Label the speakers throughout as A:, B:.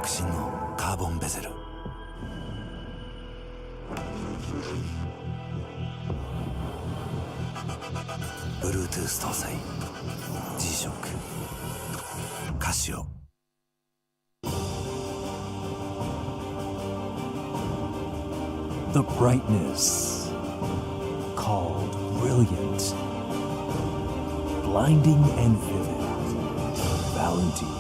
A: 革新のカーボンベゼル、Bluetooth 搭載 G-SHOCK カシオ。The brightness called brilliant, blinding and vivid, Valentine.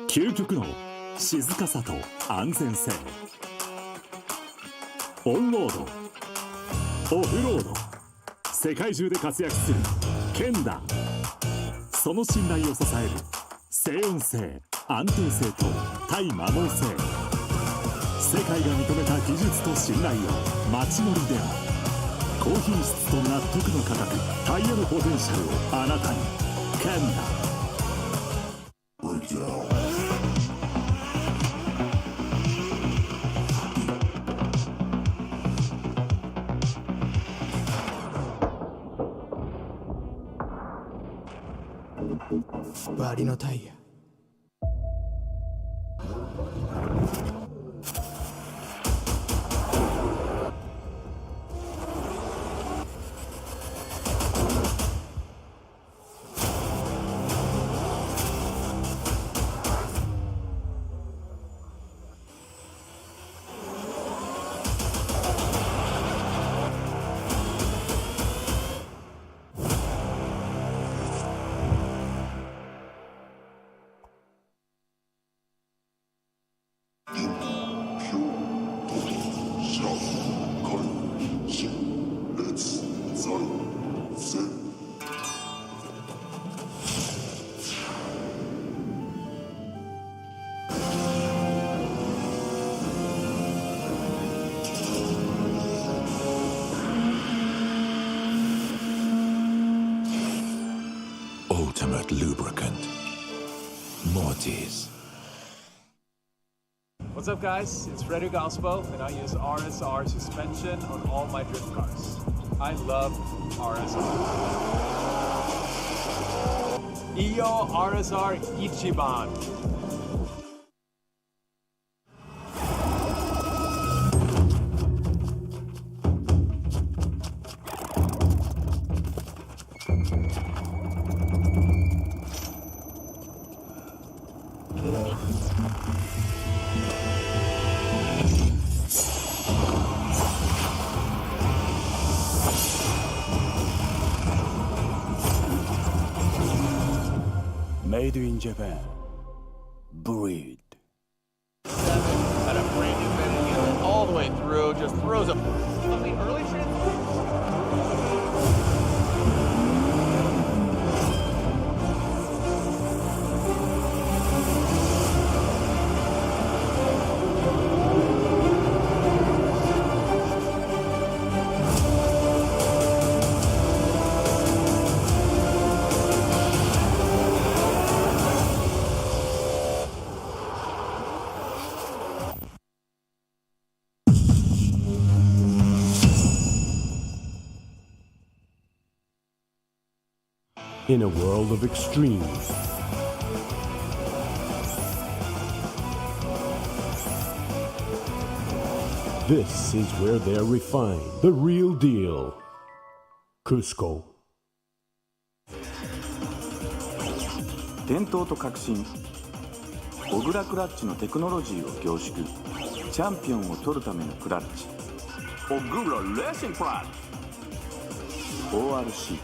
B: 究極の静かさと安全性、オンロード、オフロード、世界中で活躍するケンダ。その信頼を支える静音性、安定性と対摩耗性、世界が認めた技術と信頼を街乗りである。高品質と納得の価格、タイヤのポテンシャルをあなたに。ケンダ。
C: バリのタイヤ。
A: Ultimate lubricant, Mortis.
D: What's up, guys? It's Frederick Ospo, and I use RSR suspension on all my drift cars. I love RSR. Iyo RSR Ichiban.
A: Made in Japan. Breed.
E: Had a brand new bending unit all the way through, just throws a on the early
A: in a world of extremes. This is where they're refined, the real deal. Cusco.
F: 伝統と革新、小倉クラッチのテクノロジーを凝縮、チャンピオンを取るためのクラッチ、小倉レーシングクラッチ ORC。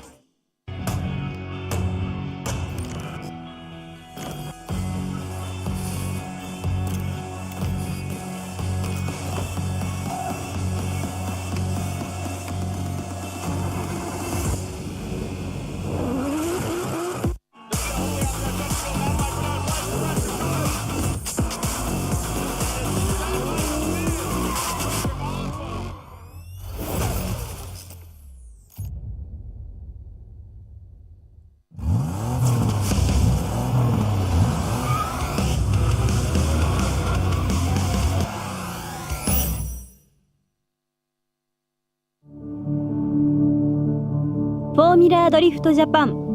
G: フォーミュラードリフトジャパン。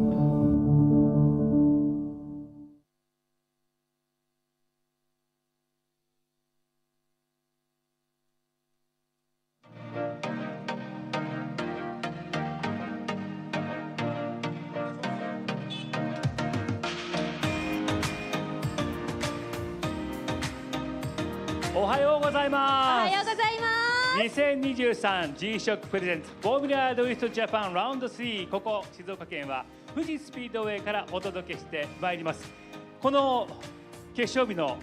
H: おはようございます。
G: おはようございます。
H: 2023 G-SHOCK プレゼンツフォーミュラードリフトジャパンラウンド3、ここ静岡県は富士スピードウェイからお届けしてまいります。この決勝日の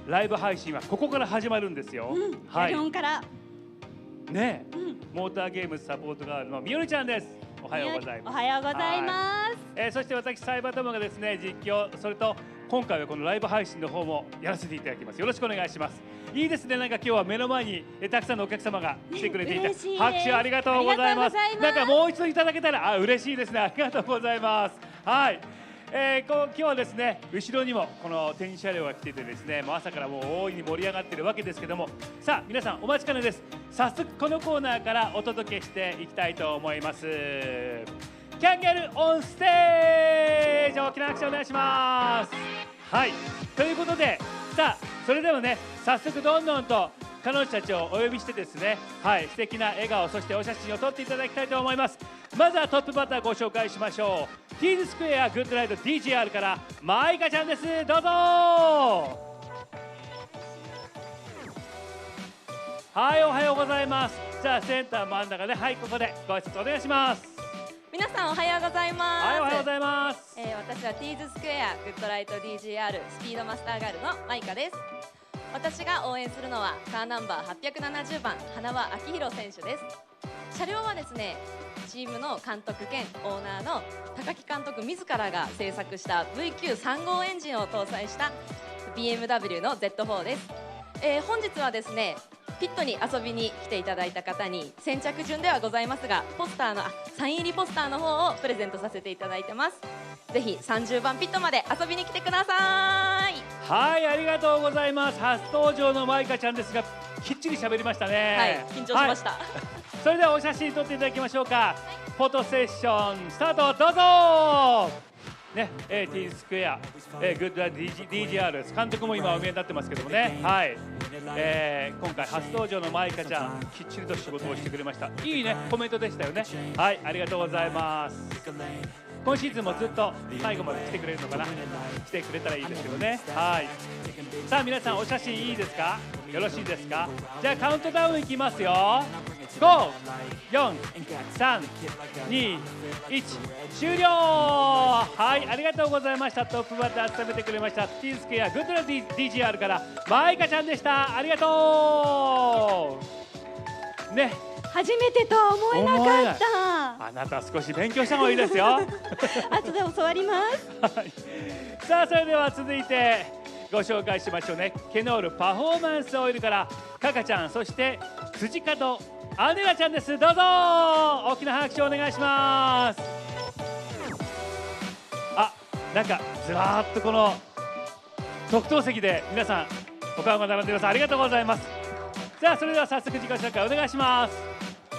H: ライブ配信はここから始まるんですよ。
G: はい。から
H: ね、モーターゲームズサポートガールのみおりちゃんです。おはようございます。
G: おはようございます。
H: そして私サイバートモがですね、実況、それと今回はこのライブ配信の方もやらせていただきます。よろしくお願いします。いいですね。なんか今日は目の前にたくさんのお客様が来てくれていて、拍手ありがとうございます。なんかもう一度いただけたら嬉しいですね。ありがとうございます。はい。今日はですね、後ろにもこの展示車両が来ていてですね、もう朝からもう大いに盛り上がっているわけですけども、さあ皆さんお待ちかねです。早速このコーナーからお届けしていきたいと思います。キャンゲルオンステージ、大きな拍手お願いします。はい、ということで、さあそれではね、早速どんどんと彼女たちをお呼びしてですね、はい、素敵な笑顔、そしてお写真を撮っていただきたいと思います。まずはトップバッターご紹介しましょう。ティーズスクエアグッドライド DGR からマイカちゃんです。どうぞ。はい、おはようございます。じゃあセンター真ん中で、はい、ここでご挨拶お願いします。
I: 皆さんおはようございます。
H: はい、おはようございます。
I: 私はティーズスクエアグッドライト DGR スピードマスターガールのマイカです。私が応援するのはカーナンバー870番花輪明宏選手です。車両はですね、チームの監督兼オーナーの高木監督自らが製作した VQ35 エンジンを搭載した BMW の Z4 です。本日はですね、ピットに遊びに来ていただいた方に先着順ではございますが、ポスターのサイン入りポスターの方をプレゼントさせていただいてます。ぜひ30番ピットまで遊びに来てください。
H: はい、ありがとうございます。初登場のマイカちゃんですが、きっちり喋りましたね。
I: はい、緊張しました、
H: それではお写真撮っていただきましょうか。フォトセッションスタート、どうぞ。ね、ティーズスクエア、グッドライト DGR 監督も今お見えになってますけどもね、はい、今回初登場のマイカちゃん、きっちりと仕事をしてくれました。いいね、コメントでしたよね。はい、ありがとうございます。今シーズンもずっと最後まで来てくれるのかな、来てくれたらいいですけどね。はい、さあ皆さんお写真いいですか、よろしいですか。じゃあカウントダウンいきますよ。5、4、3、2、1、終了。はい、ありがとうございました。トップバッター務めてくれましたティーズスクエアグッドライト DGR からマイカちゃんでした。ありがとうね。
G: 初めてとは思えなかった。
H: あなた少し勉強した方がいいですよ。
G: 後で教わります。
H: はい、さあそれでは続いてご紹介しましょうね。ケノールパフォーマンスオイルからカカちゃん、そして辻門アネラちゃんです。どうぞ大きな拍手お願いします。あ、なんかずらーっとこの特等席で皆さんお顔が並んでいます。ありがとうございます。さあそれでは早速自己紹介お願いします。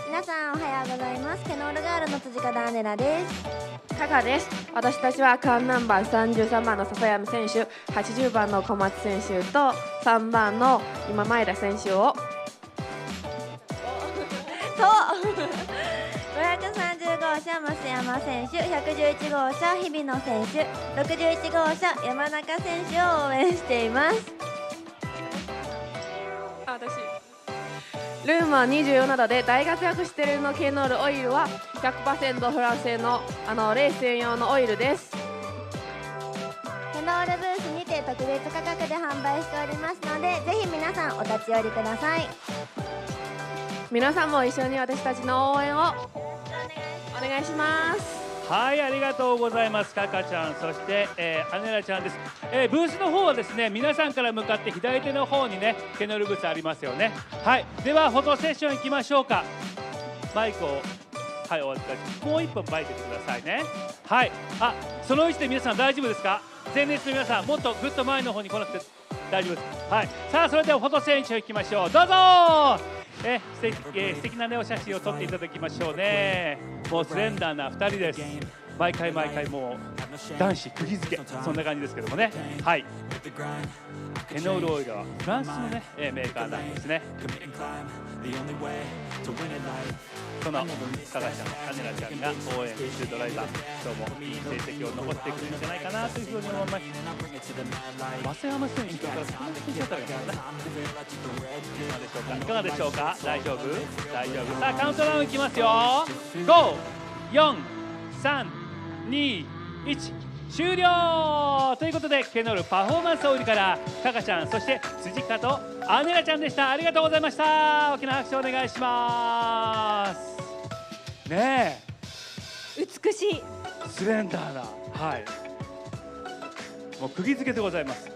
J: 皆さんおはようございます。ケノールガールの辻門アネラです。加賀です。私たちはカンナンバー33番の笹山選手、80番の小松選手と3番の今前田選手を
G: 530号車増山選手、111号車日比野選手、61号車山中選手を応援しています。
J: ルームは27度で大活躍しているのケノールオイルは 100% フランス製のレース専用のオイルです。
G: ケノールブースにて特別価格で販売しておりますので、ぜひ皆さんお立ち寄りください。
J: 皆さんも一緒に私たちの応援をお願いします。
H: はい、ありがとうございます。カカちゃん、そして、アネラちゃんです。ブースの方はですね、皆さんから向かって左手の方にね、ケノールブースありますよね。はい、ではフォトセッション行きましょうか。マイクを、はい、お預かり、もう一本マイクてくださいね。はい、あ、その位置で皆さん大丈夫ですか？前列の皆さん、もっとぐっと前の方に来なくて大丈夫です。はい、さあ、それではフォトセッション行きましょう。どうぞ。素敵なねお写真を撮っていただきましょうね。もうスレンダーな2人です。毎回もう男子釘付け、そんな感じですけどもね。はい、ケノールオイルはフランスのねメーカーなんですね。そのカガちゃん、アネラちゃんが応援するドライバー、今日もいい成績を残してくれるんじゃないかなというふうに思います。増山選手からそんな緊張感がいかがでしょうか。大丈夫？大丈夫。さあカウントダウンいきますよ。5、4、3、2、1、終了ということで、ケノールパフォーマンスオイルからカカちゃん、そして辻香とアネラちゃんでした。ありがとうございました。大きな拍手お願いしますね。
G: 美しい
H: スレンダーな、はい、もう釘付けでございます。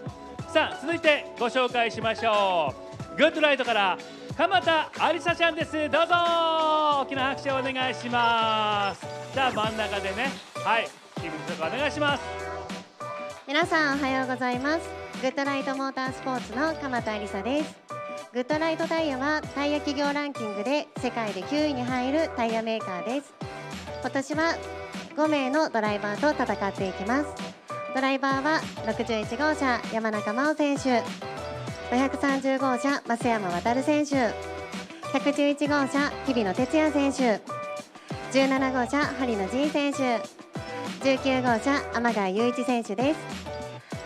H: さあ続いてご紹介しましょう。グッドライトから鎌田ありさちゃんです。どうぞ大きな拍手をお願いします。じゃあ真ん中でね、はい、チームのお願いします。
G: 皆さんおはようございます。グッドライトモータースポーツの鎌田ありさです。グッドライトタイヤはタイヤ企業ランキングで世界で9位に入るタイヤメーカーです。今年は5名のドライバーと戦っていきます。ドライバーは61号車山中真央選手、530号車増山渉選手、111号車日比野哲也選手、17号車針野仁選手、19号車天貝雄一選手です。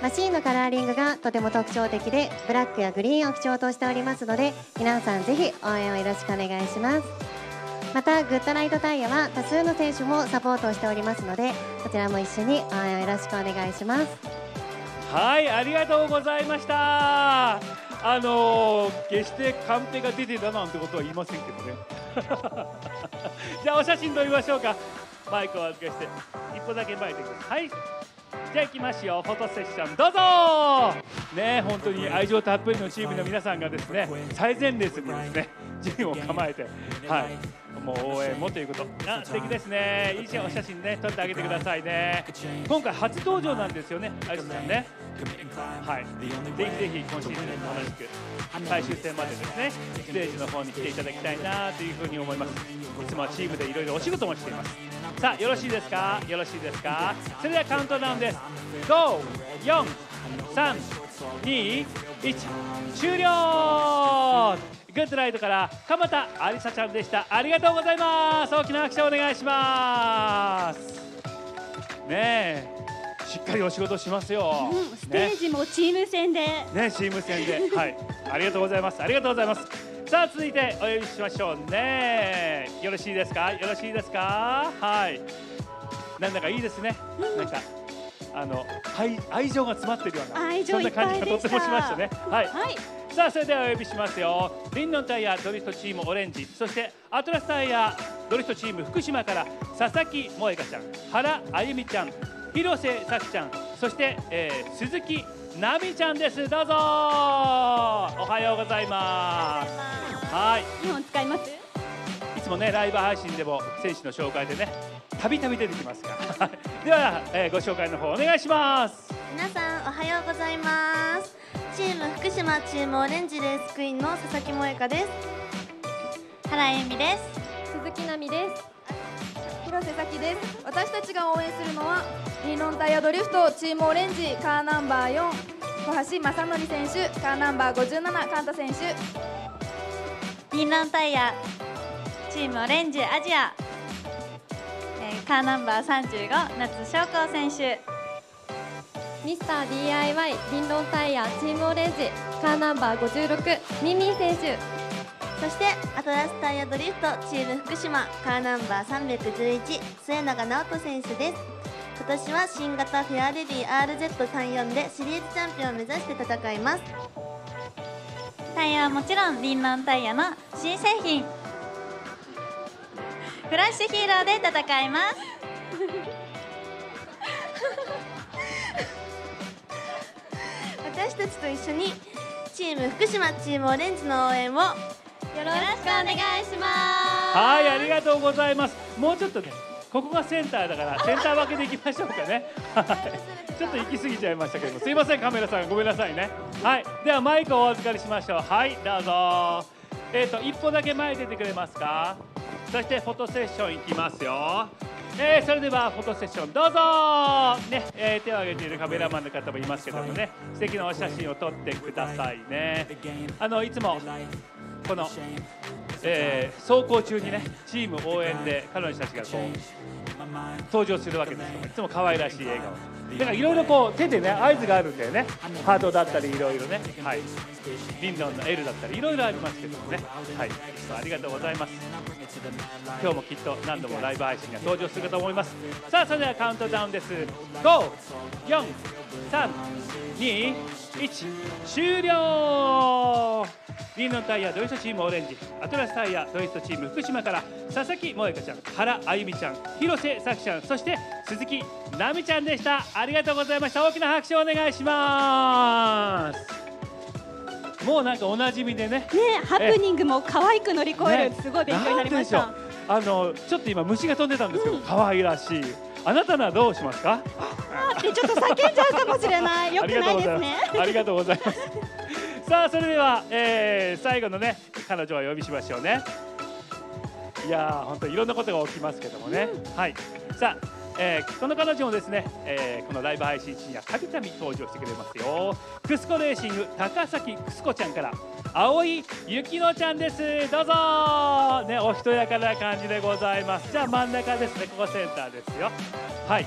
G: マシーンのカラーリングがとても特徴的で、ブラックやグリーンを基調としておりますので、皆さんぜひ応援をよろしくお願いします。またグッドライトタイヤは多数の選手もサポートをしておりますので、こちらも一緒に応援をよろしくお願いします。
H: はい、ありがとうございました。決してカンペが出てたなんてことは言いませんけどねじゃあお写真撮りましょうか。マイクを預けして一歩だけ前でください。はい、じゃあ行きますよ。フォトセッションどうぞね。本当に愛情たっぷりのチームの皆さんがですね、最前列にですね陣を構えて、はい、もう応援もということ。素敵ですね。いいお写真ね撮ってあげてくださいね。今回初登場なんですよね、アリスさんね。はい、ぜひぜひ今シーズン同じく最終戦までですねステージの方に来ていただきたいなというふうに思います。いつもはチームでいろいろお仕事もしています。さあよろしいですか、よろしいですか。それではカウントダウンです。5、4、3、2、1、終了。グッドライトから鎌田ありさちゃんでした。ありがとうございます。大きな拍手をお願いしますね。しっかりお仕事しますよ、
G: ステージもチーム戦で
H: ね、チーム戦ではい、ありがとうございます。ありがとうございます。さあ続いてお呼びしましょうね。よろしいですか、よろしいですか。はい、なんだかいいですね、なんか愛情が詰まってるようなそんな感じがとってもしましたね。はい、さあそれではお呼びしますよ。リンノンタイヤドリフトチームオレンジ、そしてアトラスタイヤドリフトチーム福島から佐々木萌香ちゃん、原あゆみちゃん、広瀬咲ちゃん、そして、鈴木奈美ちゃんです。どうぞおはようございます。はい、
G: 日本使います。
H: いつもねライブ配信でも選手の紹介でねたびたび出てきますがでは、ご紹介の方お願いします。
K: 皆さんおはようございます。チーム福島チームオレンジです。クイーンの佐々木萌香です。原由美です。
I: 鈴木奈美です。
L: 広瀬咲です。私たちが応援するのはリンロンタイヤドリフトチームオレンジカーナンバー4小橋正則選手、カーナンバー57カンタ選手。
K: リンロンタイヤチームオレンジアジア、カーナンバー35夏翔子選手。
M: ミスター DIY リンロンタイヤチームオレンジカーナンバー56ミミ選手。
K: そしてアトラスタイヤドリフトチーム福島カーナンバー311末永直人選手です。今年は新型フェアレディ RZ34 でシリーズチャンピオンを目指して戦います。タイヤはもちろんリンロンタイヤの新製品フラッシュヒーローで戦います私たちと一緒にチーム福島チームオレンジの応援をよろしくお願いします。
H: はい、ありがとうございます。もうちょっとね、ここがセンターだからセンター分けでいきましょうかね。ちょっと行き過ぎちゃいましたけども、すいませんカメラさんごめんなさいね。はい、ではマイクをお預かりしましょう。はい、どうぞ。一歩だけ前出てくれますか。そしてフォトセッション行きますよ。それではフォトセッションどうぞね、手を挙げているカメラマンの方もいますけどもね、素敵なお写真を撮ってくださいね。いつもこの、走行中にねチーム応援で彼女たちがこう登場するわけですけども、いつも可愛らしい笑顔だからいろいろこう手でね合図があるんだよね。ハートだったりいろいろね、はい、リンドンの L だったりいろいろありますけどもね、はい、ありがとうございます。今日もきっと何度もライブ配信が登場するかと思います。さあそれではカウントダウンです。5、4、3、2、1終了。リンロンタイヤドリフトチームオレンジ、アトラスタイヤドリフトチーム福島から佐々木萌香ちゃん、原あゆみちゃん、広瀬咲ちゃん、そして鈴木奈美ちゃんでした。ありがとうございました。大きな拍手をお願いします。もうなんかおなじみでね。
N: ハプニングも可愛く乗り越える、すごい勉強になりました。
H: ちょっと今虫が飛んでたんですけど、可愛らしい。あなたのはどうしますか？
N: ってちょっと叫んじゃうかもしれない。よくないですね。
H: ありがとうございます。さあそれでは、最後のね彼女をお呼びしましょうね。いやー本当いろんなことが起きますけどもね、はい。さあ、この彼女もですね、このライブ配信にはたびたび登場してくれますよ。クスコレーシング高崎クスコちゃんから青井ゆきのちゃんです。どうぞね、おしとやかな感じでございます。じゃあ真ん中ですね、ここセンターですよ。はい、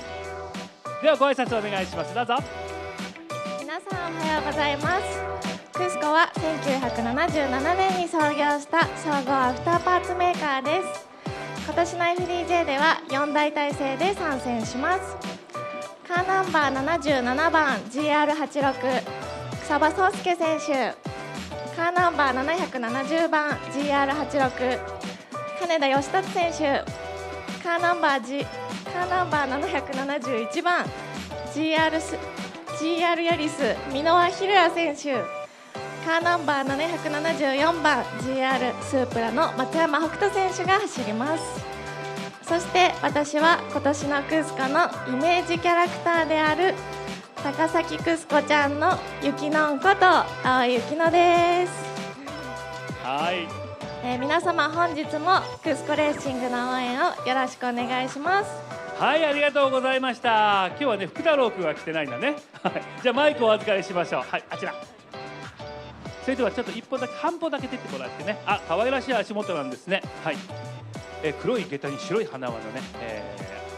H: ではご挨拶お願いします。どうぞ。
O: 皆さんおはようございます。クスコは1977年に創業した総合アフターパーツメーカーです。今年の FDJ では4大体制で参戦します。カーナンバー77番 GR86 草場壮介選手、カーナンバー770番 GR86 金田義達選手、カーナンバー771番 GR ヤリス箕輪博也選手、カーナンバー774番 GR スープラの松山北斗選手が走ります。そして私は今年のクスコのイメージキャラクターである高崎クスコちゃんのゆきのんこと青井ゆきのです。
H: はい、
O: 皆様本日もクスコレーシングの応援をよろしくお願いします。
H: はい、ありがとうございました。今日はね福太郎くんは来てないんだね。はい、じゃあマイクをお預かりしましょう。はい、あちら。それではちょっと一歩だけ半歩だけ出てもらってね。あ、可愛らしい足元なんですね。はい、黒い下駄に白い花輪のね、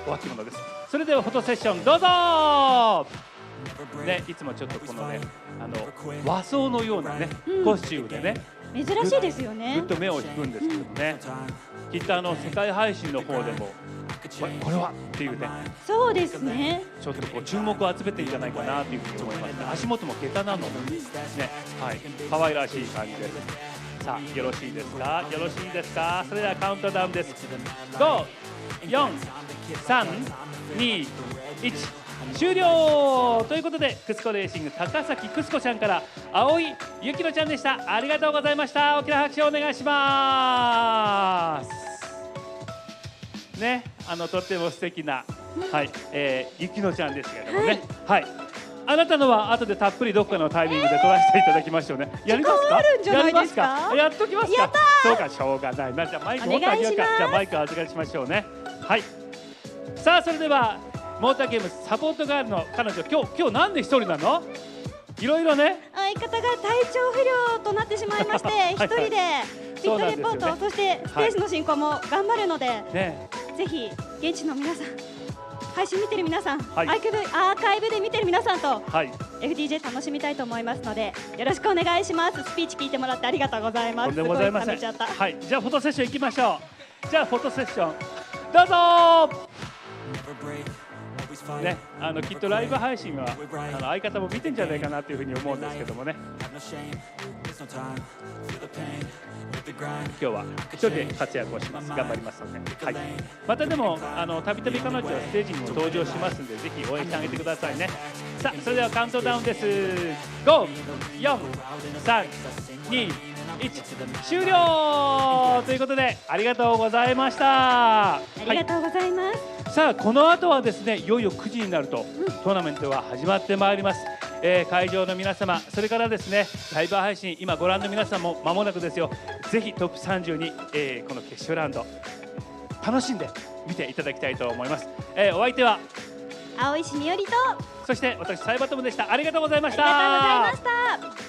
H: お脇物です。それではフォトセッションどうぞ。ね、いつもちょっとこのね和装のようなね、コスチュームでね
N: 珍しいですよね。
H: ぐっと目を引くんですけどね、きっと世界配信の方でもこれはっていうね、
N: そうですね、
H: ちょっとこう注目を集めているんじゃないかなというふうに思いますね。足元も下駄なのでね、はい、可愛らしい感じです。さあよろしいですか、よろしいですか。それではカウントダウンです。5、4、3、2、1終了ということで、クスコレーシング高崎クスコちゃんから青井ゆきのちゃんでした。ありがとうございました。大きな拍手をお願いしますね。とっても素敵な、はい、ゆきのちゃんですけれどもね、はい、あなたのは後でたっぷりどっかのタイミングで撮らせていただきましょうね。やりますか、やりますか、やっときますか。そうか、しょうがないな。じゃあマイクを預かりしましょうね。はい、さあそれではモーターゲームサポートガールの彼女、今日なんで一人なの？いろいろね、
N: 相方が体調不良となってしまいまして一人でピットレポート、そしてステージの進行も頑張るので、ぜひ現地の皆さん、配信見てる皆さん、アーカイブで見てる皆さんと FDJ 楽しみたいと思いますので、よろしくお願いします。スピーチ聞いてもらってありがとうございます。
H: とんでもございません。
N: すごい溜めちゃった。
H: はい、じゃあフォトセッション行きましょう。じゃあフォトセッションどうぞね、きっとライブ配信は相方も見てんじゃないかなというふうに思うんですけどもね、今日は一人で活躍をします。頑張りますので、はい、またでもたびたび彼女はステージにも登場しますので、ぜひ応援してあげてくださいね。さあそれではカウントダウンです。5、4、3、2、1終了ということで、ありがとうございました。
N: ありがとうございます。
H: さあこの後はですね、いよいよ9時になるとトーナメントが始まってまいります。会場の皆様、それからですねライブ配信今ご覧の皆さんも間もなくですよ。ぜひトップ30に、この決勝ラウンド楽しんで見ていただきたいと思います。お相手は
N: 青石みよりと、
H: そして私サイバトムでした。ありがとうございました。
N: ありがとうございました。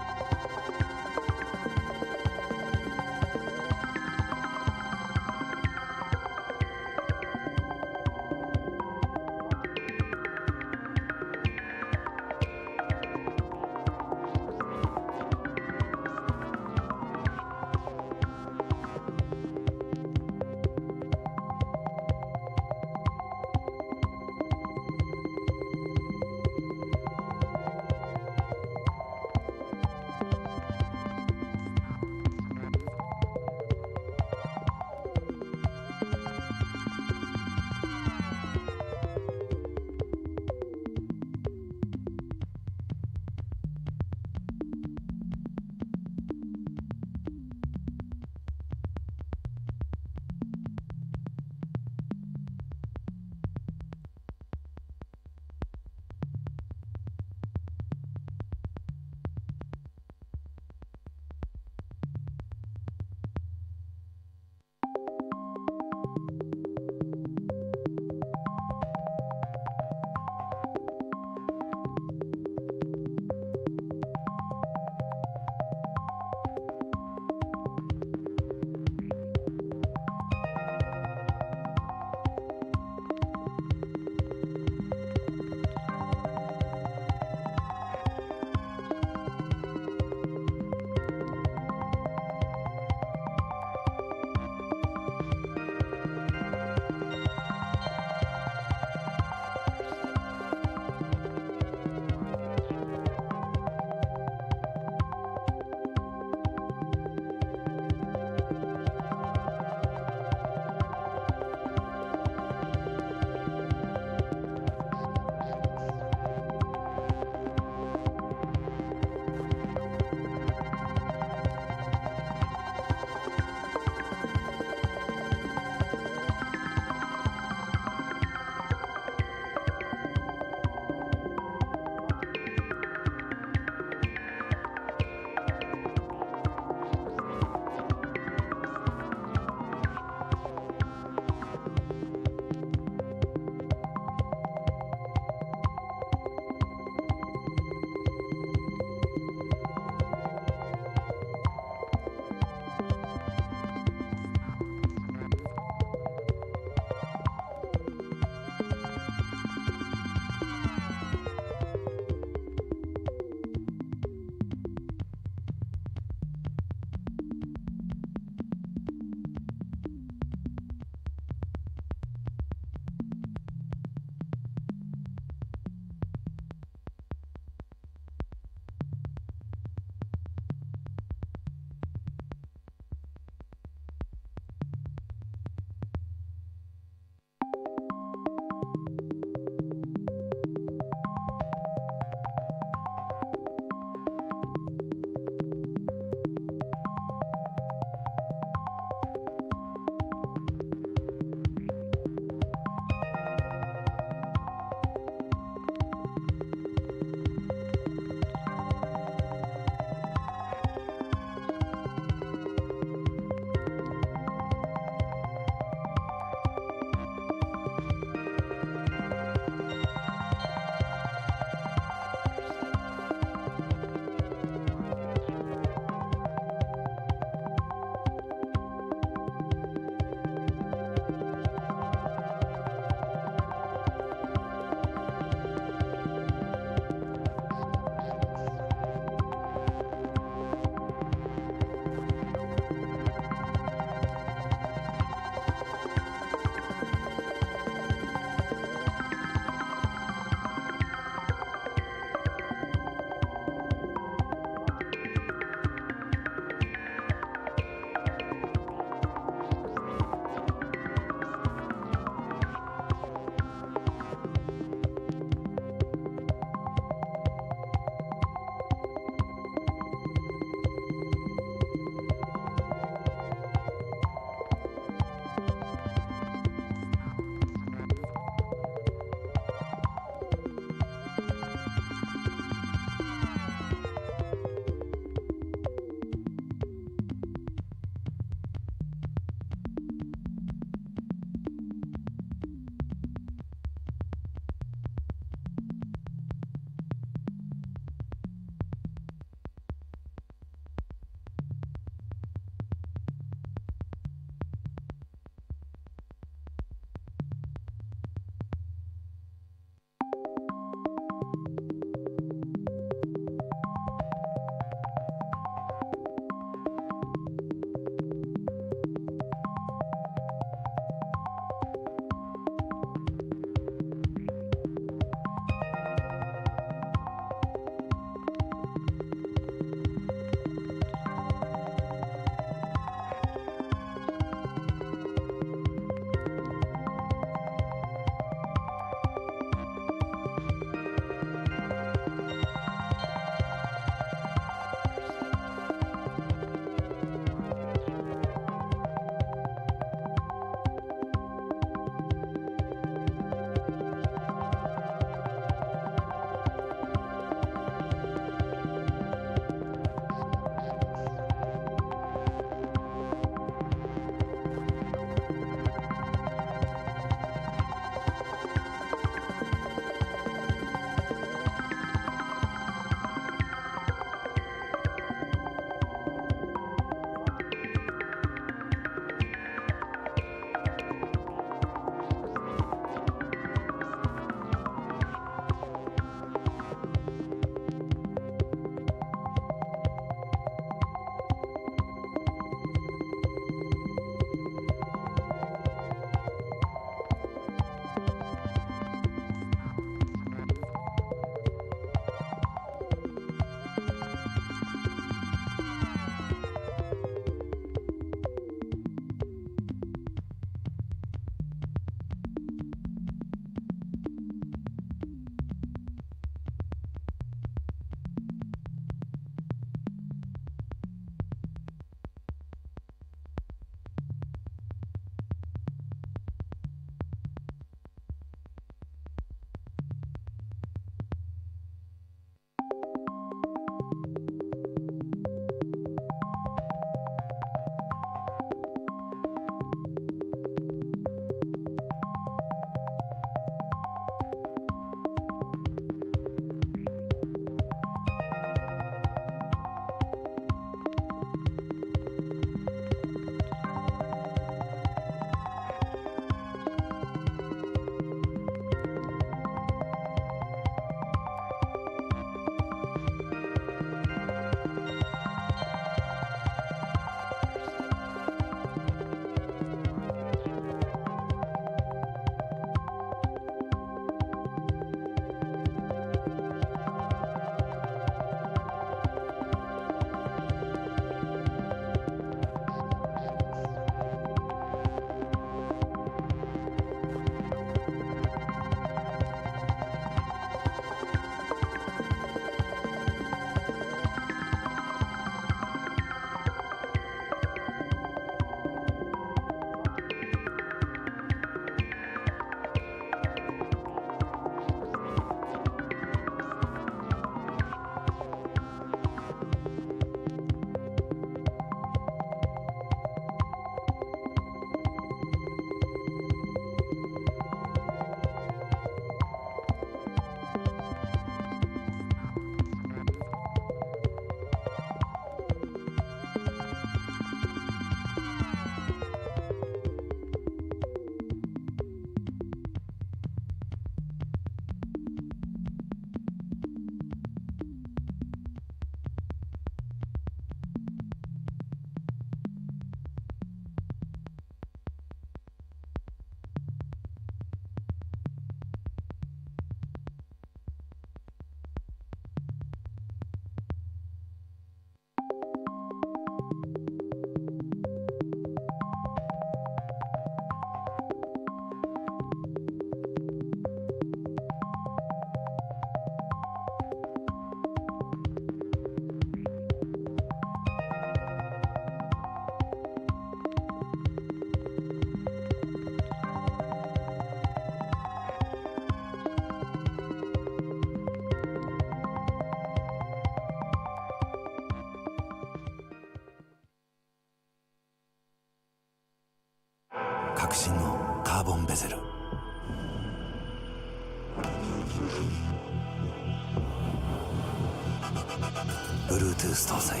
P: Bluetooth 搭載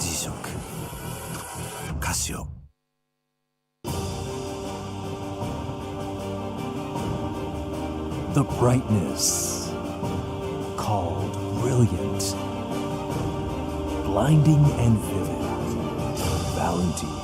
P: G-SHOCK カシオ。The brightness called brilliant, blinding and vivid. Valentine.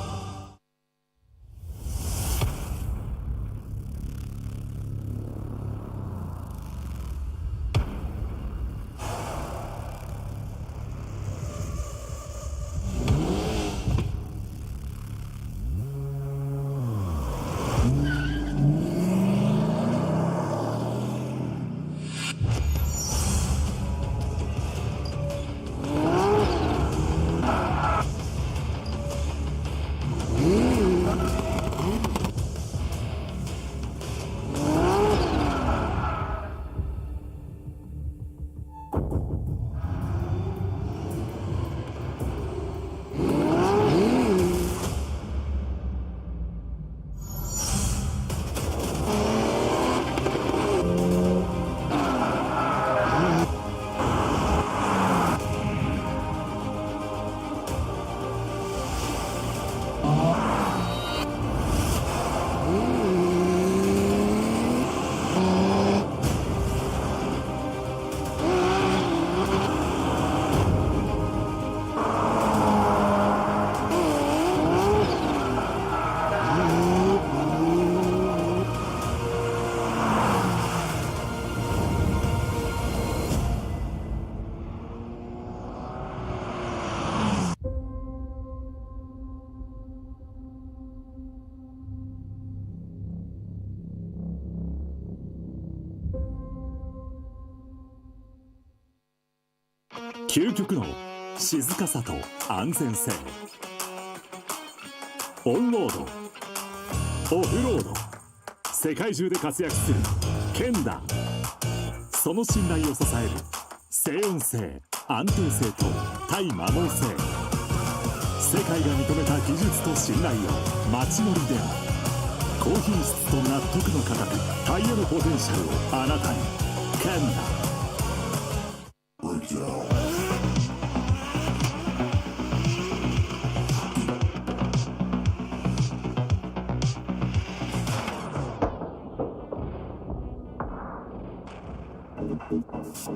B: 究極の静かさと安全性。オンロード、オフロード、世界中で活躍するケンダ。その信頼を支える静音性、安定性と対摩耗性。世界が認めた技術と信頼を街乗りである。高品質と納得の価格、タイヤのポテンシャルをあなたに。ケンダ。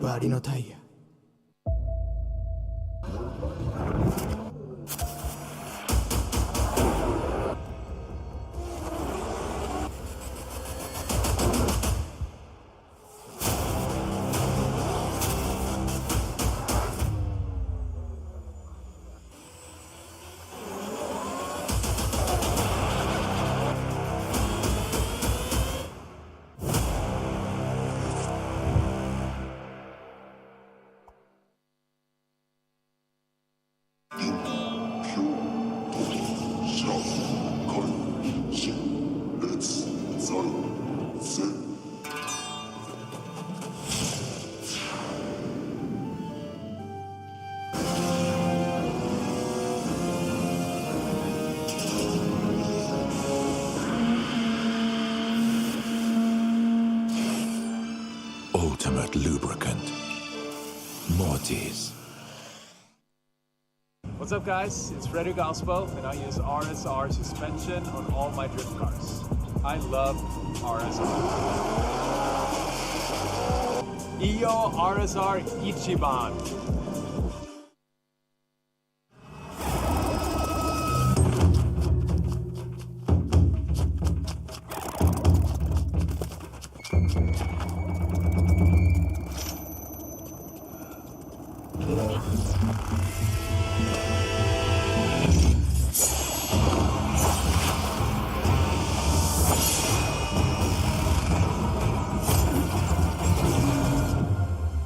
C: バリのタイヤ。
P: Ultimate lubricant. Mortis.
D: What's up, guys? It's Frederick Gaspo, and I use RSR suspension on all my drift cars. I love RSR. Iyo RSR Ichiban.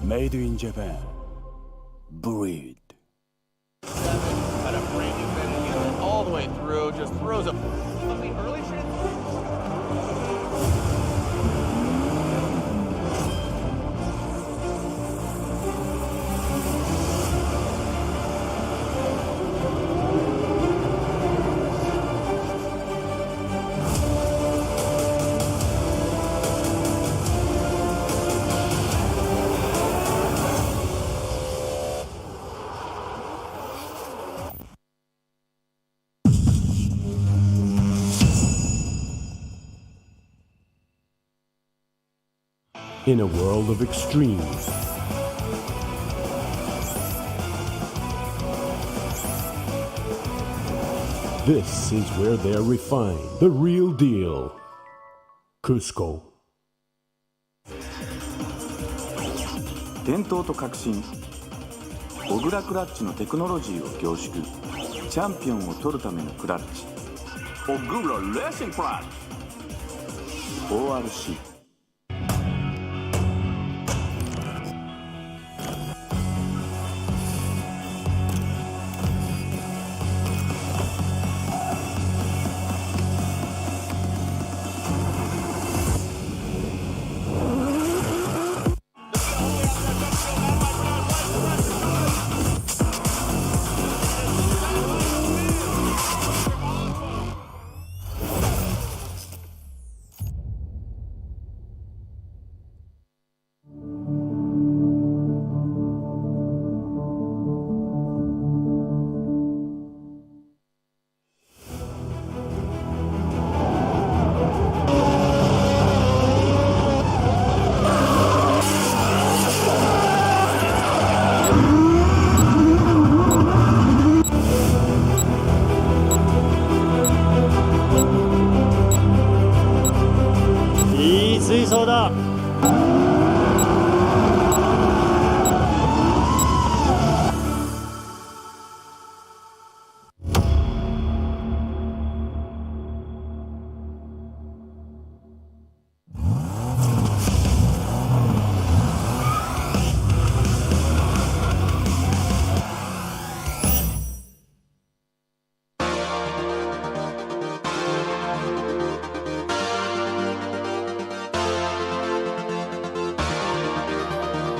P: Made in Japan. Breed.
E: Had a brand new bending unit all the way through, just throws a on the early
A: In a world of extremes, this is where they're refined. The real deal. Cusco.
F: 伝統と革新小倉クラッチのテクノロジーを凝縮チャンピオンを取るためのクラッチ小倉レーシングクラッチ ORC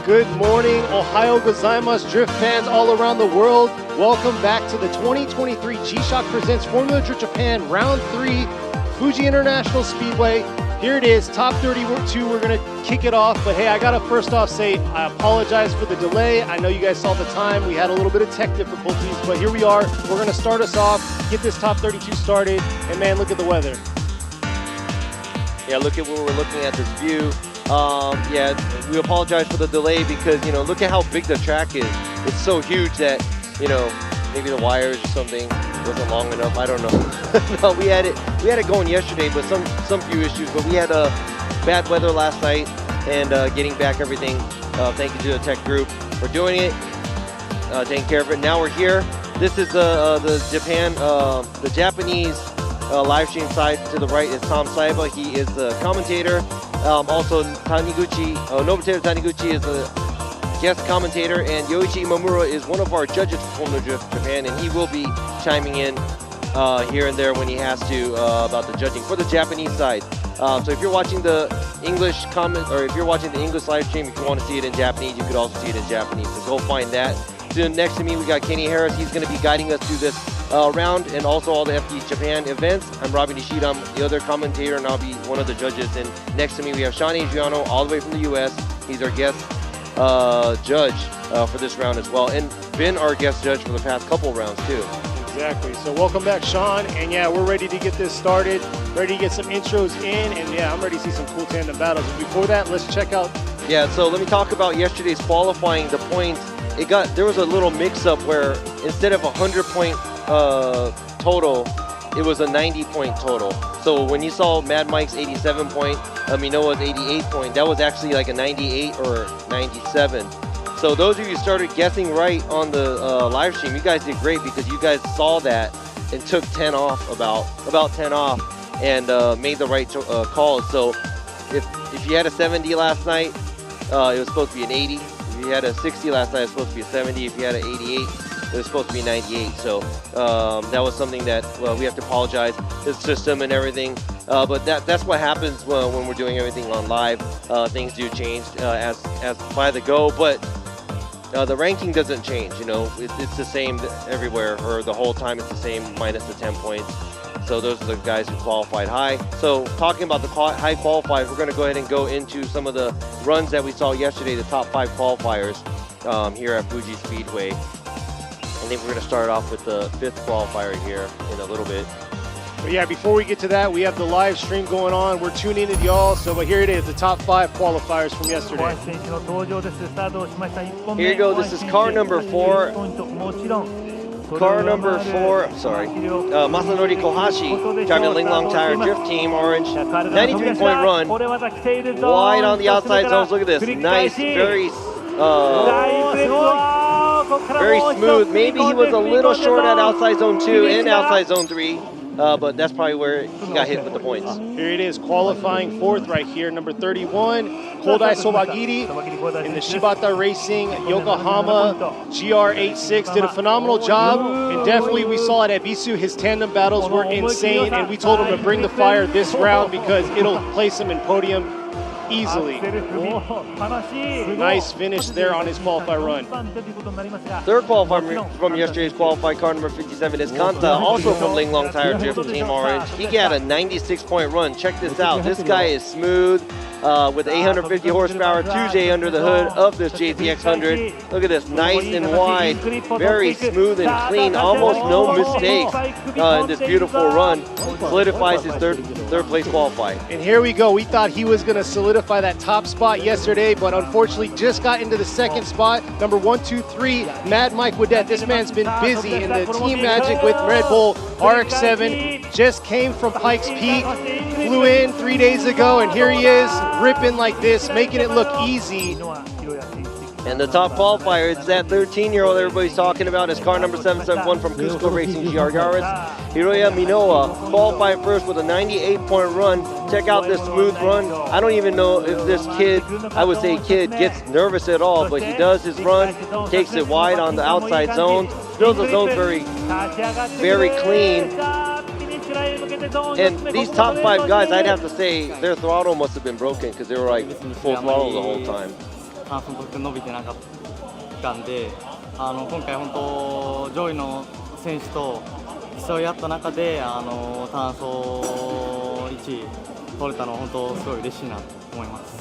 Q: Good morning, Ohio gozaimasu, drift fans all around the world. Welcome back to the 2023 G-Shock Presents Formula Drift Japan Round 3, Fuji International Speedway. Here it is, top 32. We're going to kick it off. But hey, I got to first off say I apologize for the delay. I know you guys saw the time. We had a little bit of tech difficulties, but here we are. We're going to start us off, get this top 32 started, and man, look at the weather.
R: Yeah, look at where we're looking at this view. Yeah, we apologize for the delay because, you know, look at how big the track is. It's so huge that, you know, maybe the wires or something wasn't long enough. I don't know. No, we had it going yesterday, but some few issues. But we had bad weather last night and getting back everything. Thank you to the tech group for doing it, taking care of it. Now we're here. This is the Japanese live stream side. To the right is Tom Saiba. He is the commentator. Also, Taniguchi, Nobuteru Taniguchi is the guest commentator, and Yoichi Imamura is one of our judges for Formula Drift Japan, and he will be chiming in here and there when he has to about the judging for the Japanese side. So if you're watching the English comment, or if you're watching the English live stream, if you want to see it in Japanese, you could also see it in Japanese. So go find that. So next to me, we got Kenny Harris. He's going to be guiding us through this round and also all the FD Japan events. I'm Robbie Nishida. I'm the other commentator, and I'll be one of the judges. And next to me, we have Sean Adriano, all the way from the U.S. He's our guest judge for this round as well, and been our guest judge for the past couple rounds too.
Q: Exactly. So welcome back, Sean. And yeah, we're ready to get this started, ready to get some intros in, and yeah, I'm ready to see some cool tandem battles. But before that, let's check out.
R: Yeah, so let me talk about yesterday's qualifying. The points, there was a little mix-up where instead of 100-point total, it was a 90-point total. So when you saw Mad Mike's 87-point, Minoa's 88-point, that was actually like a 98 or 97. So those of you who started guessing right on the live stream, you guys did great because you guys saw that and took 10 off, about 10 off, and made the right calls. So if you had a 70 last night, it was supposed to be an 80. If you had a 60 last night, it was supposed to be a 70. If you had an 88, it was supposed to be 98. So that was something that we have to apologize. The system and everything. But that's what happens when we're doing everything on live. Things do change as by the go, but the ranking doesn't change. You know, it's the same everywhere, or the whole time it's the same minus the 10 points. So those are the guys who qualified high. So talking about the high qualifiers, we're going to go ahead and go into some of the runs that we saw yesterday, the top 5 qualifiers here at Fuji Speedway. I think we're going to start off with the 5th qualifier here in a little bit.
Q: But yeah, before we get to that, we have the live stream going on. We're tuning in, y'all. So but here it is, the top 5 qualifiers from yesterday.
R: Here you go. This is car number 4. Car number 4, I'm sorry, Masanori Kohashi, driving Linglong Tire Drift Team, orange, 93-point run, wide on the outside zones. Look at this, nice, very smooth. Maybe he was a little short at outside zone 2 and outside zone 3, but that's probably where he got hit with the points.
Q: Here it is, qualifying 4th right here, number 31, Kodai Sobagiri in the Shibata Racing Yokohama GR86. Did a phenomenal job, and definitely we saw it at Bisu. His tandem battles were insane, and we told him to bring the fire this round because it'll place him in podium easily. Nice finish there on his qualifier run.
R: Third qualifier from yesterday's qualified car number 57 is Kanta, also from Linglong Tire Drift Team Orange. He got a 96-point run. Check this out. This guy is smooth with 850 horsepower, 2J under the hood of this JZX 100. Look at this, nice and wide, very smooth and clean, almost no mistakes in this beautiful run. Solidifies his third place qualifying.
Q: And here we go. We thought he was going to solidify that top spot yesterday, but unfortunately just got into the second spot. Number 1, 2, 3, Mad Mike Woodette. This man's been busy in the Team Magic with Red Bull RX-7. Just came from Pikes Peak, flew in 3 days ago, and here he is ripping like this, making it look easy.
R: And the top qualifier, it's that 13-year-old everybody's talking about. Is car number 771 from Cusco Racing GR Yaris. Hiroya Minoa qualified first with a 98-point run. Check out this smooth run. I don't even know if this kid, I would say kid, gets nervous at all, but he does his run, takes it wide on the outside zones, fills the zones very clean. And these top 5 guys, I'd have to say their throttle must have been broken because they were like full throttle the whole time.
S: 単速伸びてなかったんで、今回本当上位の選手と競い合った中で単走1位取れたのは本当すごい嬉しいなと思います。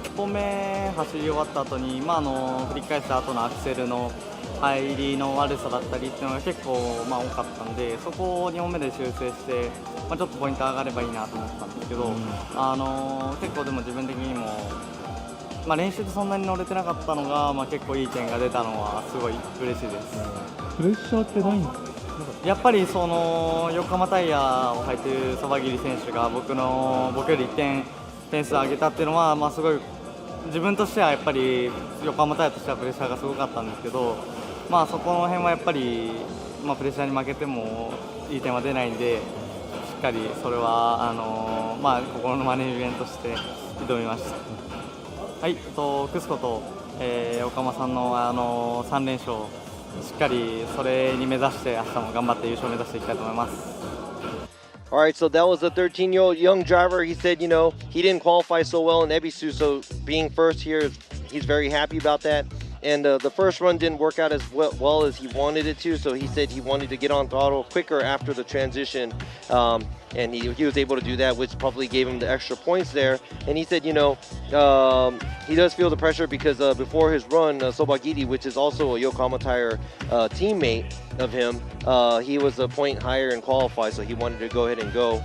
S: 1本目走り終わった後に、振り返った後のアクセルの入りの悪さだったりっていうのが結構多かったんで、そこを2本目で修正して、ちょっとポイント上がればいいなと思ったんですけど、結構でも自分的にも。練習でそんなに乗れてなかったのが、結構いい点が出たのはすごい嬉しいです。
T: プレッシャーってないんですか？
S: やっぱり横浜タイヤを履いているそばぎり選手が僕より1点点数上げたっていうのは、すごい自分としてはやっぱり横浜タイヤとしてはプレッシャーがすごかったんですけど、そこの辺はやっぱり、プレッシャーに負けてもいい点は出ないんで、しっかりそれは心のマネジメントして挑みました。はい、クスコと、岡間さんの3連勝、しっかりそれに目指して明日も頑張って優勝を目指していきたいと思います。
R: All right, so that was a 13-year-old young driver. He said, he didn't qualify so well in Ebisu, so being first here, he's very happy about that. And the first run didn't work out as well as he wanted it to, so he said he wanted to get on throttle quicker after the transition. And he was able to do that, which probably gave him the extra points there. And he said, he does feel the pressure because before his run, Sobagiri, which is also a Yokohama Tire teammate of him, he was a point higher in qualify, so he wanted to go ahead and go.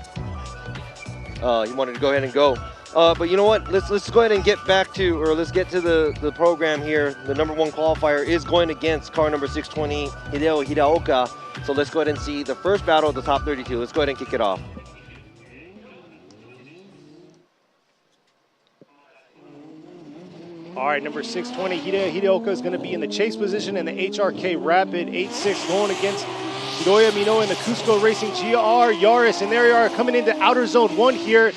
R: But you know what? Let's go ahead and get back to, or let's get to the program here. The number 1 qualifier is going against car number 620, Hideo Hiraoka. So let's go ahead and see the first battle of the top 32. Let's go ahead and kick it off.
Q: All right, number 620, Hideo Hideoka is going to be in the chase position in the HRK Rapid 8.6 going against Hiroya Minoa in the Cusco Racing GR Yaris. And there you are coming into outer zone 1 here.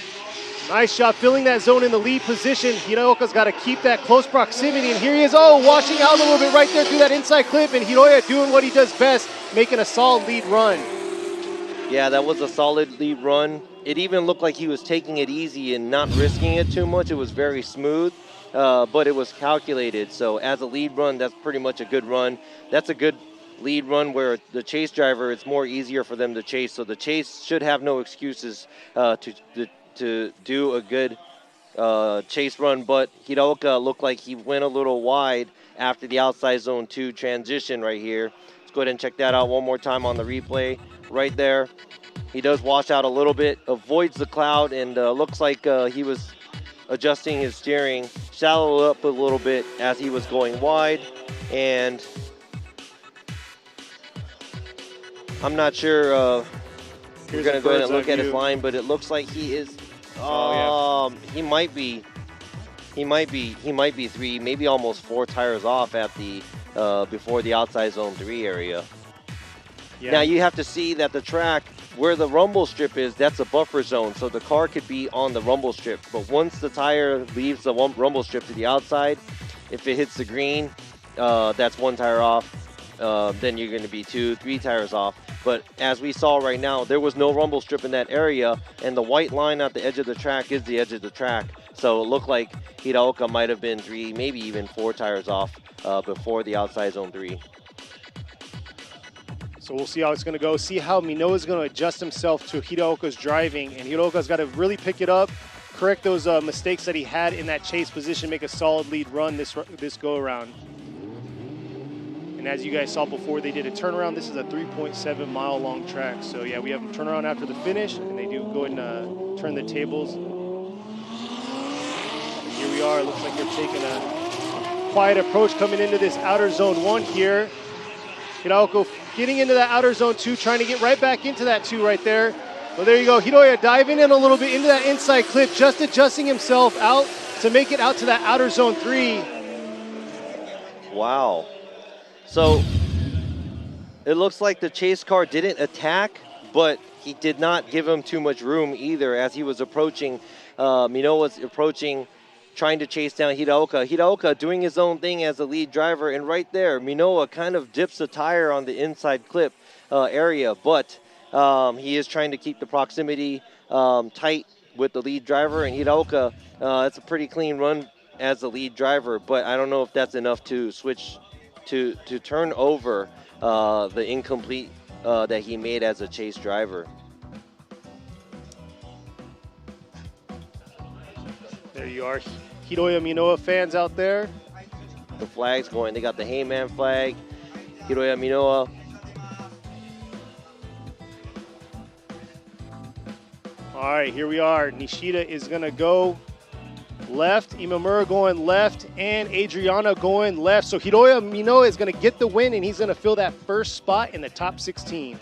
Q: Nice job filling that zone in the lead position. Hiroya's got to keep that close proximity, and here he is, washing out a little bit right there through that inside clip, and Hiroya doing what he does best, making a solid lead run.
R: Yeah, that was a solid lead run. It even looked like he was taking it easy and not risking it too much. It was very smooth, but it was calculated. So as a lead run, that's pretty much a good run. That's a good lead run where the chase driver, it's more easier for them to chase. So the chase should have no excuses to do a good chase run, but Hiraoka looked like he went a little wide after the outside zone 2 transition right here. Let's go ahead and check that out one more time on the replay right there. He does wash out a little bit, avoids the cloud, and looks like he was adjusting his steering, shallow up a little bit as he was going wide, and I'm not sure. We're going to go ahead and look at his line, but it looks like he is. He might be 3, maybe almost 4 tires off at the before the outside zone 3 area. Yeah. Now you have to see that the track where the rumble strip is, that's a buffer zone, so the car could be on the rumble strip. But once the tire leaves the rumble strip to the outside, if it hits the green, that's 1 tire off. Then you're going to be 2, 3 tires off. But as we saw right now, there was no rumble strip in that area, and the white line at the edge of the track is the edge of the track. So it looked like Hiraoka might have been 3, maybe even 4 tires off before the outside zone 3.
Q: So we'll see how it's going to go. See how Minoa is going to adjust himself to Hiraoka's driving, and Hiraoka's got to really pick it up, correct those mistakes that he had in that chase position, make a solid lead run this go around. And as you guys saw before, they did a turnaround. This is a 3.7 mile long track. So yeah, we have them turn around after the finish, and they do go and turn the tables. And here we are. It looks like they're taking a quiet approach coming into this outer zone 1 here. Hiraoka getting into that outer zone 2, trying to get right back into that 2 right there. Well, there you go. Hiroya diving in a little bit into that inside clip, just adjusting himself out to make it out to that outer zone 3.
R: Wow. So it looks like the chase car didn't attack, but he did not give him too much room either as he was approaching. Minoa was approaching, trying to chase down Hiraoka. Hiraoka doing his own thing as the lead driver, and right there, Minoa kind of dips the tire on the inside clip area, but he is trying to keep the proximity tight with the lead driver, and Hiraoka, it's a pretty clean run as the lead driver, but I don't know if that's enough to switch to turn over the incomplete that he made as a chase driver.
Q: There you are, Hiroya Minoa fans out there.
R: The flag's going. They got the Heyman flag, Hiroya Minoa.
Q: All right, here we are. Nishida is going to go left, Imamura going left, and Adriana going left. So Hiroya Minoa is going to get the win, and he's going to fill that first spot in the top 16.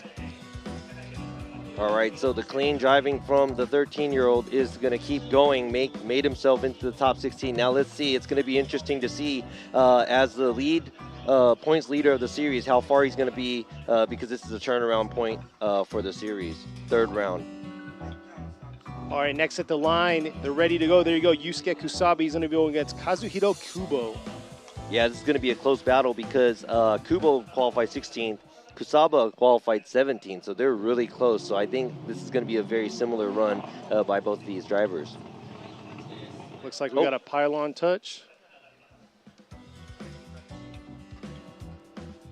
R: All right, so the clean driving from the 13-year-old is going to keep going, made himself into the top 16. Now let's see. It's going to be interesting to see as the lead points leader of the series how far he's going to be because this is a turnaround point for the series, 3rd round.
Q: All right, next at the line, they're ready to go. There you go, Yusuke Kusabe. He's going to be going against Kazuhiro Kubo.
R: Yeah, this is going to be a close battle because Kubo qualified 16th, Kusaba qualified 17th, so they're really close. So I think this is going to be a very similar run by both of these drivers.
Q: Looks like we got a pylon touch.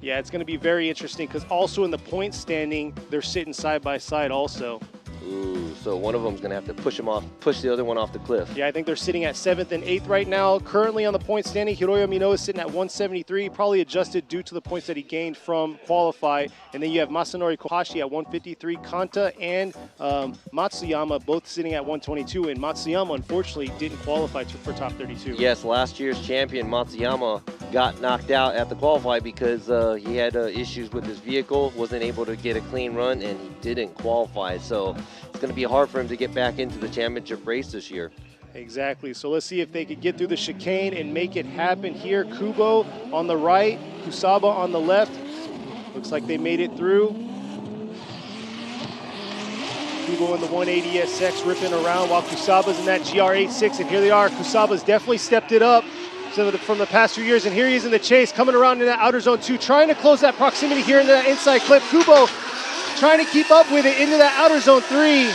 Q: Yeah, it's going to be very interesting because also in the point standing, they're sitting side by side also.
R: Ooh, so one of them is going to have to push the other one off the cliff.
Q: Yeah, I think they're sitting at 7th and 8th right now. Currently on the point standing, Hiroya Minoa is sitting at 173, probably adjusted due to the points that he gained from qualify. And then you have Masanori Kohashi at 153, Kanta and Matsuyama both sitting at 122. And Matsuyama, unfortunately, didn't qualify for top 32.
R: Yes, last year's champion Matsuyama got knocked out at the qualify because he had issues with his vehicle, wasn't able to get a clean run, and he didn't qualify. So it's going to be hard for him to get back into the championship race this year.
Q: Exactly. So let's see if they could get through the chicane and make it happen here. Kubo on the right, Kusaba on the left. Looks like they made it through. Kubo in the 180 SX ripping around while Kusaba's in that GR86. And here they are. Kusaba's definitely stepped it up from the past few years. And here he is in the chase, coming around in that outer zone 2, trying to close that proximity here into that inside clip. Kubo trying to keep up with it into that outer zone 3.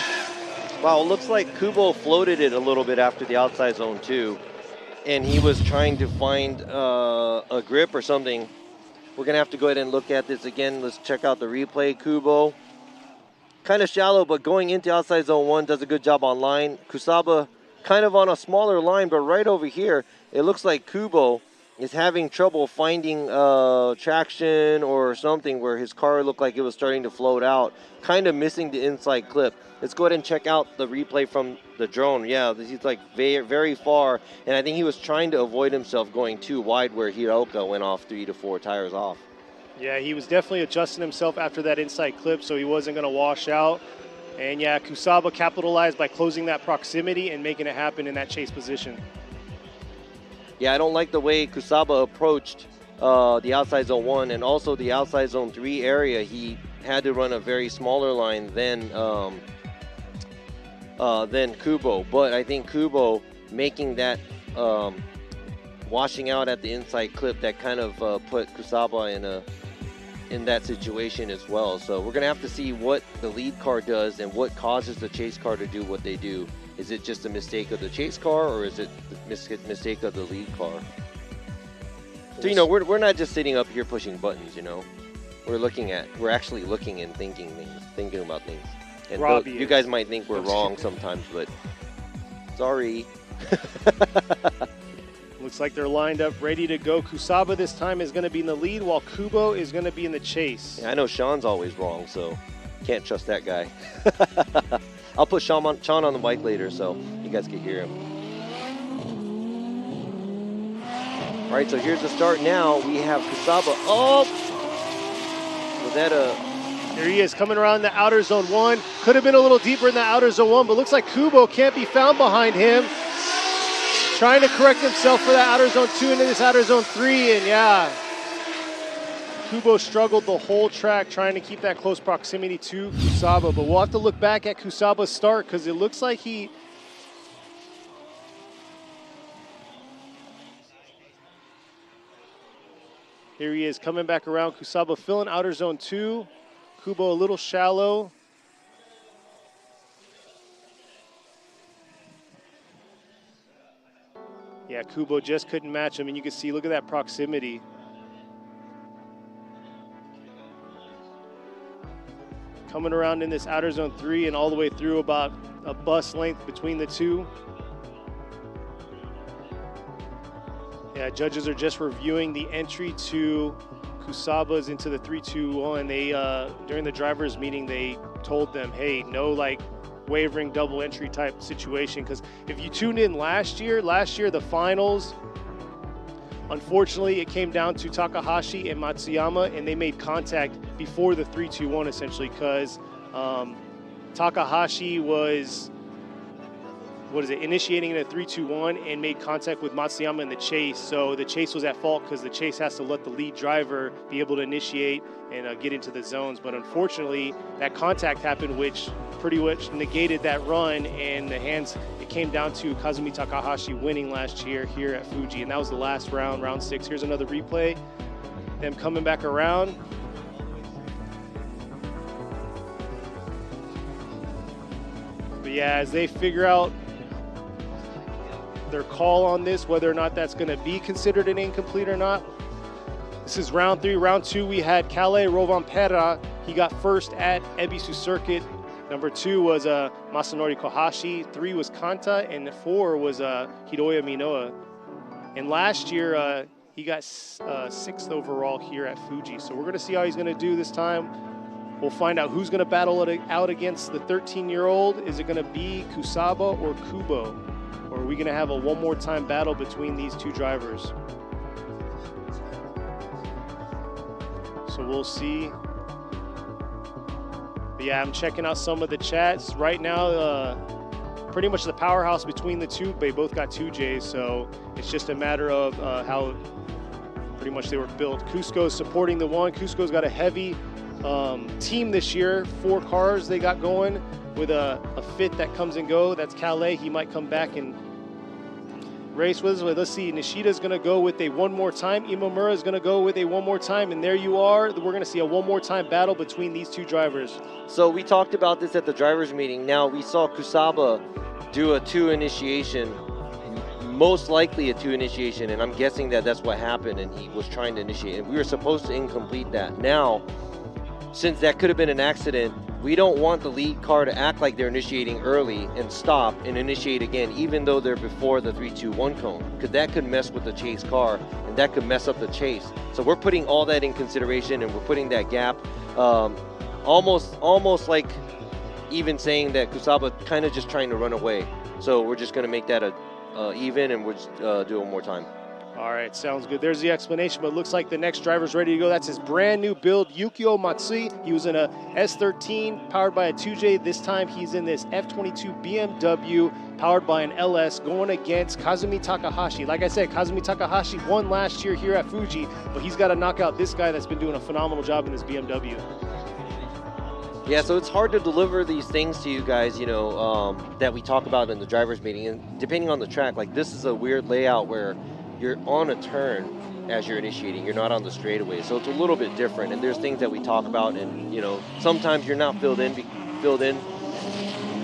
R: Wow, it looks like Kubo floated it a little bit after the outside zone 2, and he was trying to find a grip or something. We're going to have to go ahead and look at this again. Let's check out the replay. Kubo, kind of shallow, but going into outside zone 1, does a good job on line. Kusaba kind of on a smaller line, but right over here, it looks like Kubo is having trouble finding traction or something where his car looked like it was starting to float out, kind of missing the inside clip. Let's go ahead and check out the replay from the drone. Yeah, he's like very, very far, and I think he was trying to avoid himself going too wide where Hiraoka went off 3 to 4 tires off.
Q: Yeah, he was definitely adjusting himself after that inside clip, so he wasn't going to wash out. And yeah, Kusaba capitalized by closing that proximity and making it happen in that chase position.
R: Yeah, I don't like the way Kusaba approached the outside zone 1 and also the outside zone 3 area. He had to run a very smaller line than Kubo. But I think Kubo making that washing out at the inside clip, that kind of put Kusaba in that situation as well. So we're going to have to see what the lead car does and what causes the chase car to do what they do. Is it just a mistake of the chase car, or is it the mistake of the lead car? So, you know, we're not just sitting up here pushing buttons, you know. We're actually looking and thinking about things. And you guys might think we're wrong sometimes, but sorry.
Q: Looks like they're lined up, ready to go. Kusaba this time is going to be in the lead, while Kubo is going to be in the chase.
R: Yeah, I know Sean's always wrong, so can't trust that guy. I'll put Sean on the bike later so you guys can hear him. All right, so here's the start now. We have Kusaba. Oh! Was that
Q: Here he is coming around the outer zone 1. Could have been a little deeper in the outer zone 1, but looks like Kubo can't be found behind him. Trying to correct himself for that outer zone 2 into this outer zone 3, and yeah. Kubo struggled the whole track trying to keep that close proximity to Kusaba, but we'll have to look back at Kusaba's start because it looks like he... Here he is coming back around. Kusaba filling outer zone 2. Kubo a little shallow. Yeah, Kubo just couldn't match him, and you can see, look at that proximity. Coming around in this outer zone 3 and all the way through about a bus length between the two. Yeah, judges are just reviewing the entry to Kusaba's into the 3-2-1. They during the drivers' meeting, they told them, hey, no like wavering double entry type situation, because if you tuned in last year the finals, unfortunately it came down to Takahashi and Matsuyama, and they made contact before the 3-2-1 essentially, because Takahashi was initiating in a 3-2-1 and made contact with Matsuyama in the chase. So the chase was at fault because the chase has to let the lead driver be able to initiate and get into the zones. But unfortunately, that contact happened, which pretty much negated that run, and it came down to Kazumi Takahashi winning last year here at Fuji, and that was the last round, round 6. Here's another replay, them coming back around. But yeah, as they figure out their call on this, whether or not that's going to be considered an incomplete or not. This is round 3. Round 2, we had Kale Rovanpera. He got first at Ebisu Circuit. Number 2 was Masanori Kohashi. 3 was Kanta, and 4 was Hiroya Minoa. And last year, he got 6th overall here at Fuji. So we're going to see how he's going to do this time. We'll find out who's going to battle it out against the 13-year-old. Is it going to be Kusaba or Kubo? Or are we going to have a one more time battle between these two drivers? So we'll see. But yeah, I'm checking out some of the chats. Right now, pretty much the powerhouse between the two. They both got 2 Js, so it's just a matter of how pretty much they were built. Cusco's supporting the one. Cusco's got a heavy team this year. 4 cars they got going with a fit that comes and go. That's Calais. He might come back and race with us. Let's see. Nishida's going to go with a one more time. Imamura is going to go with a one more time. And there you are. We're going to see a one more time battle between these two drivers.
R: So we talked about this at the drivers meeting. Now we saw Kusaba do a 2 initiation, most likely a 2 initiation. And I'm guessing that that's what happened. And he was trying to initiate. And we were supposed to incomplete that. Now, since that could have been an accident, we don't want the lead car to act like they're initiating early and stop and initiate again, even though they're before the 3-2-1 cone, because that could mess with the chase car and that could mess up the chase. So we're putting all that in consideration, and we're putting that gap almost like even saying that Kusaba kind of just trying to run away. So we're just going to make that a even, and we'll just do it one more time.
Q: All right, sounds good. There's the explanation, but it looks like the next driver's ready to go. That's his brand new build, Yukio Matsui. He was in a S13 powered by a 2J. This time he's in this F22 BMW powered by an LS going against Kazumi Takahashi. Like I said, Kazumi Takahashi won last year here at Fuji, but he's got to knock out this guy that's been doing a phenomenal job in this BMW.
R: Yeah, so it's hard to deliver these things to you guys, you know, that we talk about in the driver's meeting. And depending on the track, like this is a weird layout where you're on a turn as you're initiating. You're not on the straightaway. So it's a little bit different. And there's things that we talk about, and, you know, sometimes you're not filled in.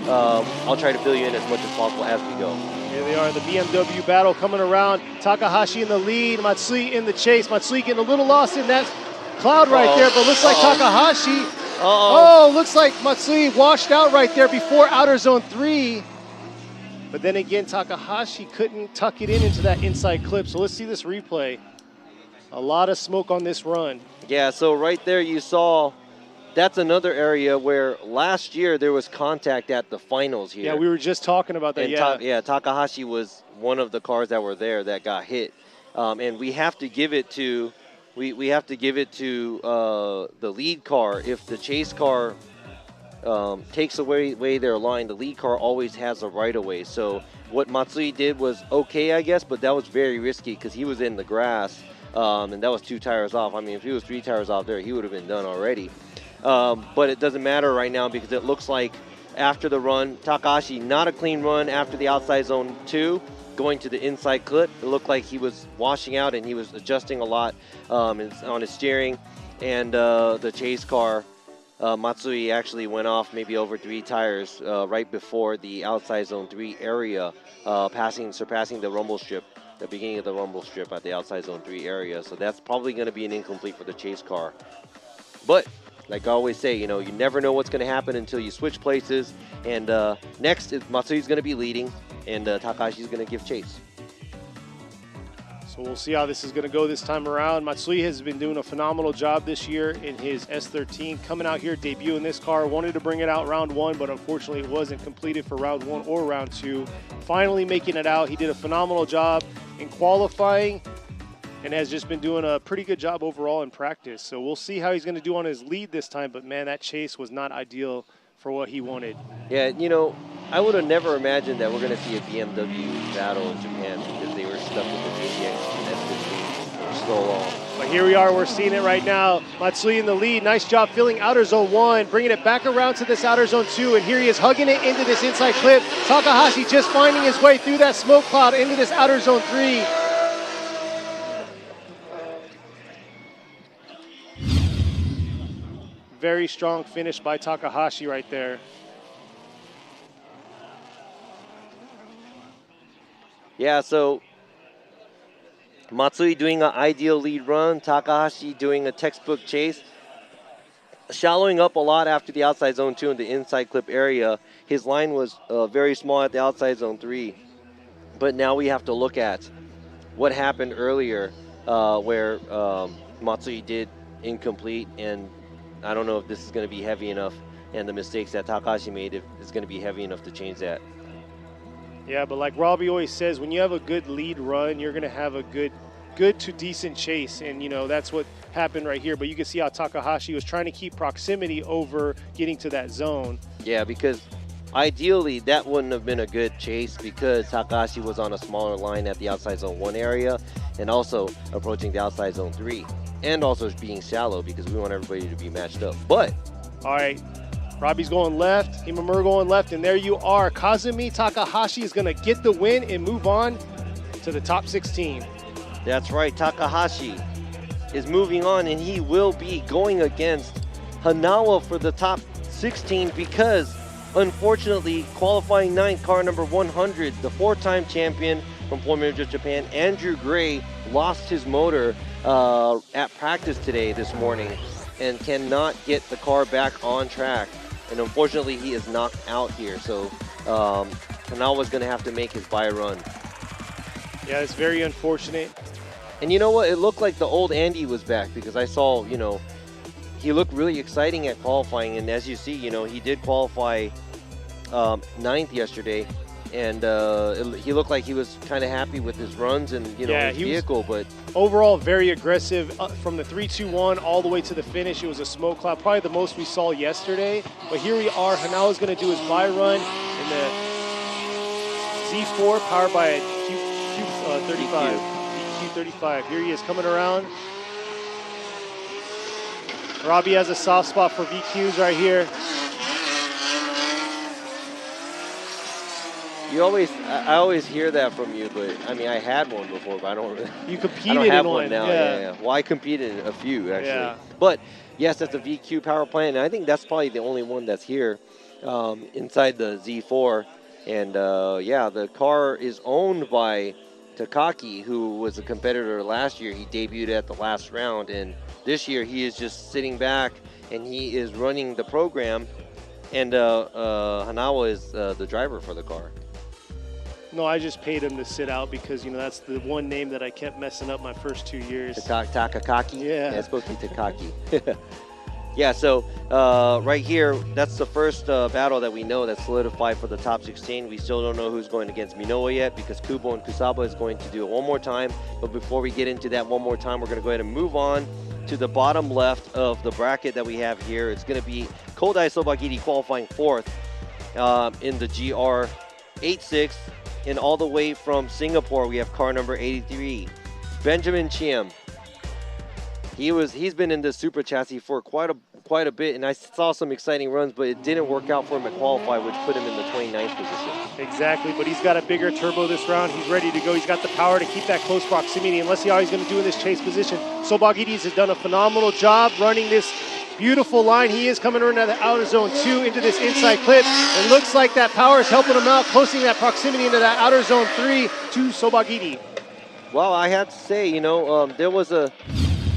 R: I'll try to fill you in as much as possible as we go.
Q: Here they are, the BMW battle coming around. Takahashi in the lead, Matsui in the chase. Matsui getting a little lost in that cloud right there, but looks like Takahashi. Oh, looks like Matsui washed out right there before outer zone 3. But then again, Takahashi couldn't tuck it into that inside clip. So let's see this replay. A lot of smoke on this run.
R: Yeah, so right there you saw, that's another area where last year there was contact at the finals here.
Q: Yeah, we were just talking about that,
R: and Takahashi was one of the cars that were there that got hit. And we have to give it to we have to give it to the lead car. If the chase car takes away their line, the lead car always has a right-of-way. So what Matsui did was okay, I guess, but that was very risky because he was in the grass, and that was 2 tires off. I mean, if he was 3 tires off there, he would have been done already. But it doesn't matter right now because it looks like after the run, Takahashi, not a clean run after the outside zone 2, going to the inside clip. It looked like he was washing out and he was adjusting a lot on his steering. And the chase car, Matsui actually went off maybe over 3 tires right before the outside zone 3 area, surpassing the rumble strip, the beginning of the rumble strip at the outside zone 3 area. So that's probably going to be an incomplete for the chase car. But like I always say, you know, you never know what's going to happen until you switch places. And next, Matsui's going to be leading, and Takahashi's going to give chase.
Q: So we'll see how this is going to go this time around. Matsui has been doing a phenomenal job this year in his S13. Coming out here, debuting this car, wanted to bring it out round 1, but unfortunately it wasn't completed for round 1 or round 2. Finally making it out. He did a phenomenal job in qualifying and has just been doing a pretty good job overall in practice. So we'll see how he's going to do on his lead this time, but man, that chase was not ideal for what he wanted.
R: Yeah, you know, I would have never imagined that we're going to see a BMW battle in Japan because they were stuck with the GTX and S15 for so long.
Q: But here we are, we're seeing it right now. Matsui in the lead, nice job filling outer zone 1, bringing it back around to this outer zone 2, and here he is hugging it into this inside clip. Takahashi just finding his way through that smoke cloud into this outer zone 3. Very strong finish by Takahashi right there.
R: Yeah, so Matsui doing an ideal lead run, Takahashi doing a textbook chase. Shallowing up a lot after the outside zone 2 in the inside clip area. His line was very small at the outside zone 3. But now we have to look at what happened earlier where Matsui did incomplete, and I don't know if this is going to be heavy enough, and the mistakes that Takahashi made is going to be heavy enough to change that.
Q: Yeah, but like Robbie always says, when you have a good lead run, you're going to have a good to decent chase, and you know that's what happened right here. But you can see how Takahashi was trying to keep proximity over getting to that zone.
R: Yeah, because ideally that wouldn't have been a good chase because Takahashi was on a smaller line at the outside zone 1 area and also approaching the outside zone 3. And also being shallow because we want everybody to be matched up. But
Q: all right, Robbie's going left, Imamura going left, and there you are. Kazumi Takahashi is going to get the win and move on to the top 16.
R: That's right, Takahashi is moving on, and he will be going against Hanawa for the top 16 because, unfortunately, qualifying 9th, car number 100, the 4-time champion from Formula Drift Japan, Andrew Gray, lost his motor at practice today this morning and cannot get the car back on track. and unfortunately he is knocked out here. So Hanawa's going to have to make his bye run.
Q: Yeah, it's very unfortunate.
R: And you know what? It looked like the old Andy was back because I saw, you know, he looked really exciting at qualifying. And as you see, you know, he did qualify 9th yesterday. And he looked like he was kind of happy with his runs and, you know, his vehicle. But
Q: overall, very aggressive from the 3-2-1 all the way to the finish. It was a smoke cloud, probably the most we saw yesterday. But here we are. Hanawa's going to do his bye run in the Z4 powered by a Q35. Q35. Here he is coming around. Robbie has a soft spot for VQs right here.
R: I always hear that from you, but I mean, I had one before, but I don't.
Q: You competed
R: I don't have
Q: in
R: one now. Yeah. Well, I competed in a few actually.
Q: Yeah.
R: But yes, that's a VQ power plant, and I think that's probably the only one that's here inside the Z4. And yeah, the car is owned by Takaki, who was a competitor last year. He debuted at the last round, and this year he is just sitting back and he is running the program. And Hanawa is the driver for the car.
Q: No, I just paid him to sit out because, you know, that's the one name that I kept messing up my first 2 years.
R: Takaki?
Q: Yeah.
R: It's supposed to be Takaki. Yeah, so right here, that's the first battle that we know that's solidified for the top 16. We still don't know who's going against Minowa yet because Kubo and Kusaba is going to do it one more time. But before we get into that one more time, we're going to go ahead and move on to the bottom left of the bracket that we have here. It's going to be Kodai Sobagiri qualifying 4th in the GR86. And all the way from Singapore, we have car number 83, Benjamin Chiem. He's been in this super chassis for quite a bit, and I saw some exciting runs, but it didn't work out for him at qualify, which put him in the 29th position.
Q: Exactly, but he's got a bigger turbo this round. He's ready to go. He's got the power to keep that close proximity, and let's see how he's going to do in this chase position. Sobagidis has done a phenomenal job running this beautiful line. He is coming around the outer zone 2 into this inside clip. It looks like that power is helping him out, closing that proximity into that outer zone 3 to Sobagidi.
R: Well, I have to say, you know, there was a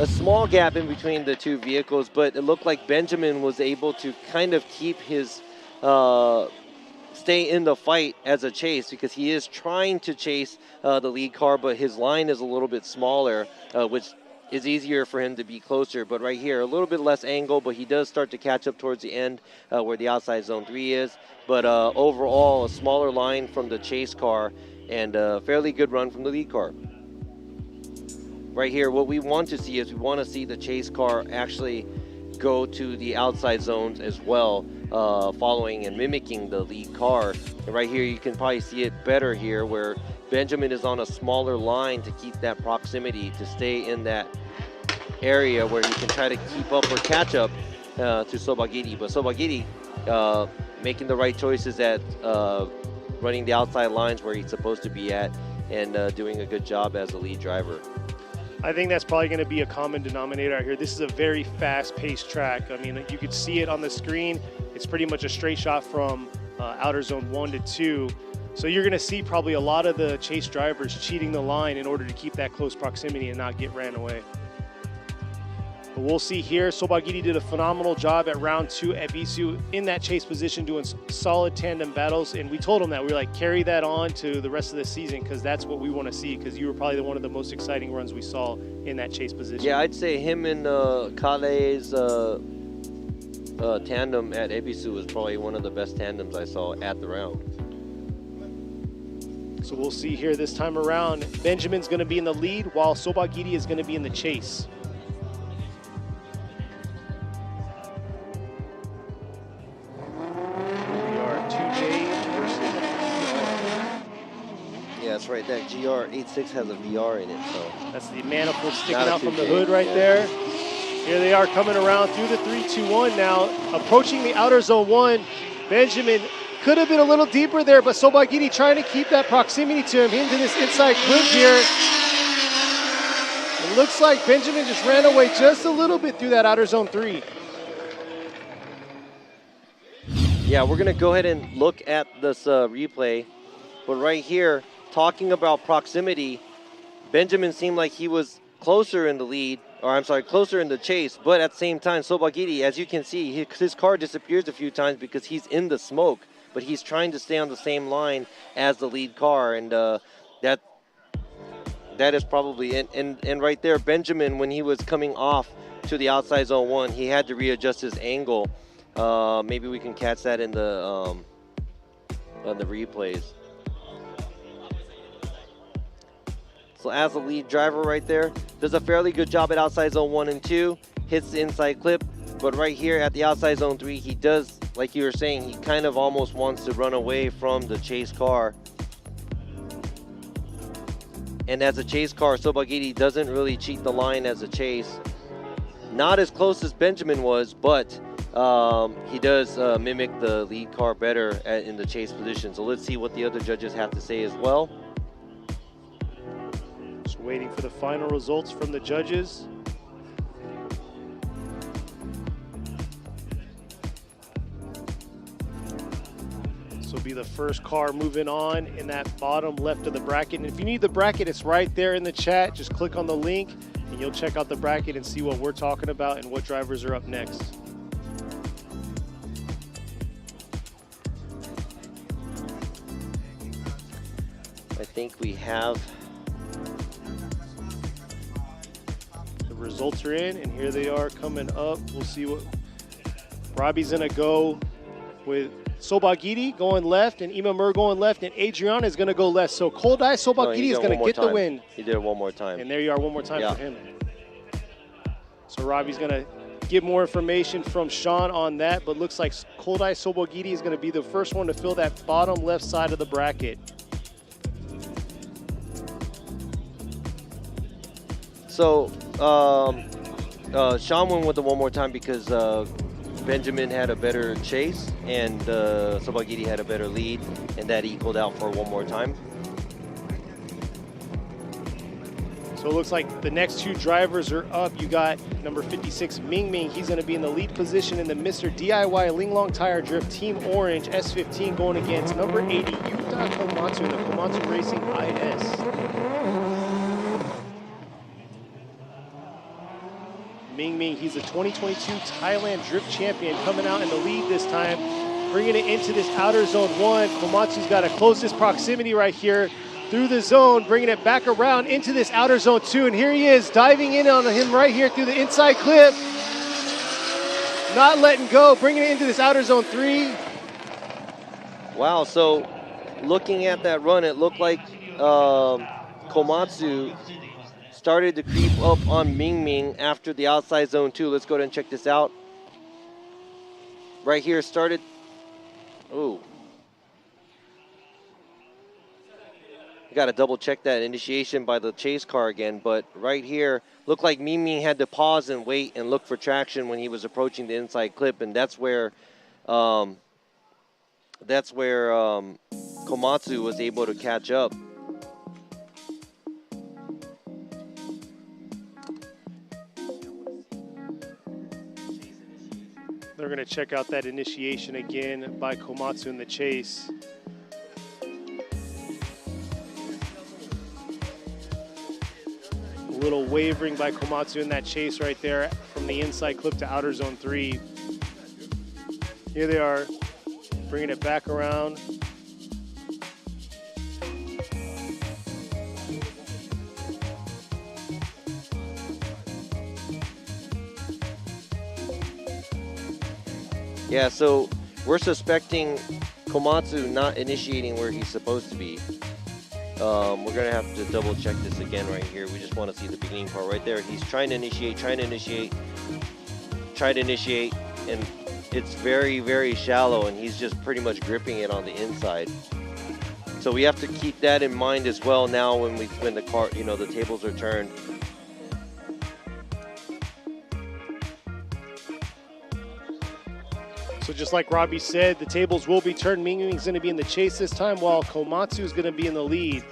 R: small gap in between the two vehicles, but it looked like Benjamin was able to kind of keep his stay in the fight as a chase because he is trying to chase the lead car, but his line is a little bit smaller, which is easier for him to be closer. But right here, a little bit less angle, but he does start to catch up towards the end where the outside zone 3 is. But overall, a smaller line from the chase car and a fairly good run from the lead car. Right here, what we want to see is we want to see the chase car actually go to the outside zones as well, following and mimicking the lead car. And right here, you can probably see it better here where Benjamin is on a smaller line to keep that proximity, to stay in that area where he can try to keep up or catch up to Sobagiri. But Sobagiri making the right choices at running the outside lines where he's supposed to be at and doing a good job as a lead driver.
Q: I think that's probably going to be a common denominator out here. This is a very fast-paced track. I mean, you could see it on the screen. It's pretty much a straight shot from outer zone 1 to 2. So you're going to see probably a lot of the chase drivers cheating the line in order to keep that close proximity and not get ran away. But we'll see here. Sobagiri did a phenomenal job at round 2 at Bisu in that chase position, doing solid tandem battles. And we told him that we were like, carry that on to the rest of the season because that's what we want to see, because you were probably one of the most exciting runs we saw in that chase position.
R: Yeah, I'd say him and Kale's tandem at Ebisu was probably one of the best tandems I saw at the round.
Q: So we'll see here this time around. Benjamin's going to be in the lead while Sobagiri is going to be in the chase. We are 2J versus
R: Yeah, that's right. That GR86 has a VR in it, so
Q: that's the manifold sticking out from the hood right there. Here they are coming around through the 3-2-1 now, approaching the outer zone 1. Benjamin could have been a little deeper there, but Sobagiri trying to keep that proximity to him into this inside clip here. It looks like Benjamin just ran away just a little bit through that outer zone 3.
R: Yeah, we're going to go ahead and look at this replay. But right here, talking about proximity, Benjamin seemed like he was closer in the lead or I'm sorry, closer in the chase, but at the same time, Sobagiri, as you can see, his car disappears a few times because he's in the smoke, but he's trying to stay on the same line as the lead car, and that is probably, and right there, Benjamin, when he was coming off to the outside zone 1, he had to readjust his angle. Maybe we can catch that in the on the replays. So as the lead driver right there, does a fairly good job at outside zone 1 and 2, hits the inside clip, but right here at the outside zone 3, he does, like you were saying, he kind of almost wants to run away from the chase car. And as a chase car, Sobagiri doesn't really cheat the line as a chase. Not as close as Benjamin was, but he does mimic the lead car better in the chase position. So let's see what the other judges have to say as well.
Q: Just waiting for the final results from the judges. This will be the first car moving on in that bottom left of the bracket. And if you need the bracket, it's right there in the chat. Just click on the link and you'll check out the bracket and see what we're talking about and what drivers are up next.
R: I think we have
Q: the results are in, and here they are coming up. We'll see what Robbie's gonna go with. Sobagiri going left, and Imamur going left, and Adriana is gonna go left. So Koldai Sobagiri is gonna get the win.
R: He did it one more time.
Q: And there you are, one more time for him. So Robbie's gonna get more information from Sean on that, but looks like Koldai Sobagiri is gonna be the first one to fill that bottom left side of the bracket.
R: So Sean went with it one more time because Benjamin had a better chase and Sobagiri had a better lead, and that equaled out for one more time.
Q: So it looks like the next two drivers are up. You got number 56, Ming Ming. He's going to be in the lead position in the Mr. DIY Linglong Tire Drift Team Orange S15 going against number 80, Yuta Komatsu in the Komatsu Racing IS. Ming Ming, he's a 2022 Thailand Drift Champion, coming out in the lead this time, bringing it into this outer zone 1. Komatsu's got to close this proximity right here through the zone, bringing it back around into this outer zone 2. And here he is, diving in on him right here through the inside clip. Not letting go, bringing it into this outer zone 3.
R: Wow, so looking at that run, it looked like Komatsu started to creep up on Ming Ming after the outside zone 2. Let's go ahead and check this out. Right here started, ooh. Got to double check that initiation by the chase car again, but right here, looked like Ming Ming had to pause and wait and look for traction when he was approaching the inside clip, and that's where Komatsu was able to catch up.
Q: They're going to check out that initiation again by Komatsu in the chase. A little wavering by Komatsu in that chase right there from the inside clip to outer zone 3. Here they are, bringing it back around.
R: Yeah, so we're suspecting Komatsu not initiating where he's supposed to be. We're going to have to double check this again right here. We just want to see the beginning part right there. He's trying to initiate, and it's very, very shallow, and he's just pretty much gripping it on the inside. So we have to keep that in mind as well now when the car, the tables are turned.
Q: So just like Robbie said, the tables will be turned. Ming Ming's going to be in the chase this time, while Komatsu is going to be in the lead.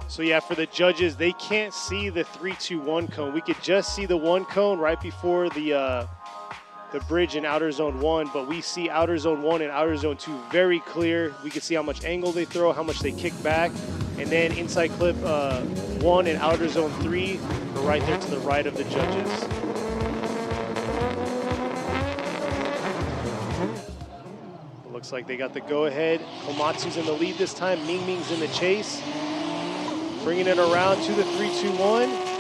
Q: So yeah, for the judges, they can't see the 3-2-1 cone. We could just see the 1 cone right before the bridge in outer zone 1, but we see outer zone 1 and outer zone 2 very clear. We can see how much angle they throw, how much they kick back. And then inside clip 1 and outer zone 3 are right there to the right of the judges. It looks like they got the go-ahead. Komatsu's in the lead this time. Ming Ming's in the chase. Bringing it around to the 3-2-1.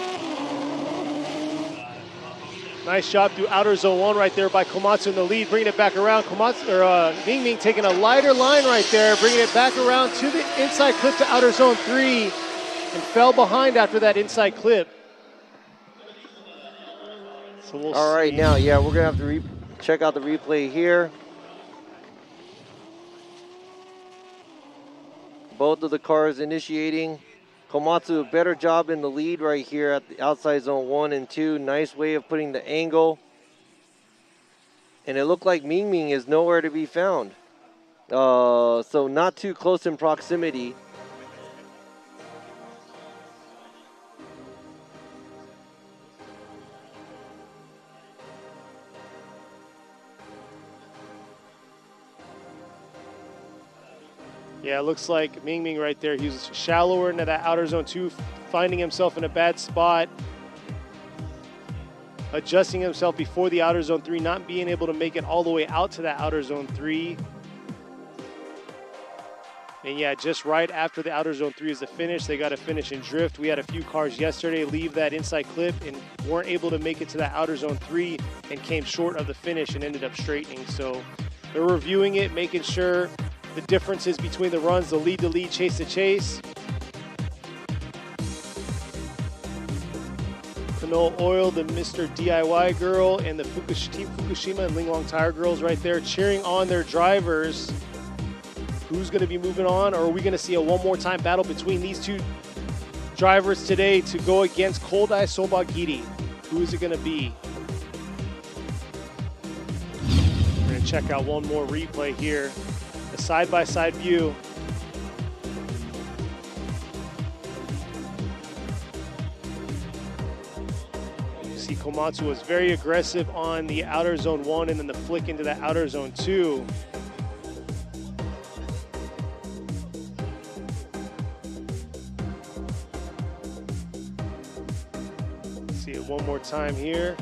Q: Nice job through outer zone 1 right there by Komatsu in the lead, bringing it back around. Ming Ming taking a lighter line right there, bringing it back around to the inside clip to outer zone 3, and fell behind after that inside clip. So we'll
R: All right, now, yeah, we're gonna have to check out the replay here. Both of the cars initiating. Komatsu, a better job in the lead right here at the outside zone 1 and 2. Nice way of putting the angle. And it looked like Ming Ming is nowhere to be found. So not too close in proximity.
Q: Yeah, it looks like Ming Ming right there. He was shallower into that outer zone 2, finding himself in a bad spot. Adjusting himself before the outer zone 3, not being able to make it all the way out to that outer zone 3. And yeah, just right after the outer zone 3 is the finish, they got to finish in drift. We had a few cars yesterday leave that inside clip and weren't able to make it to that outer zone 3 and came short of the finish and ended up straightening. So they're reviewing it, making sure the differences between the runs, the lead to lead, chase to chase. Canola Oil, the Mr. DIY girl, and the Team Fukushima and Linglong Tire girls right there cheering on their drivers. Who's going to be moving on, or are we going to see a one more time battle between these two drivers today to go against Koldai Sobagiri? Who is it going to be? We're going to check out one more replay here. A side-by-side view. You see Komatsu was very aggressive on the outer zone 1 and then the flick into that outer zone 2. See it one more time here.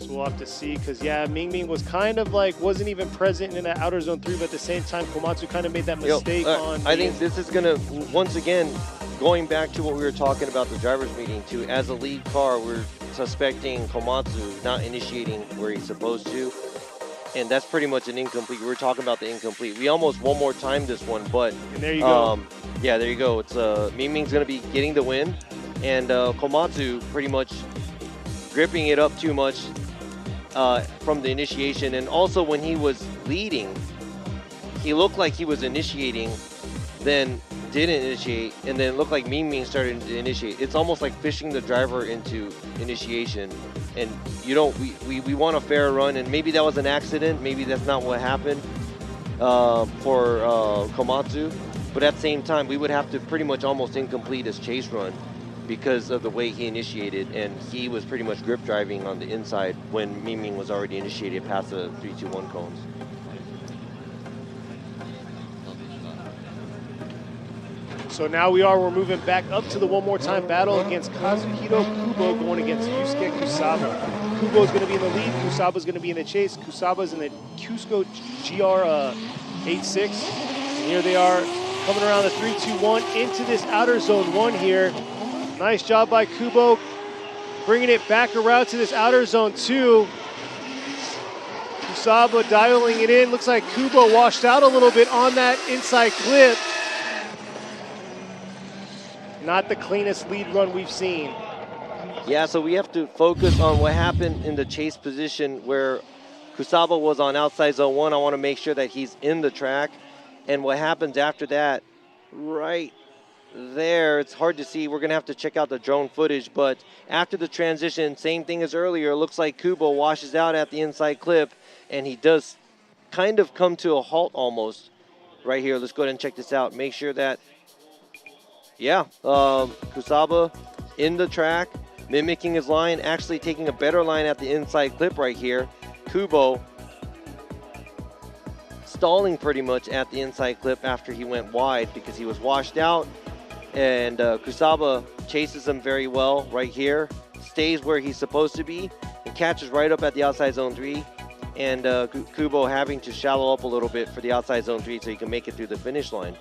Q: We'll have to see, because yeah, Ming Ming was kind of like wasn't even present in that outer zone 3, but at the same time Komatsu kind of made that mistake on
R: I think this is gonna, once again, going back to what we were talking about the drivers meeting too, as a lead car we're suspecting Komatsu not initiating where he's supposed to, and that's pretty much an incomplete. We were talking about the incomplete. We almost one more time this one, but
Q: and there you go.
R: Yeah, there you go. It's Ming Ming's gonna be getting the win, and Komatsu pretty much gripping it up too much from the initiation. And also when he was leading, he looked like he was initiating, then didn't initiate, and then looked like Ming Ming started to initiate. It's almost like fishing the driver into initiation, and you don't, we want a fair run, and maybe that was an accident, maybe that's not what happened for Komatsu, but at the same time we would have to pretty much almost incomplete his chase run because of the way he initiated, and he was pretty much grip driving on the inside when Ming Ming was already initiated past the 3-2-1 cones.
Q: So now we're moving back up to the one more time battle against Kazuhiro Kubo going against Yusuke Kusaba. Kubo is going to be in the lead, Kusaba is going to be in the chase. Kusaba is in the Cusco GR 86. And here they are coming around the 3-2-1 into this outer zone 1 here. Nice job by Kubo, bringing it back around to this outer zone 2. Kusaba dialing it in. Looks like Kubo washed out a little bit on that inside clip. Not the cleanest lead run we've seen.
R: Yeah, so we have to focus on what happened in the chase position where Kusaba was on outside zone 1. I want to make sure that he's in the track. And what happens after that, right there, it's hard to see. We're going to have to check out the drone footage, but after the transition, same thing as earlier, it looks like Kubo washes out at the inside clip, and he does kind of come to a halt almost right here. Let's go ahead and check this out. Make sure that, yeah, Kusaba in the track, mimicking his line, actually taking a better line at the inside clip right here. Kubo stalling pretty much at the inside clip after he went wide because he was washed out. And Kusaba chases him very well right here, stays where he's supposed to be, and catches right up at the outside zone 3. And Kubo having to shallow up a little bit for the outside zone 3 so he can make it through the finish line.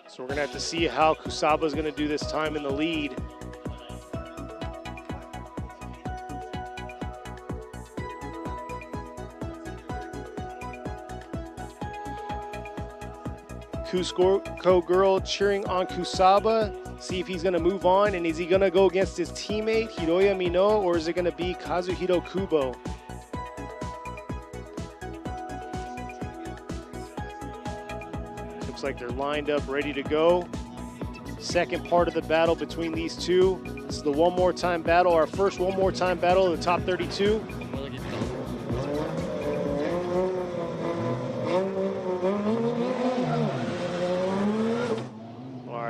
Q: So we're going to have to see how Kusaba is going to do this time in the lead. Cusco girl cheering on Kusaba. See if he's going to move on, and is he going to go against his teammate Hiroya Mino, or is it going to be Kazuhiro Kubo? Looks like they're lined up, ready to go. Second part of the battle between these two. This is the one more time battle, our first one more time battle of the top 32.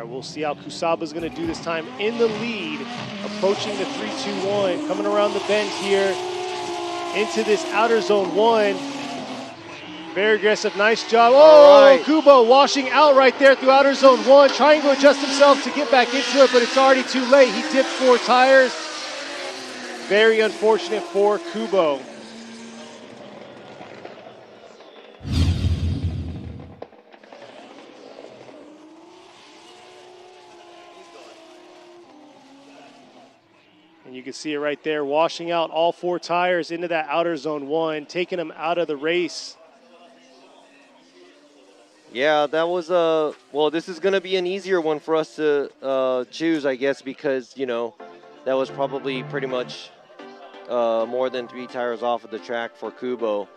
Q: We'll see how Kusaba is going to do this time in the lead, approaching the 3-2-1, coming around the bend here into this outer zone 1. Very aggressive, nice job. Oh, right. Kubo washing out right there through outer zone 1, trying to adjust himself to get back into it, but it's already too late. He dipped 4 tires. Very unfortunate for Kubo. You can see it right there, washing out all 4 tires into that outer zone 1, taking them out of the race.
R: Yeah, that was well, this is going to be an easier one for us to choose, I guess, because, you know, that was probably pretty much more than 3 tires off of the track for Kubo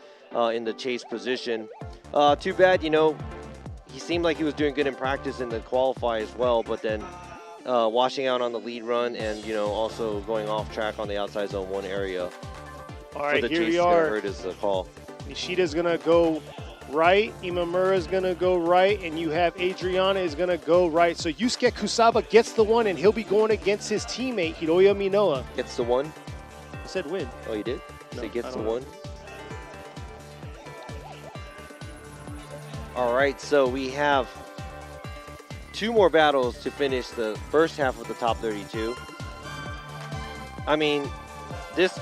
R: in the chase position. Too bad, you know, he seemed like he was doing good in practice in the qualify as well, but then washing out on the lead run and, you know, also going off track on the outside zone 1 area.
Q: All right, here we are.
R: Hurt his call.
Q: Nishida's going to go right, Imamura's going to go right, and you have Adriana is going to go right. So Yusuke Kusaba gets the 1, and he'll be going against his teammate, Hiroya Minoa.
R: Gets the 1?
Q: I said win.
R: Oh, you did? So he gets the 1? All right, so we have 2 more battles to finish the first half of the top 32. I mean, this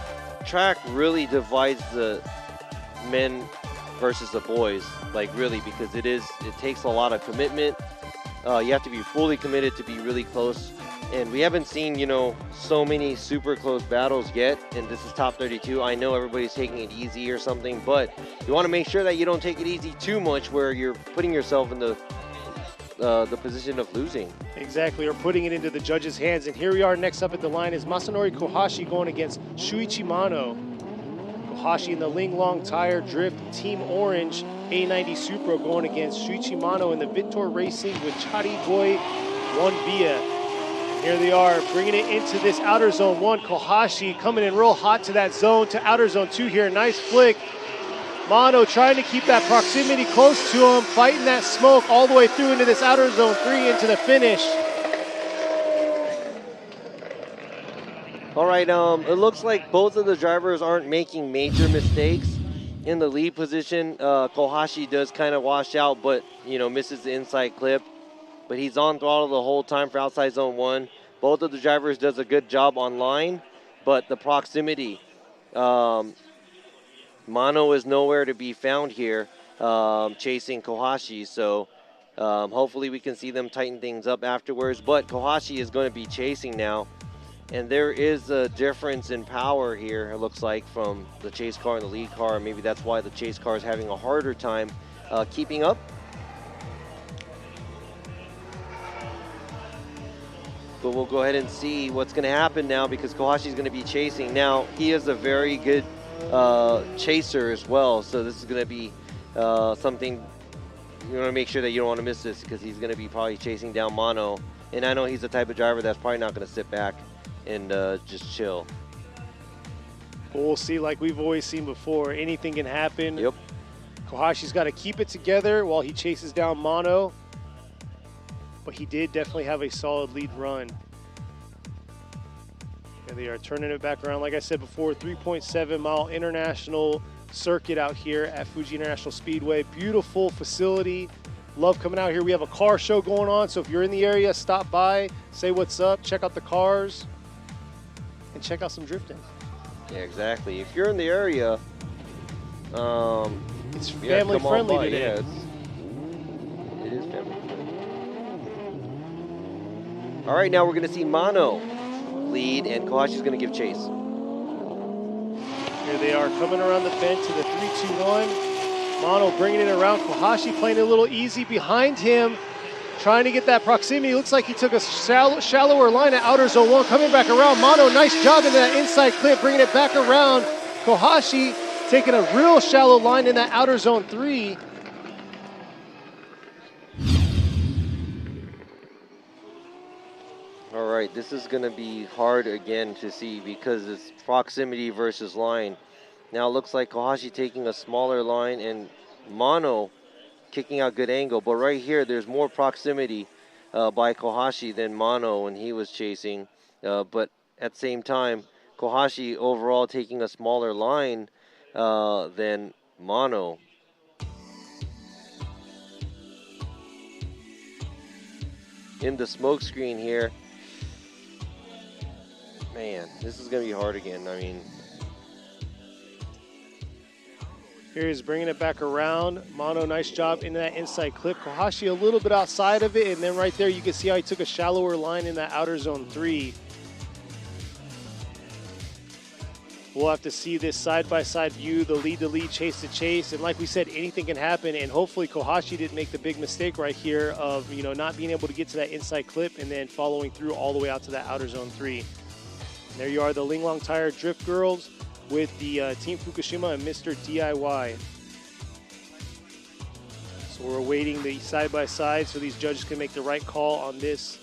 R: track really divides the men versus the boys, like really, because it takes a lot of commitment. You have to be fully committed to be really close. And we haven't seen, you know, so many super close battles yet, and this is top 32. I know everybody's taking it easy or something, but you want to make sure that you don't take it easy too much where you're putting yourself in the position of losing.
Q: Exactly, or putting it into the judges' hands. And here we are, next up at the line is Masanori Kohashi going against Shuichi Mano. Kohashi in the Ling Long Tire Drift Team Orange A90 Supro going against Shuichi Mano in the Vittor Racing with Chari Boy 1 Via. And here they are, bringing it into this outer zone 1. Kohashi coming in real hot to that zone, to outer zone 2 here. Nice flick. Mano trying to keep that proximity close to him, fighting that smoke all the way through into this outer zone 3 into the finish.
R: All right, it looks like both of the drivers aren't making major mistakes in the lead position. Kohashi does kind of wash out, but, you know, misses the inside clip. But he's on throttle the whole time for outside zone 1. Both of the drivers does a good job on line, but the proximity, Mano is nowhere to be found here chasing Kohashi, so hopefully we can see them tighten things up afterwards. But Kohashi is going to be chasing now, and there is a difference in power here, it looks like, from the chase car and the lead car. Maybe that's why the chase car is having a harder time keeping up. But we'll go ahead and see what's going to happen now, because Kohashi is going to be chasing. Now, he is a very good chaser as well, so this is going to be something you want to make sure that you don't want to miss this, because he's going to be probably chasing down Mano, and I know he's the type of driver that's probably not going to sit back and just chill.
Q: But we'll see, like we've always seen before, anything can happen.
R: Yep.
Q: Kohashi's got to keep it together while he chases down Mano. but he did definitely have a solid lead run. And they are turning it back around. Like I said before, 3.7 mile international circuit out here at Fuji International Speedway. Beautiful facility. Love coming out here. We have a car show going on, so if you're in the area, stop by, say what's up, check out the cars, and check out some drifting.
R: Yeah, exactly. If you're in the area,
Q: it's family friendly today.
R: Yeah, it is family friendly. All right, now we're going to see Mono lead, and Kohashi's going to give chase.
Q: Here they are coming around the bend to the 3-2-1. Mono bringing it around. Kohashi playing a little easy behind him, trying to get that proximity. Looks like he took a shallower line at outer zone 1, coming back around. Mono, nice job in that inside clip, bringing it back around. Kohashi taking a real shallow line in that outer zone 3.
R: All right, this is going to be hard again to see because it's proximity versus line. Now it looks like Kohashi taking a smaller line and Mono kicking out good angle. But right here, there's more proximity by Kohashi than Mono when he was chasing. But at the same time, Kohashi overall taking a smaller line than Mono. In the smoke screen here. Man, this is going to be hard again. I mean,
Q: here he's bringing it back around. Mono, nice job in that inside clip. Kohashi a little bit outside of it, and then right there you can see how he took a shallower line in that outer zone 3. We'll have to see this side-by-side view, the lead-to-lead, chase-to-chase, and like we said, anything can happen, and hopefully Kohashi didn't make the big mistake right here of, you know, not being able to get to that inside clip and then following through all the way out to that outer zone 3. And there you are, the Linglong Tire Drift Girls with the Team Fukushima and Mr. DIY. So we're awaiting the side-by-side so these judges can make the right call on this.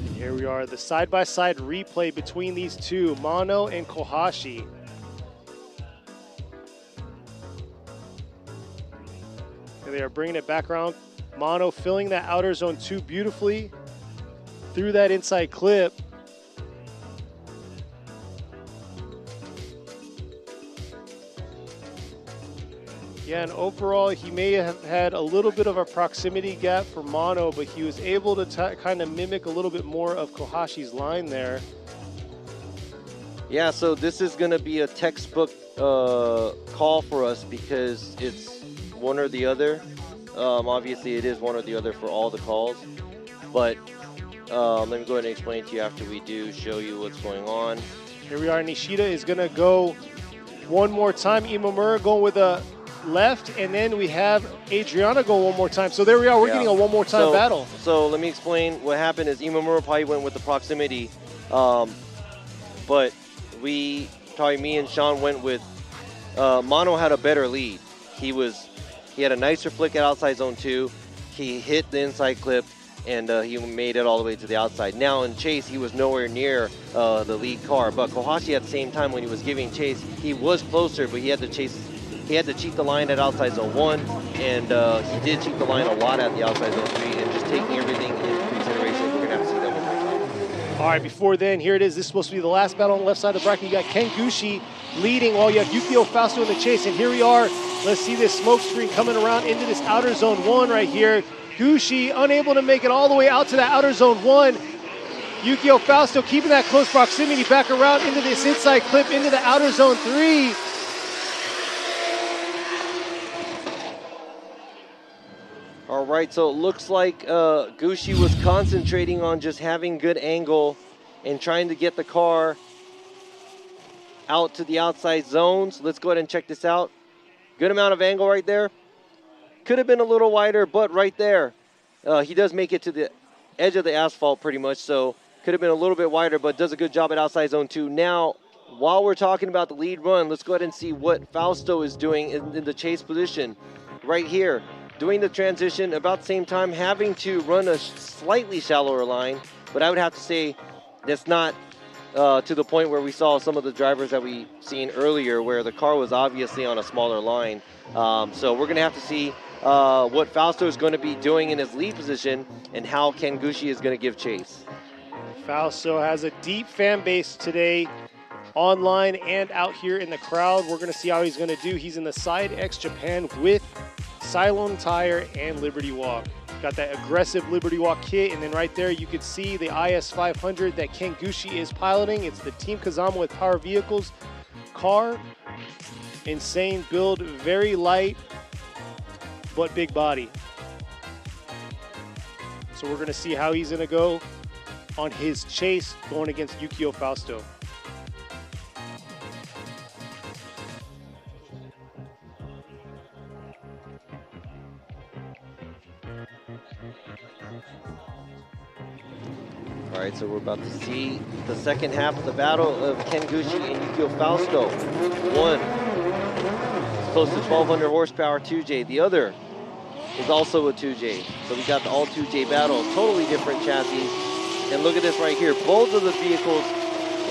Q: And here we are, the side-by-side replay between these two, Mono and Kohashi. And they are bringing it back around. Mono filling that outer zone 2 beautifully through that inside clip. Yeah, and overall he may have had a little bit of a proximity gap for Mono, but he was able to kind of mimic a little bit more of Kohashi's line there.
R: Yeah, so this is going to be a textbook call for us because it's one or the other. Obviously, it is one or the other for all the calls, but let me go ahead and explain to you after we do show you what's going on.
Q: Here we are. Nishida is going to go one more time. Imamura going with a left, and then we have Adriana go one more time. So there we are. We're getting a one more time battle.
R: So let me explain what happened is Imamura probably went with the proximity, but me and Sean went with Mono had a better lead. He had a nicer flick at outside zone 2. He hit the inside clip, and he made it all the way to the outside. Now in chase, he was nowhere near the lead car. But Kohashi at the same time when he was giving chase, he was closer, but he had to chase. He had to cheat the line at outside zone 1, and he did cheat the line a lot at the outside zone 3. And just taking everything into consideration, we're gonna have to see that one more time.
Q: All right, before then, here it is. This is supposed to be the last battle on the left side of the bracket. You got Ken Gushi leading while you have Yukio Fausto in the chase. And here we are. Let's see this smoke screen coming around into this outer zone 1 right here. Gushi unable to make it all the way out to that outer zone 1. Yukio Fausto keeping that close proximity back around into this inside clip into the outer zone 3.
R: All right, so it looks like Gushi was concentrating on just having good angle and trying to get the car out to the outside zones. Let's go ahead and check this out. Good amount of angle right there. Could have been a little wider, but right there, he does make it to the edge of the asphalt pretty much, so could have been a little bit wider, but does a good job at outside zone 2. Now, while we're talking about the lead run, let's go ahead and see what Fausto is doing in the chase position right here. Doing the transition about the same time, having to run a slightly shallower line, but I would have to say that's not to the point where we saw some of the drivers that we seen earlier where the car was obviously on a smaller line. So we're going to have to see what Fausto is going to be doing in his lead position and how Kengushi is going to give chase.
Q: Fausto has a deep fan base today, online and out here in the crowd. We're going to see how he's going to do. He's in the Side X Japan with Cylon Tire and Liberty Walk. Got that aggressive Liberty Walk kit, and then right there you could see the IS 500 that Kengushi is piloting. It's the Team Kazama with Power Vehicles car. Insane build, very light, but big body. So we're going to see how he's going to go on his chase going against Yukio Fausto.
R: All right, so we're about to see the second half of the battle of Kengushi and Yukio Fausto. One is close to 1,200 horsepower 2J. The other is also a 2J. So we got the all 2J battle, totally different chassis. And look at this right here. Both of the vehicles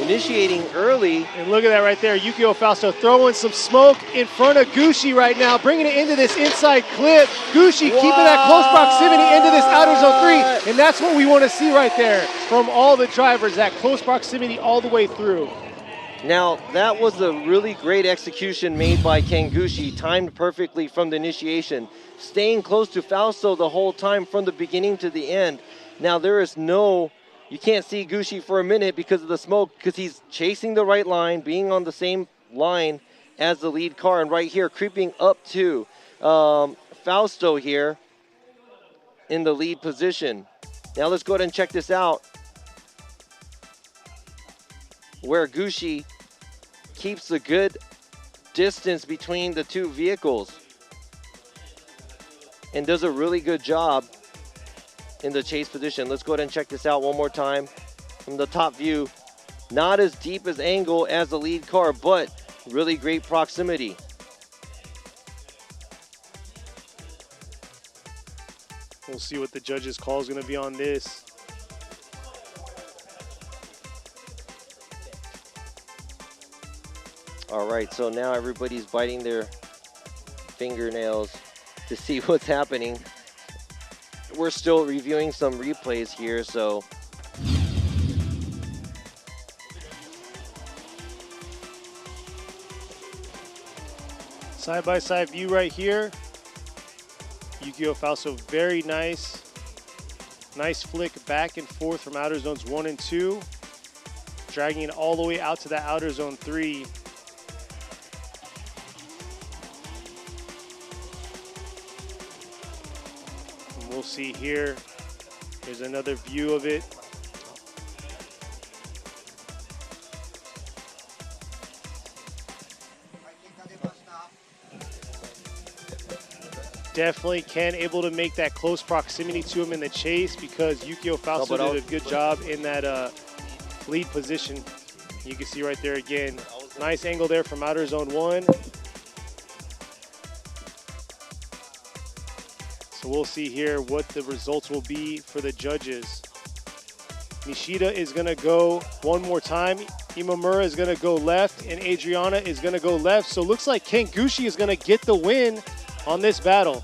R: initiating early.
Q: And look at that right there. Yukio Fausto throwing some smoke in front of Gushi right now, bringing it into this inside clip. Gushi keeping that close proximity into this outer zone 3. And that's what we want to see right there from all the drivers, that close proximity all the way through.
R: Now, that was a really great execution made by Kengushi, timed perfectly from the initiation, staying close to Fausto the whole time from the beginning to the end. Now, there is you can't see Gushi for a minute because of the smoke, because he's chasing the right line, being on the same line as the lead car, and right here, creeping up to Fausto here in the lead position. Now let's go ahead and check this out, where Gushi keeps a good distance between the two vehicles and does a really good job in the chase position. Let's go ahead and check this out one more time from the top view. Not as deep as angle as the lead car, but really great proximity.
Q: We'll see what the judges' call is going to be on this.
R: All right, so now everybody's biting their fingernails to see what's happening. We're still reviewing some replays here, so.
Q: Side-by-side view right here. Yukio Fausto, very nice. Nice flick back and forth from outer zones 1 and 2. Dragging it all the way out to that outer zone 3. We'll see here. Here's another view of it. Definitely Ken able to make that close proximity to him in the chase, because Yukio Fausto did a good job in that lead position. You can see right there again. Nice angle there from outer zone 1. So we'll see here what the results will be for the judges. Nishida is going to go one more time. Imamura is going to go left, and Adriana is going to go left. So it looks like Kengushi is going to get the win on this battle.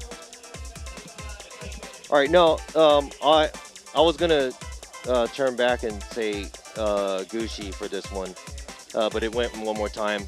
R: All right, no, I was going to turn back and say Gushi for this one, but it went one more time.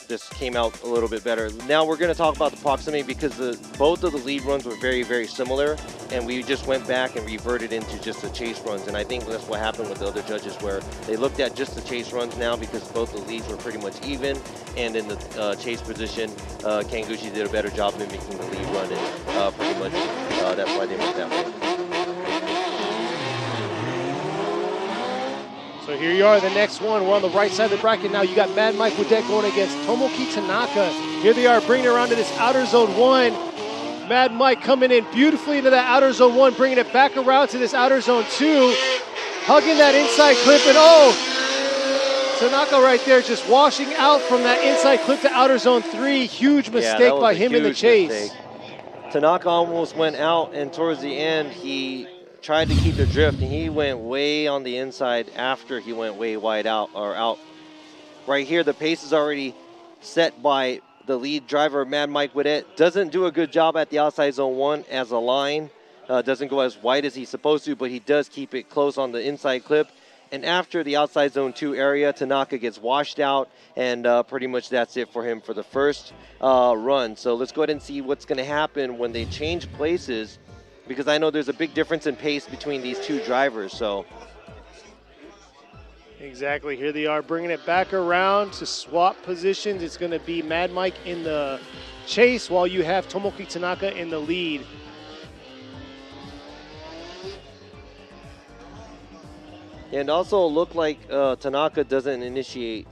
R: This came out a little bit better. Now we're going to talk about the proximity, because both of the lead runs were very, very similar, and we just went back and reverted into just the chase runs. And I think that's what happened with the other judges, where they looked at just the chase runs now, because both the leads were pretty much even. And in the chase position, Kengushi did a better job mimicking the lead run, and pretty much that's why they went that way.
Q: So here you are, the next one. We're on the right side of the bracket now. You got Mad Mike Woodette going against Tomoki Tanaka. Here they are, bringing it around to this outer zone 1. Mad Mike coming in beautifully into that outer zone 1, bringing it back around to this outer zone 2. Hugging that inside clip, and Tanaka right there just washing out from that inside clip to outer zone 3. Huge mistake by him in the chase.
R: Mistake. Tanaka almost went out, and towards the end, he tried to keep the drift, and he went way on the inside after he went way wide out, or out. Right here, the pace is already set by the lead driver, Mad Mike Widet. Doesn't do a good job at the outside zone 1 as a line. Doesn't go as wide as he's supposed to, but he does keep it close on the inside clip. And after the outside zone 2 area, Tanaka gets washed out, and pretty much that's it for him for the first run. So let's go ahead and see what's going to happen when they change places, because I know there's a big difference in pace between these two drivers. So
Q: exactly, here they are bringing it back around to swap positions. It's going to be Mad Mike in the chase while you have Tomoki Tanaka in the lead.
R: And also look like Tanaka doesn't initiate.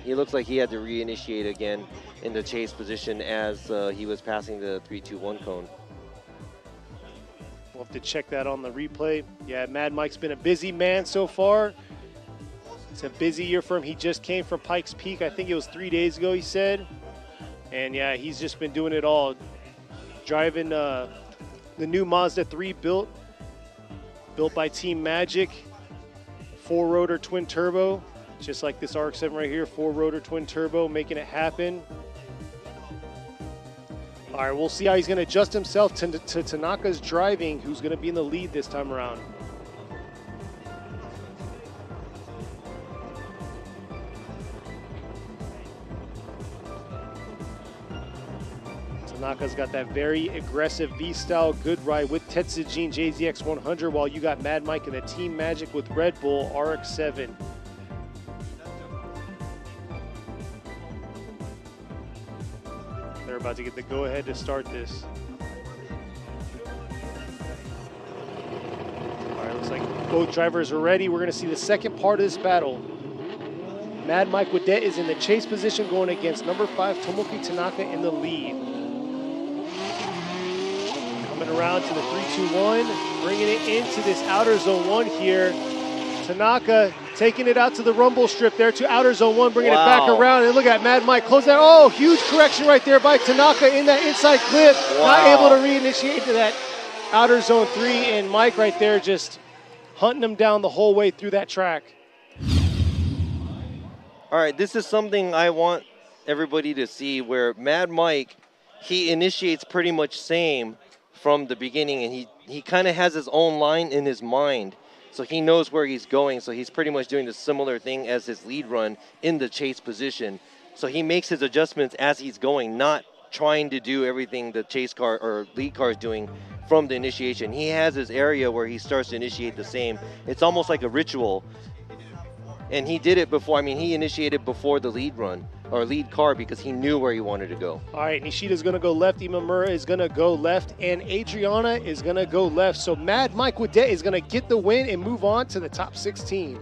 R: He looks like he had to reinitiate again in the chase position as he was passing the 3-2-1 cone.
Q: We'll have to check that on the replay. Yeah, Mad Mike's been a busy man so far. It's a busy year for him. He just came from Pikes Peak. I think it was 3 days ago, he said. And yeah, he's just been doing it all. Driving the new Mazda 3 built by Team Magic. 4-rotor twin turbo, just like this RX-7 right here, 4-rotor twin turbo, making it happen. All right, we'll see how he's going to adjust himself to Tanaka's driving, who's going to be in the lead this time around. Tanaka's got that very aggressive V-style good ride with Tetsujin JZX 100, while you got Mad Mike and the Team Magic with Red Bull RX-7. They're about to get the go-ahead to start this. All right, looks like both drivers are ready. We're going to see the second part of this battle. Mad Mike Widet is in the chase position going against number 5 Tomoki Tanaka in the lead. Around to the 3-2-1, bringing it into this outer zone 1 here. Tanaka taking it out to the rumble strip there to outer zone 1, bringing it back around. And look at Mad Mike close that. Oh, huge correction right there by Tanaka in that inside clip. Not able to reinitiate to that outer zone 3, and Mike right there just hunting him down the whole way through that track.
R: All right, this is something I want everybody to see, where Mad Mike, he initiates pretty much same from the beginning, and he kind of has his own line in his mind, so he knows where he's going. So he's pretty much doing the similar thing as his lead run in the chase position. So he makes his adjustments as he's going, not trying to do everything the chase car or lead car is doing from the initiation. He has his area where he starts to initiate the same. It's almost like a ritual, and he did it before. I mean, he initiated before the lead run or lead car because he knew where he wanted to go.
Q: All right, Nishida's going to go left, Imamura is going to go left, and Adriana is going to go left. So Mad Mike Widet is going to get the win and move on to the top 16.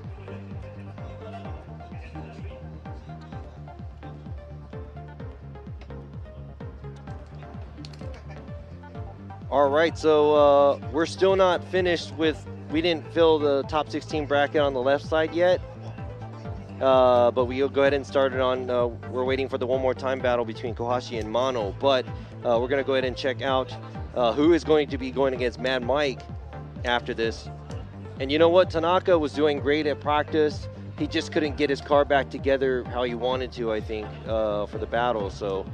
R: All right, so we're still not finished with, we didn't fill the top 16 bracket on the left side yet. But we'll go ahead and start it on, we're waiting for the one more time battle between Kohashi and Mano, but we're going to go ahead and check out who is going to be going against Mad Mike after this. And you know what? Tanaka was doing great at practice. He just couldn't get his car back together how he wanted to, I think, for the battle. So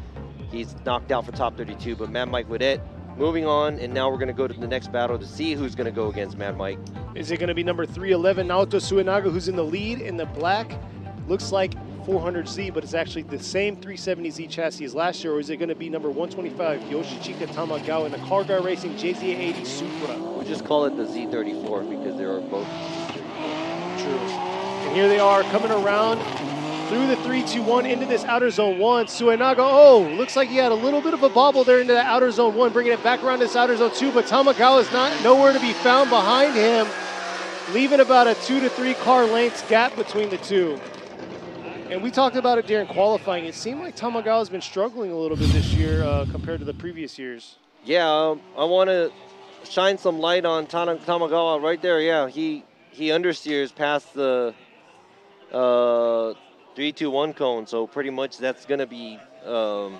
R: he's knocked out for top 32, but Mad Mike Widet moving on, and now we're going to go to the next battle to see who's going to go against Mad Mike.
Q: Is it going to be number 311, Naoto Suenaga, who's in the lead in the black? Looks like 400Z, but it's actually the same 370Z chassis as last year, or is it going to be number 125, Yoshichika Tamagawa in the Car Guy Racing JZ80 Supra?
R: We'll just call it the Z34 because they are both
Q: true. And here they are coming around through the 3-2-1 into this outer zone 1. Suenaga, oh, looks like he had a little bit of a bobble there into that outer zone 1, bringing it back around this outer zone 2, but Tamagawa is nowhere to be found behind him, leaving about a 2 to 3 car lengths gap between the two. And we talked about it during qualifying. It seemed like Tamagawa's been struggling a little bit this year compared to the previous years.
R: Yeah, I want to shine some light on Tamagawa right there. Yeah, he understeers past the 3-2-1 cone, so pretty much that's going to be, I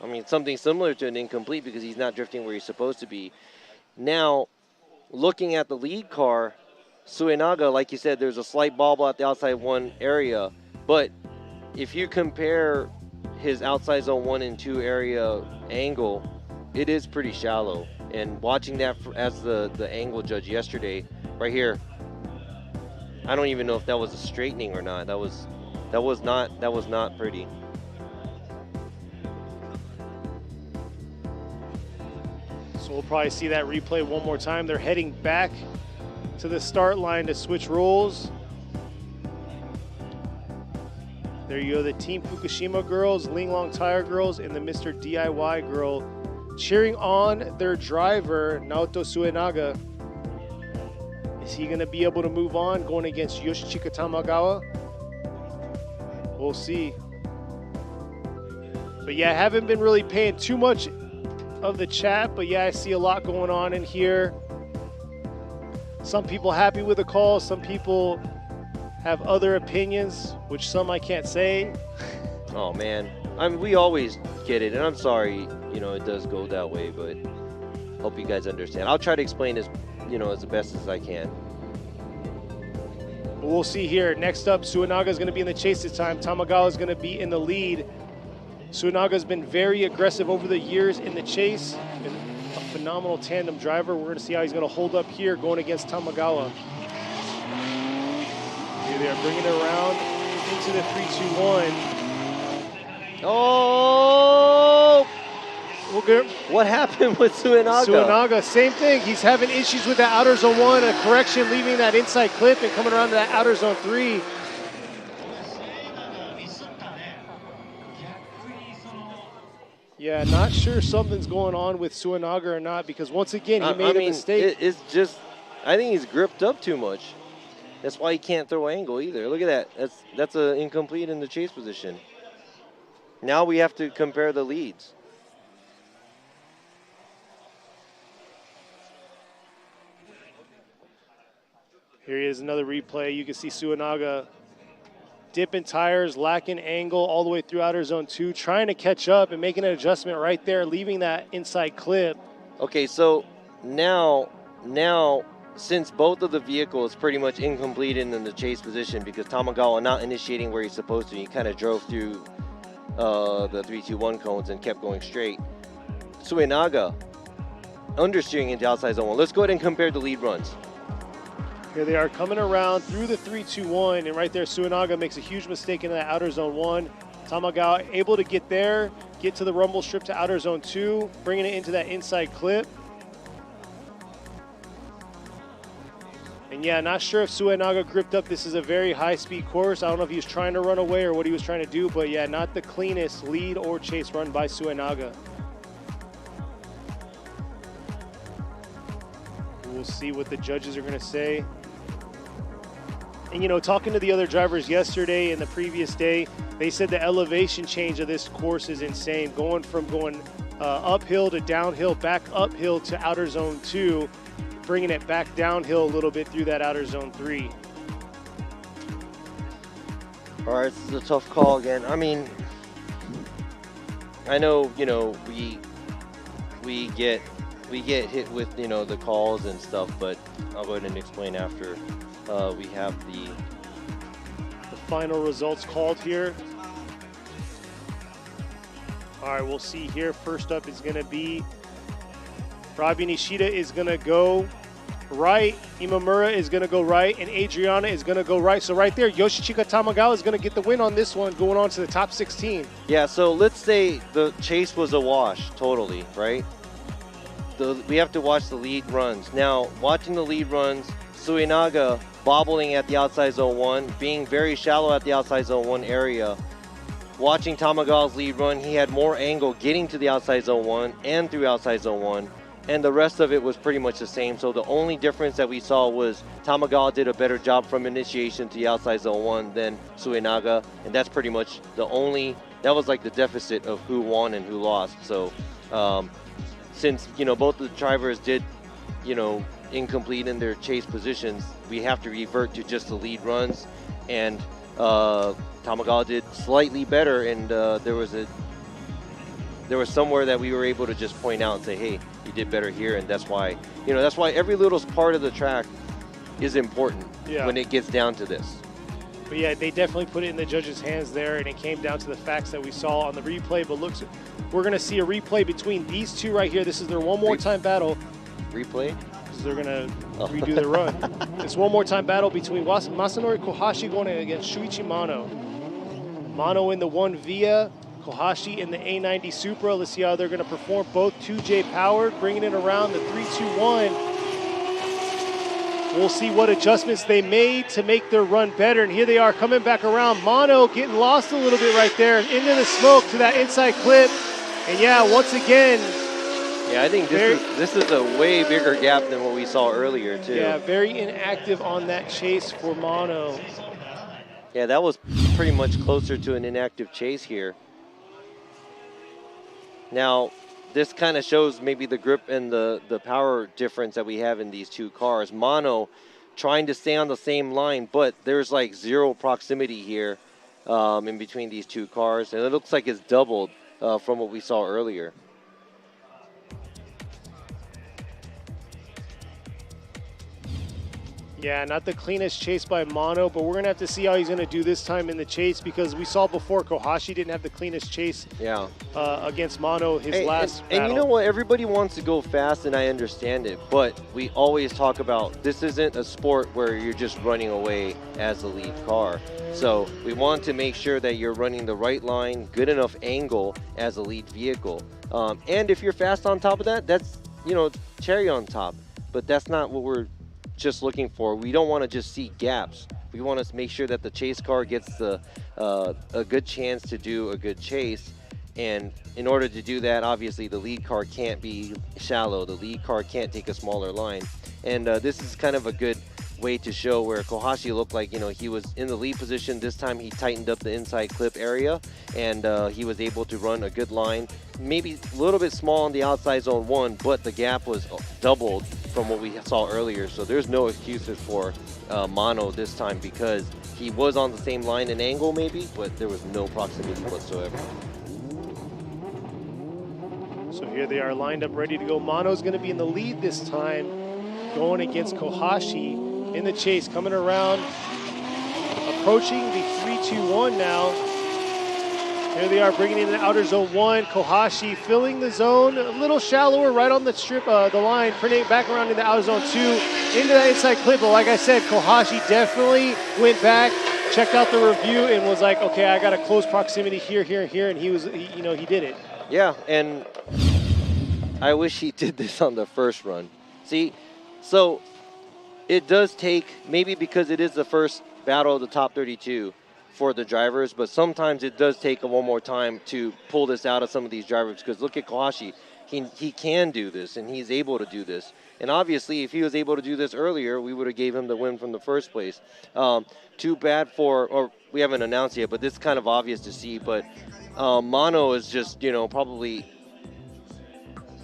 R: mean, something similar to an incomplete because he's not drifting where he's supposed to be. Now, looking at the lead car, Suenaga, like you said, there's a slight bobble at the outside one area. But if you compare his outside zone 1 and 2 area angle, it is pretty shallow. And watching that as the angle judge yesterday, right here, I don't even know if that was a straightening or not. That was not pretty.
Q: So we'll probably see that replay one more time. They're heading back to the start line to switch roles. There you go, the Team Fukushima girls, Linglong Tire girls, and the Mr. DIY girl cheering on their driver, Naoto Suenaga. Is he going to be able to move on going against Yoshichika Tamagawa? We'll see. But yeah, I haven't been really paying too much of the chat, but yeah, I see a lot going on in here. Some people happy with the call, some people have other opinions, which some I can't say.
R: Oh man, we always get it, and I'm sorry, it does go that way, but hope you guys understand. I'll try to explain as the best as I can.
Q: We'll see here. Next up, Suenaga is going to be in the chase this time. Tamagawa is going to be in the lead. Suenaga has been very aggressive over the years in the chase. Been a phenomenal tandem driver. We're going to see how he's going to hold up here going against Tamagawa. Here they are bringing it around into the 3-2-1.
R: Oh! What happened with Suenaga?
Q: Suenaga, same thing. He's having issues with that outer zone 1, a correction, leaving that inside clip and coming around to that outer zone 3. Yeah, not sure something's going on with Suenaga or not, because once again, he made a mistake.
R: It's just, I think he's gripped up too much. That's why he can't throw angle either. Look at that. That's an incomplete in the chase position. Now we have to compare the leads.
Q: Here is another replay. You can see Suenaga dipping tires, lacking angle all the way through outer zone 2, trying to catch up and making an adjustment right there, leaving that inside clip.
R: Okay, so now since both of the vehicles pretty much incomplete in the chase position because Tamagawa not initiating where he's supposed to, he kind of drove through the 3-2-1 cones and kept going straight. Suenaga understeering into outside zone 1. Let's go ahead and compare the lead runs.
Q: Here they are coming around through the 3-2-1, and right there Suenaga makes a huge mistake in that outer zone 1. Tamagawa able to get there, get to the rumble strip to outer zone 2, bringing it into that inside clip. And yeah, not sure if Suenaga gripped up. This is a very high-speed course. I don't know if he was trying to run away or what he was trying to do, but yeah, not the cleanest lead or chase run by Suenaga. We'll see what the judges are going to say. And talking to the other drivers yesterday and the previous day, they said the elevation change of this course is insane. Going from uphill to downhill, back uphill to outer zone 2, bringing it back downhill a little bit through that outer zone 3.
R: All right, this is a tough call again. I mean, I know, we get hit with, the calls and stuff, but I'll go ahead and explain after we have the
Q: final results called here. All right, we'll see here. First up is going to be Robbie Nishida is going to go right, Imamura is going to go right, and Adriana is going to go right. So right there, Yoshichika Tamagawa is going to get the win on this one, going on to the top 16.
R: Yeah, so let's say the chase was a wash totally, right? We have to watch the lead runs. Now, watching the lead runs, Suenaga bobbling at the outside zone 1, being very shallow at the outside zone 1 area. Watching Tamagawa's lead run, he had more angle getting to the outside zone 1 and through outside zone 1, and the rest of it was pretty much the same. So the only difference that we saw was Tamagawa did a better job from initiation to the outside zone 1 than Suenaga, and that's pretty much that was like the deficit of who won and who lost. So since both the drivers did incomplete in their chase positions, we have to revert to just the lead runs, and Tamagawa did slightly better, and there was there was somewhere that we were able to just point out and say, hey, you did better here, and that's why, you know, that's why every little part of the track is important when it gets down to this.
Q: But yeah, they definitely put it in the judges' hands there, and it came down to the facts that we saw on the replay. But looks, we're going to see a replay between these two right here. This is their one more time battle.
R: Replay?
Q: Because they're going to redo their run. It's one more time battle between Masanori Kohashi going against Shuichi Mano. Mano in the 1 Via, Kohashi in the A90 Supra. Let's see how they're going to perform. Both 2J powered, bringing it around the 3-2-1. We'll see what adjustments they made to make their run better. And here they are coming back around. Mano getting lost a little bit right there into the smoke to that inside clip. And yeah, once again.
R: Yeah, I think this is a way bigger gap than what we saw earlier too.
Q: Yeah, very inactive on that chase for Mano.
R: Yeah, that was pretty much closer to an inactive chase here. Now, this kind of shows maybe the grip and the power difference that we have in these two cars. Mano trying to stay on the same line, but there's like zero proximity here in between these two cars. And it looks like it's doubled from what we saw earlier.
Q: Yeah, not the cleanest chase by Mano, but we're going to have to see how he's going to do this time in the chase, because we saw before Kohashi didn't have the cleanest chase against Mano his last battle.
R: And you know what? Everybody wants to go fast, and I understand it, but we always talk about this isn't a sport where you're just running away as the lead car. So we want to make sure that you're running the right line, good enough angle as a lead vehicle. And if you're fast on top of that, that's, you know, cherry on top. But that's not what we're just looking for. We don't want to just see gaps. We want to make sure that the chase car gets a good chance to do a good chase. And in order to do that, obviously the lead car can't be shallow. The lead car can't take a smaller line. And this is kind of a good way to show where Kohashi looked like, you know, he was in the lead position. This time he tightened up the inside clip area, and he was able to run a good line. Maybe a little bit small on the outside zone 1, but the gap was doubled from what we saw earlier. So there's no excuses for Mano this time, because he was on the same line and angle maybe, but there was no proximity whatsoever.
Q: So here they are lined up, ready to go. Mano's going to be in the lead this time, going against Kohashi in the chase, coming around, approaching the 3-2-1 now. Here they are, bringing in the outer zone 1. Kohashi filling the zone a little shallower, right on the strip, the line, printing back around in the outer zone 2, into that inside clip. But like I said, Kohashi definitely went back, checked out the review, and was like, okay, I got a close proximity here, here, and here, and he did it.
R: Yeah, and I wish he did this on the first run. See, so it does take, maybe because it is the first battle of the top 32 for the drivers, but sometimes it does take one more time to pull this out of some of these drivers, because look at Kohashi. He can do this, and he's able to do this. And obviously, if he was able to do this earlier, we would have gave him the win from the first place. Too bad for, or we haven't announced yet, but this is kind of obvious to see, but Mano is just, you know, probably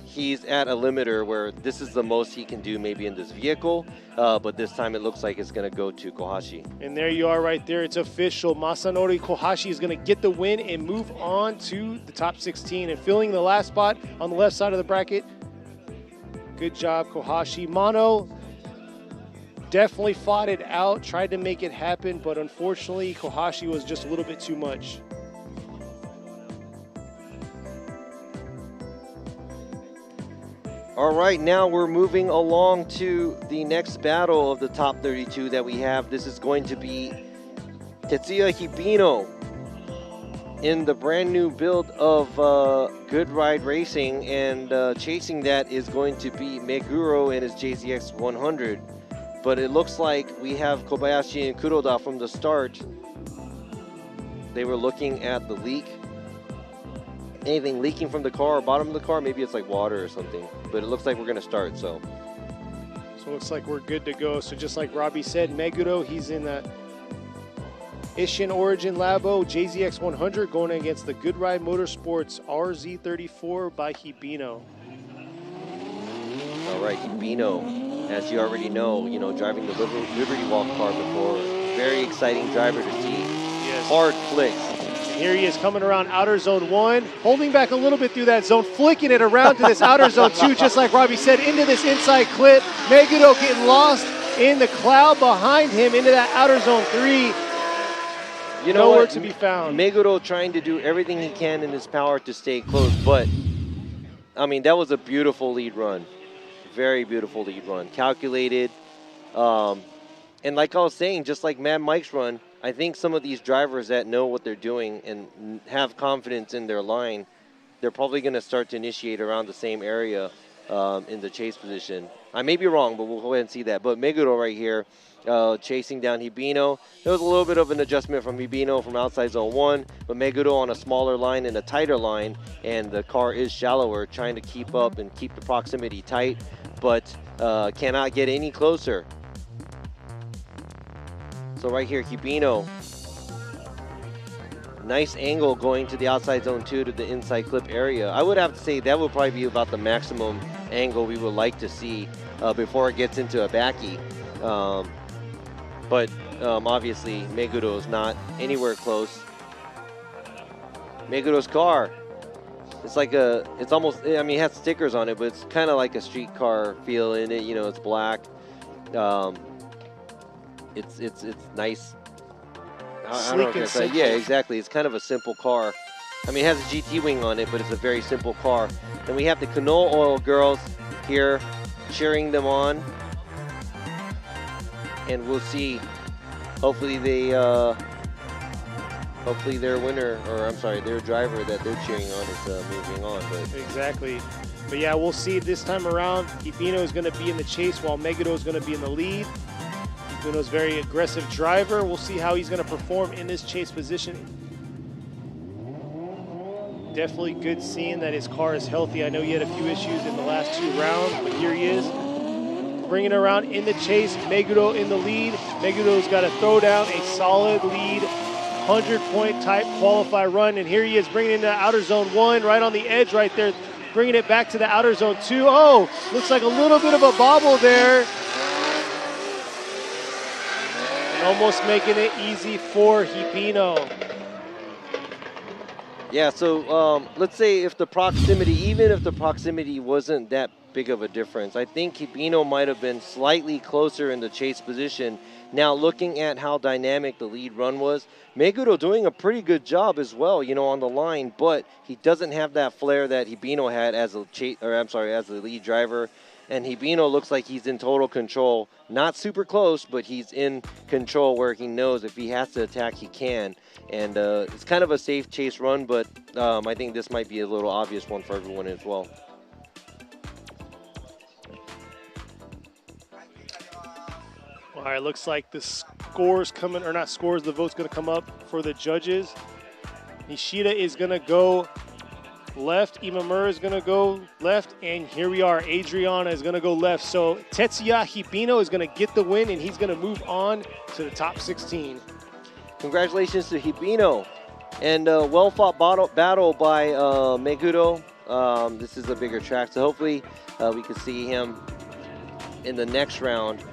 R: he's at a limiter where this is the most he can do maybe in this vehicle, but this time it looks like it's going to go to Kohashi.
Q: And there you are right there. It's official. Masanori Kohashi is going to get the win and move on to the top 16 and filling the last spot on the left side of the bracket. Good job, Kohashi. Mano definitely fought it out, tried to make it happen, but unfortunately Kohashi was just a little bit too much.
R: All right, now we're moving along to the next battle of the top 32 that we have. This is going to be Tetsuya Hibino in the brand new build of Good Ride Racing, and chasing that is going to be Meguro in his JZX 100. But it looks like we have Kobayashi and Kuroda from the start. They were looking at the leak. Anything leaking from the car or bottom of the car, maybe it's like water or something, but it looks like we're going to start. So
Q: it looks like we're good to go. So just like Robbie said, Meguro, he's in the Ishin Origin Labo JZX 100 going against the Good Ride Motorsports RZ34 by Hibino.
R: All right, Hibino, as you already know, driving the Liberty Walk car before. Very exciting driver to see.
Q: Yes.
R: Hard flicks.
Q: Here he is coming around outer zone 1, holding back a little bit through that zone, flicking it around to this outer zone 2, just like Robbie said, into this inside clip. Meguro getting lost in the cloud behind him into that outer zone 3.
R: You know
Q: Nowhere
R: what?
Q: to be found.
R: Meguro trying to do everything he can in his power to stay close, but I mean, that was a beautiful lead run. Very beautiful lead run. Calculated. And like I was saying, just like Mad Mike's run, I think some of these drivers that know what they're doing and have confidence in their line, they're probably going to start to initiate around the same area in the chase position. I may be wrong, but we'll go ahead and see that. But Meguro right here, chasing down Hibino. There was a little bit of an adjustment from Hibino from outside zone 1, but Meguro on a smaller line and a tighter line, and the car is shallower, trying to keep up and keep the proximity tight, but cannot get any closer. So right here, Hibino, nice angle going to the outside zone 2 to the inside clip area. I would have to say that would probably be about the maximum angle we would like to see before it gets into a backy. But obviously, Meguro is not anywhere close. Meguro's car, it's almost, I mean, it has stickers on it, but it's kind of like a street car feel in it. You know, it's black. It's nice. I don't know what to say. Yeah, exactly. It's kind of a simple car. I mean, it has a GT wing on it, but it's a very simple car. And we have the canola oil girls here cheering them on. And we'll see. Hopefully their winner, or I'm sorry, their driver that they're cheering on is moving on. But
Q: exactly. But yeah, we'll see this time around. Hibino is going to be in the chase while Meguro is going to be in the lead. Hibino's very aggressive driver. We'll see how he's going to perform in this chase position. Definitely good seeing that his car is healthy. I know he had a few issues in the last 2 rounds, but here he is, bringing it around in the chase. Meguro in the lead. Meguro's got to throw down a solid lead, 100-point type qualify run, and here he is bringing it into outer zone 1, right on the edge right there, bringing it back to the outer zone 2. Oh, looks like a little bit of a bobble there. And almost making it easy for Hibino.
R: yeah, so let's say if the proximity, even if the proximity wasn't that big of a difference, I think Hibino might have been slightly closer in the chase position. Now, looking at how dynamic the lead run was, Meguro doing a pretty good job as well, you know, on the line, but he doesn't have that flair that Hibino had as a as the lead driver. And Hibino looks like he's in total control. Not super close, but he's in control where he knows if he has to attack, he can. And it's kind of a safe chase run, but I think this might be a little obvious one for everyone as well.
Q: All right, looks like the scores coming, or not scores, the vote's going to come up for the judges. Nishida is going to go left, Imamura is going to go left, and here we are, Adriana is going to go left. So Tetsuya Hibino is going to get the win, and he's going to move on to the top 16.
R: Congratulations to Hibino, and well-fought battle by Meguro. This is a bigger track, so hopefully we can see him in the next round.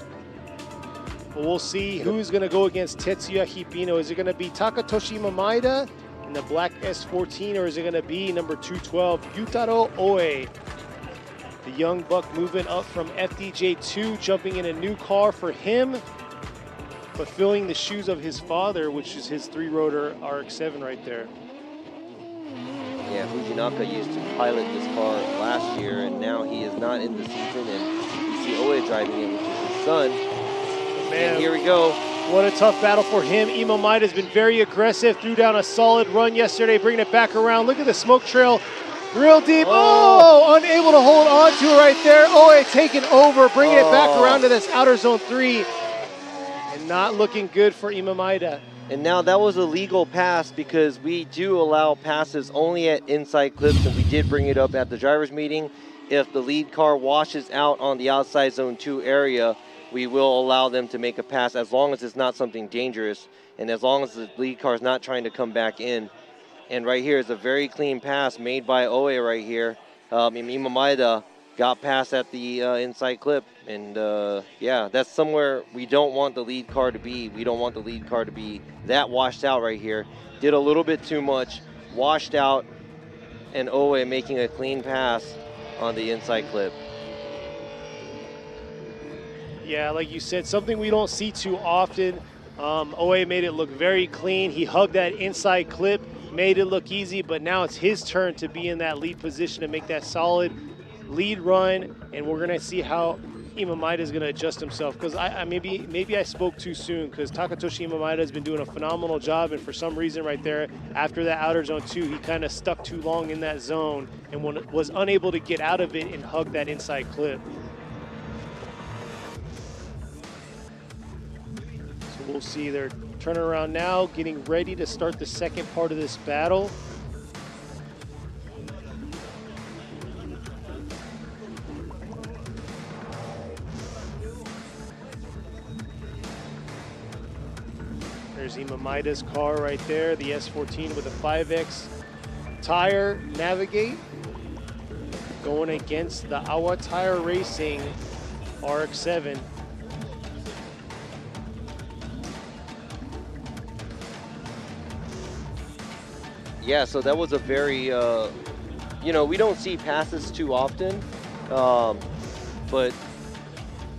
Q: Well, we'll see who's going to go against Tetsuya Hibino. Is it going to be Takatoshi Mamaida in the black S14, or is it going to be number 212, Yutaro Oe? The young buck moving up from FDJ2, jumping in a new car for him, but filling the shoes of his father, which is his 3-rotor RX-7 right there.
R: Yeah, Fujinaka used to pilot this car last year, and now he is not in the season, and you see Oe driving it, which is his son.
Q: Man,
R: and here we go.
Q: What a tough battle for him. Imamida has been very aggressive, threw down a solid run yesterday, bringing it back around. Look at the smoke trail, real deep. Oh, unable to hold on to it right there. Oe taking over, bringing it back around to this outer zone 3. And not looking good for Imamida.
R: And now that was a legal pass because we do allow passes only at inside clips, and we did bring it up at the driver's meeting. If the lead car washes out on the outside zone 2 area, we will allow them to make a pass as long as it's not something dangerous and as long as the lead car is not trying to come back in. And right here is a very clean pass made by Oe right here. Imamida got past at the inside clip. And yeah, that's somewhere we don't want the lead car to be. We don't want the lead car to be that washed out right here. Did a little bit too much, washed out, and Oe making a clean pass on the inside clip.
Q: Yeah, like you said, something we don't see too often. Oe made it look very clean. He hugged that inside clip, made it look easy, but now it's his turn to be in that lead position to make that solid lead run, and we're gonna see how Imamaida is gonna adjust himself, because maybe I spoke too soon, because Takatoshi Imamaida has been doing a phenomenal job, and for some reason right there, after that outer zone 2, he kind of stuck too long in that zone and was unable to get out of it and hug that inside clip. So we'll see their turnaround now, getting ready to start the second part of this battle. There's Imamaida's car right there, the S14 with a 5X tire Navigate, going against the Awa Tire Racing RX-7.
R: Yeah, so that was a very, you know, we don't see passes too often, but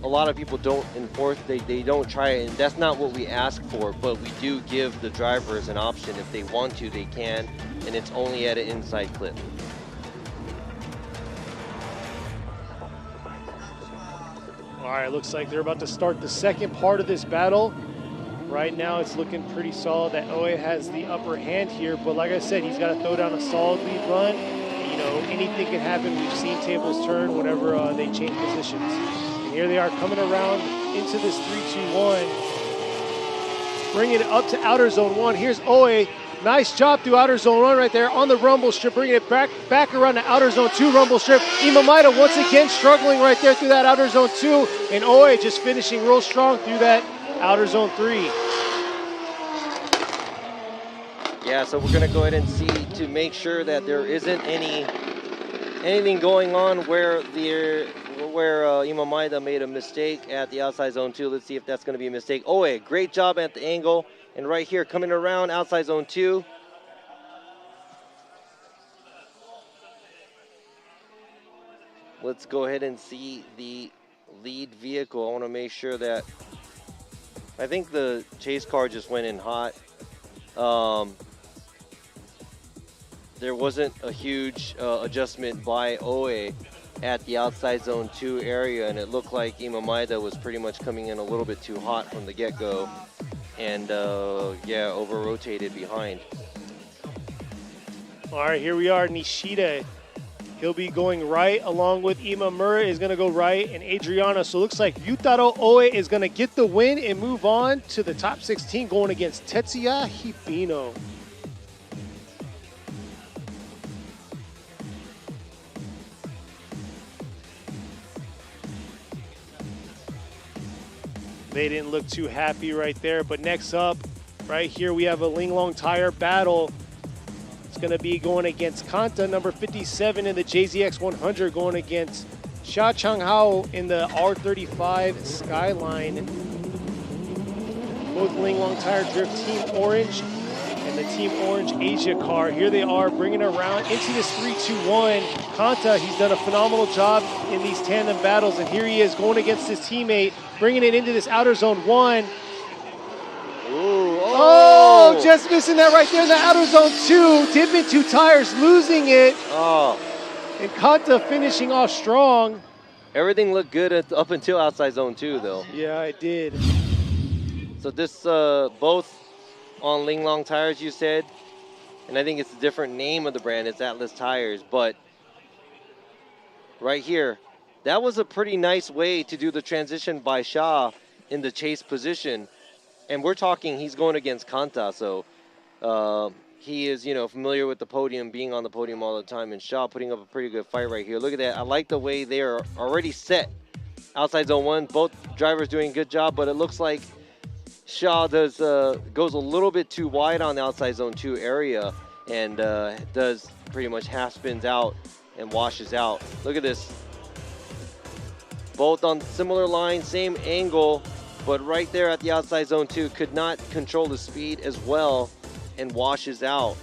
R: a lot of people don't enforce, they don't try it, and that's not what we ask for, but we do give the drivers an option. If they want to, they can, and it's only at an inside clip.
Q: All right, looks like they're about to start the second part of this battle. Right now, it's looking pretty solid that Oe has the upper hand here, but like I said, he's got to throw down a solid lead run. You know, anything can happen. We've seen tables turn whenever they change positions. And here they are coming around into this 3-2-1, bringing it up to outer zone 1. Here's Oe. Nice job through outer zone 1 right there on the rumble strip, bringing it back around to outer zone 2 rumble strip. Imamaida once again struggling right there through that outer zone 2, and Oe just finishing real strong through that outer zone 3.
R: Yeah, so we're gonna go ahead and see to make sure that there isn't anything going on where Imamaida made a mistake at the outside zone 2. Let's see if that's gonna be a mistake. Oe, great job at the angle, and right here coming around outside zone 2. Let's go ahead and see the lead vehicle. I want to make sure that, I think the chase car just went in hot. There wasn't a huge adjustment by Oe at the outside zone 2 area, and it looked like Imamaida was pretty much coming in a little bit too hot from the get-go, and yeah, over-rotated behind.
Q: All right, here we are, Nishida. He'll be going right, along with Imamura is going to go right, and Adriana. So it looks like Yutaro Oe is going to get the win and move on to the top 16, going against Tetsuya Hibino. They didn't look too happy right there, but next up, right here, we have a Linglong Tire battle. It's going to be going against Kanta, number 57 in the JZX 100, going against Xia Changhao in the R35 Skyline. Both Linglong Tire Drift Team Orange and the Team Orange Asia car. Here they are bringing it around into this 3-2-1. Kanta, he's done a phenomenal job in these tandem battles, and here he is going against his teammate, bringing it into this outer zone 1. Oh, just missing that right there in the outer zone 2. Dipping 2 tires, losing it.
R: Oh.
Q: And Kanta finishing off strong.
R: Everything looked good up until outside zone 2, though.
Q: Yeah, it did.
R: So this, both on Linglong Tires, you said, and I think it's a different name of the brand. It's Atlas Tires, but right here, that was a pretty nice way to do the transition by Xia in the chase position. And we're talking, he's going against Kanta, so he is, you know, familiar with the podium, being on the podium all the time, and Xia putting up a pretty good fight right here. Look at that. I like the way they are already set outside zone 1. Both drivers doing a good job, but it looks like Xia goes a little bit too wide on the outside zone 2 area and does pretty much half spins out and washes out. Look at this. Both on similar line, same angle, but right there at the outside zone 2 could not control the speed as well and washes out.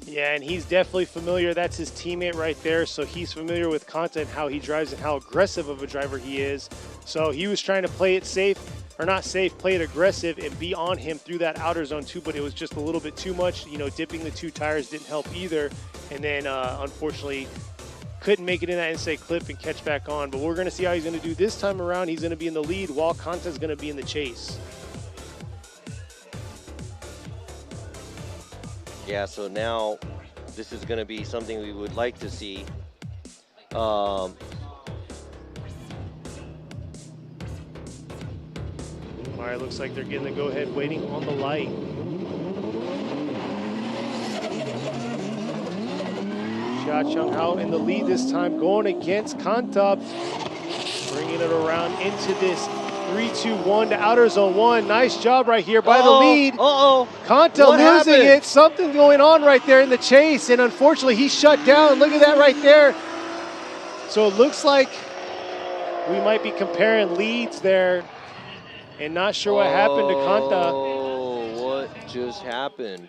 Q: Yeah, and he's definitely familiar. That's his teammate right there. So he's familiar with Kanta and how he drives and how aggressive of a driver he is. So he was trying to play it safe, or not safe, play it aggressive and be on him through that outer zone 2, but it was just a little bit too much. You know, dipping the 2 tires didn't help either. And then unfortunately couldn't make it in that inside clip and catch back on. But we're going to see how he's going to do this time around. He's going to be in the lead while Kanta's going to be in the chase.
R: Yeah, so now this is going to be something we would like to see. All
Q: right, looks like they're getting the go-ahead waiting on the light. Xia Chonghao in the lead this time, going against Kanta, bringing it around into this 3-2-1 to outer zone 1. Nice job right here by the lead. Kanta losing it. Something going on right there in the chase, and unfortunately he shut down. Look at that right there. So it looks like we might be comparing leads there, and not sure what happened to Kanta.
R: Oh, what just happened?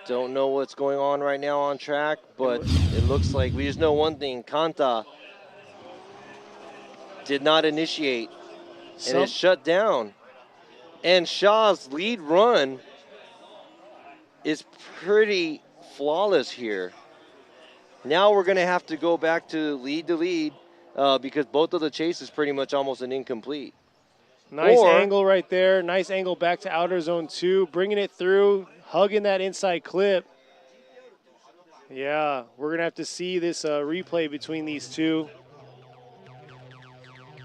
R: Don't know what's going on right now on track, but it looks like we just know one thing. Kanta did not initiate and is shut down. And Xia's lead run is pretty flawless here. Now we're going to have to go back to lead because both of the chases pretty much almost an incomplete.
Q: Nice angle right there. Nice angle back to outer zone 2, bringing it through, hugging that inside clip. Yeah, we're going to have to see this replay between these two.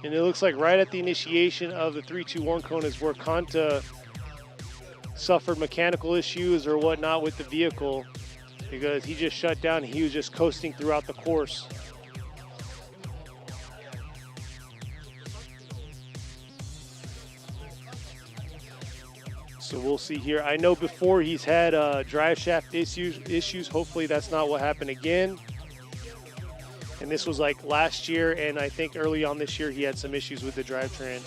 Q: And it looks like right at the initiation of the 3-2-1 cone is where Kanta suffered mechanical issues or whatnot with the vehicle, because he just shut down. He was just coasting throughout the course. So we'll see here. I know before he's had drive shaft issues. Hopefully that's not what happened again. And this was like last year, and I think early on this year he had some issues with the drivetrain.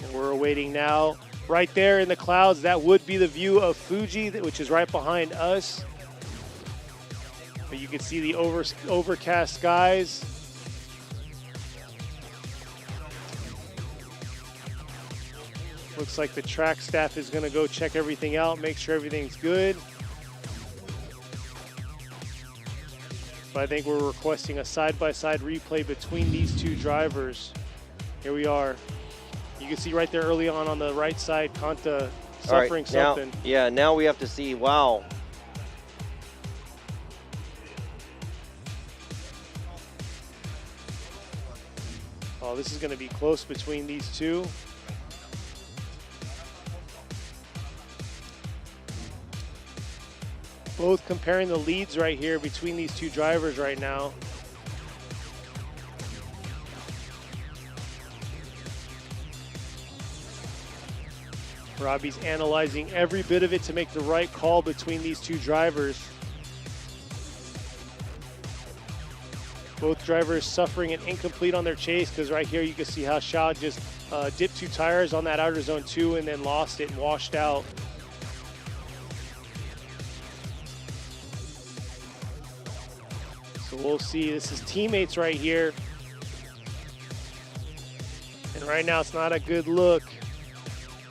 Q: And we're awaiting now. Right there in the clouds, that would be the view of Fuji, which is right behind us. But you can see the overcast skies. Looks like the track staff is going to go check everything out, make sure everything's good. But I think we're requesting a side-by-side replay between these two drivers. Here we are. You can see right there early on the right side, Kanta suffering something.
R: Now we have to see, wow.
Q: Oh, this is going to be close between these two. Both comparing the leads right here between these two drivers right now. Robbie's analyzing every bit of it to make the right call between these two drivers. Both drivers suffering an incomplete on their chase, because right here you can see how Xia just dipped 2 tires on that outer zone 2 and then lost it and washed out. So we'll see. This is teammates right here. And right now it's not a good look.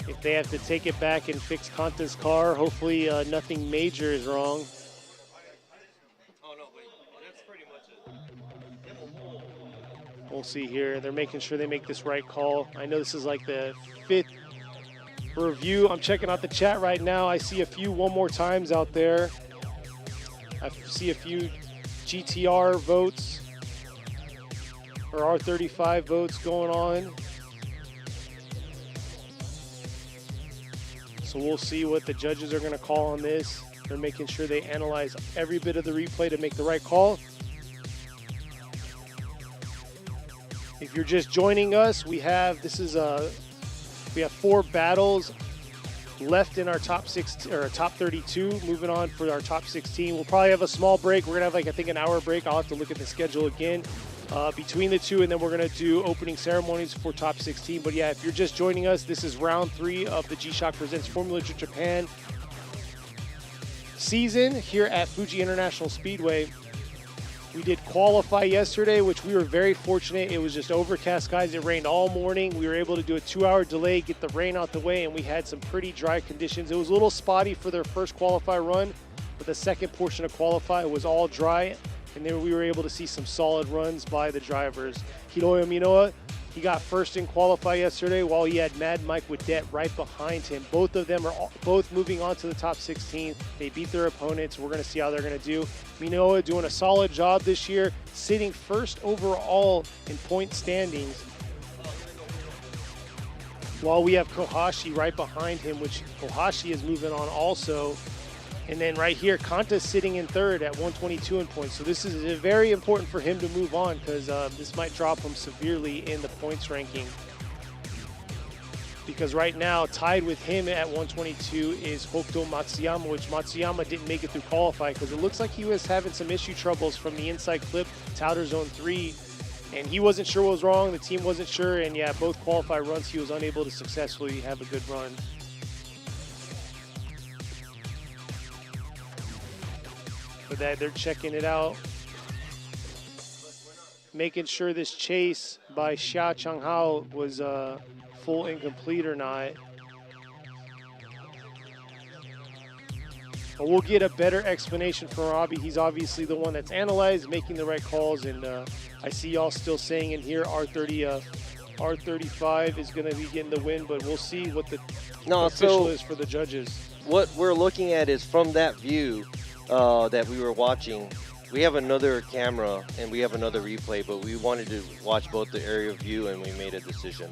Q: If they have to take it back and fix Kanta's car, hopefully nothing major is wrong. We'll see here. They're making sure they make this right call. I know this is like the 5th review. I'm checking out the chat right now. I see a few one more times out there. I see a few GTR votes or R35 votes going on. So we'll see what the judges are going to call on this. They're making sure they analyze every bit of the replay to make the right call. If you're just joining us, we have 4 battles left in our top 32. Moving on for our top 16. We'll probably have a small break. We're gonna have like I think an hour break. I'll have to look at the schedule again between the two, and then we're gonna do opening ceremonies for top 16. But yeah, if you're just joining us, this is round 3 of the G-Shock Presents Formula Drift Japan season here at Fuji International Speedway. We did qualify yesterday, which we were very fortunate. It was just overcast skies. It rained all morning. We were able to do a 2-hour delay, get the rain out the way, and we had some pretty dry conditions. It was a little spotty for their first qualify run, but the second portion of qualify was all dry, and then we were able to see some solid runs by the drivers. Hiroyo Minoa, he got first in qualify yesterday, while he had Mad Mike Widet right behind him. Both of them are both moving on to the top 16. They beat their opponents. We're going to see how they're going to do. Minoa doing a solid job this year, sitting first overall in point standings, while we have Kohashi right behind him, which Kohashi is moving on also. And then right here, Kanta's sitting in third at 122 in points. So this is very important for him to move on, because this might drop him severely in the points ranking. Because right now, tied with him at 122 is Hokuto Matsuyama, which Matsuyama didn't make it through qualify because it looks like he was having some issue troubles from the inside clip to outer zone 3. And he wasn't sure what was wrong, the team wasn't sure, and yeah, both qualify runs, he was unable to successfully have a good run. For that, they're checking it out, making sure this chase by Xia Changhao was full incomplete or not. But we'll get a better explanation from Robbie. He's obviously the one that's analyzed, making the right calls, and I see y'all still saying in here R35 is going to be getting the win, but we'll see what the official is for the judges.
R: What we're looking at is from that view that we were watching. We have another camera and we have another replay, but we wanted to watch both the area view and we made a decision.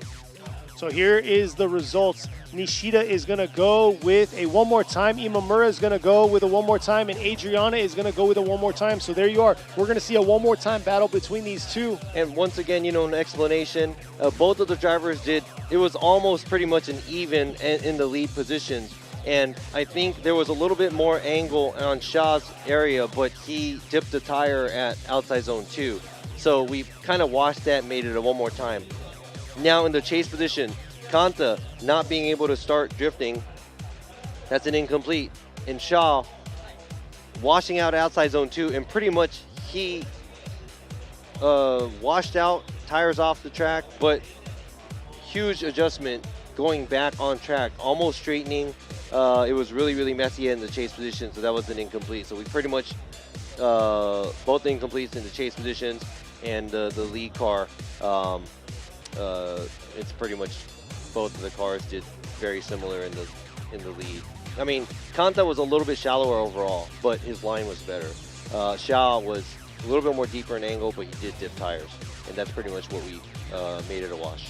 Q: So here is the results. Nishida is going to go with a one more time. Imamura is going to go with a one more time, and Adriana is going to go with a one more time. So there you are. We're going to see a one more time battle between these two.
R: And once again, you know, an explanation. Both of the drivers it was almost pretty much an even in the lead positions. And I think there was a little bit more angle on Shaw's area, but he dipped the tire at outside zone 2. So we kind of washed that, made it a one more time. Now in the chase position, Kanta not being able to start drifting, that's an incomplete. And Shaw washing out outside zone 2, and pretty much he washed out, tires off the track, but huge adjustment going back on track, almost straightening. It was really, really messy in the chase position, so that was an incomplete. So we pretty much both incompletes in the chase positions, and the lead car, it's pretty much both of the cars did very similar in the lead. I mean, Kanta was a little bit shallower overall, but his line was better. Shaw was a little bit more deeper in angle, but he did dip tires, and that's pretty much what we made it a wash.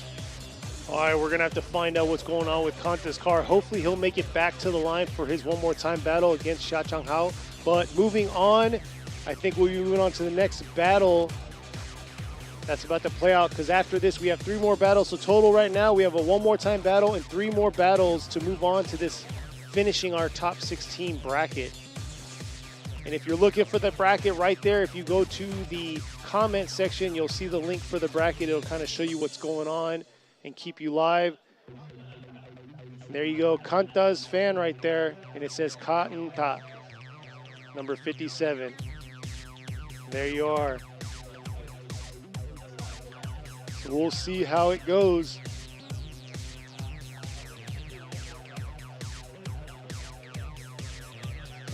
Q: All right, we're going to have to find out what's going on with Kanta's car. Hopefully he'll make it back to the line for his one more time battle against Xia Changhao. But moving on, I think we'll be moving on to the next battle that's about to play out, because after this we have 3 more battles. So total right now we have a one more time battle and 3 more battles to move on to this finishing our top 16 bracket. And if you're looking for the bracket right there, if you go to the comment section, you'll see the link for the bracket. It'll kind of show you what's going on and keep you live. There you go, Kanta's fan right there, and it says Kanta, number 57. There you are. So we'll see how it goes.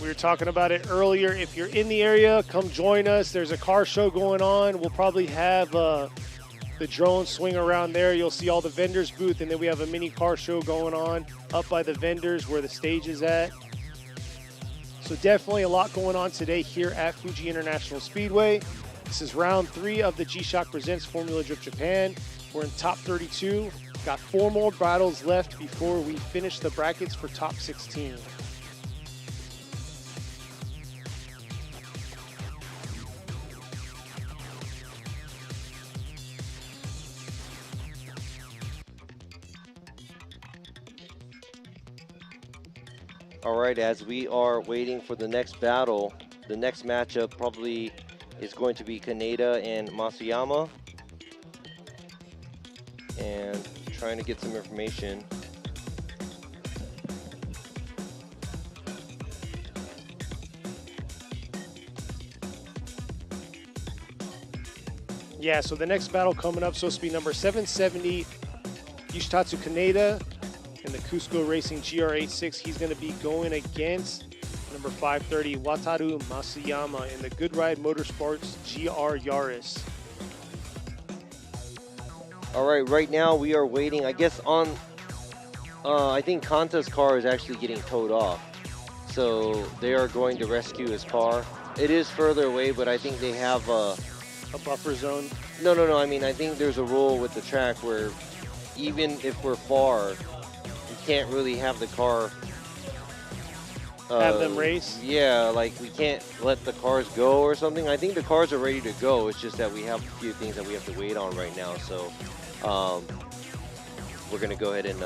Q: We were talking about it earlier. If you're in the area, come join us. There's a car show going on. We'll probably have the drone swing around there. You'll see all the vendors booth, and then we have a mini car show going on up by the vendors where the stage is at. So definitely a lot going on today here at Fuji International Speedway. This is round 3 of the G-Shock Presents Formula Drift Japan. We're in top 32. Got 4 more battles left before we finish the brackets for top 16.
R: All right, as we are waiting for the next battle, the next matchup probably is going to be Kaneda and Masuyama. And trying to get some information.
Q: Yeah, so the next battle coming up, supposed to be number 770, Yoshitatsu Kaneda in the Cusco Racing GR86. He's going to be going against number 530, Wataru Masuyama in the Good Ride Motorsports GR Yaris.
R: All right, right now we are waiting, I guess on, I think Kanta's car is actually getting towed off. So they are going to rescue his car. It is further away, but I think they have a
Q: buffer zone?
R: No. I mean, I think there's a rule with the track where even if we're far, we can't really have the car
Q: have them race?
R: Yeah, like we can't let the cars go or something. I think the cars are ready to go. It's just that we have a few things that we have to wait on right now. So we're going to go ahead and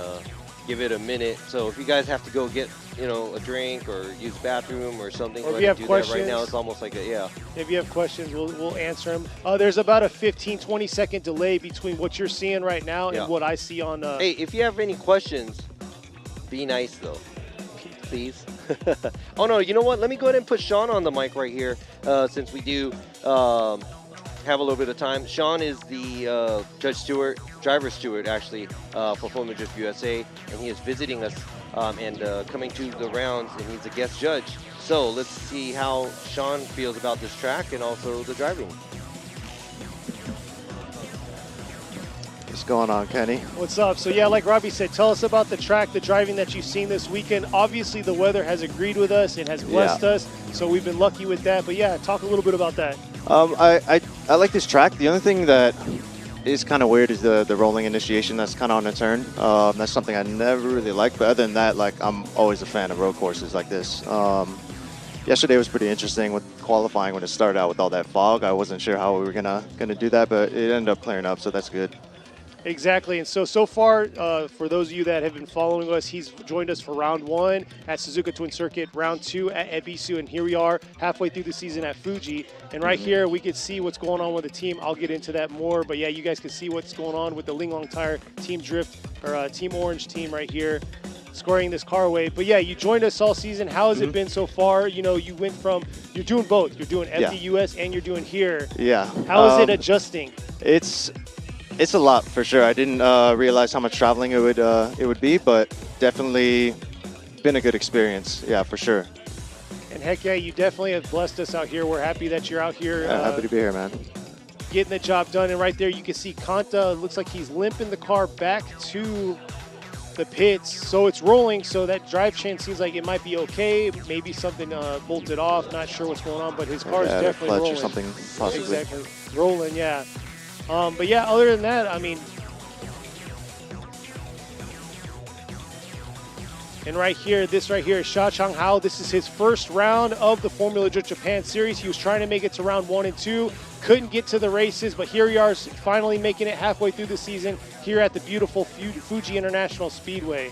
R: give it a minute. So if you guys have to go get, a drink or use the bathroom or something,
Q: or if you have questions,
R: right now, it's almost like
Q: if you have questions, we'll answer them. There's about a 15-20 second delay between what you're seeing right now and what I see on.
R: Hey, if you have any questions, be nice though, please. Oh no, you know what? Let me go ahead and put Sean on the mic right here, since we do have a little bit of time. Sean is the driver steward actually, for Formula Drift USA, and he is visiting us and coming to the rounds, and he's a guest judge. So let's see how Sean feels about this track and also the driving.
U: What's going on, Kenny?
Q: What's up? So yeah, like Robbie said, tell us about the track, the driving that you've seen this weekend. Obviously the weather has agreed with us and has blessed us, so we've been lucky with that. But yeah, talk a little bit about that.
U: I like this track. The only thing that is kind of weird is the rolling initiation that's kind of on a turn. That's something I never really liked, but other than that, like, I'm always a fan of road courses like this. Yesterday was pretty interesting with qualifying when it started out with all that fog. I wasn't sure how we were gonna do that, but it ended up clearing up, so that's good.
Q: Exactly, and so far, for those of you that have been following us, he's joined us for round 1 at Suzuka Twin Circuit, round 2 at Ebisu, and here we are halfway through the season at Fuji. And right here, we can see what's going on with the team. I'll get into that more, but yeah, you guys can see what's going on with the Linglong Tire Team Drift, or Team Orange team right here, scoring this car away. But yeah, you joined us all season. How has it been so far? You went from, you're doing both. You're doing FDUS and you're doing here.
U: Yeah.
Q: How is it adjusting?
U: It's a lot for sure. I didn't realize how much traveling it would be, but definitely been a good experience. Yeah, for sure.
Q: And heck yeah, you definitely have blessed us out here. We're happy that you're out here.
U: Happy to be here, man.
Q: Getting the job done. And right there, you can see Kanta looks like he's limping the car back to the pits. So it's rolling. So that drive chain seems like it might be okay. Maybe something bolted off. Not sure what's going on, but his car is definitely rolling.
U: Or something possibly.
Q: Exactly. Rolling, yeah. But yeah, other than that, I mean, and right here, this right here is Sha Chang-hao. This is his first round of the Formula Drift Japan Series. He was trying to make it to round 1 and 2, couldn't get to the races, but here we are finally making it halfway through the season here at the beautiful Fuji International Speedway.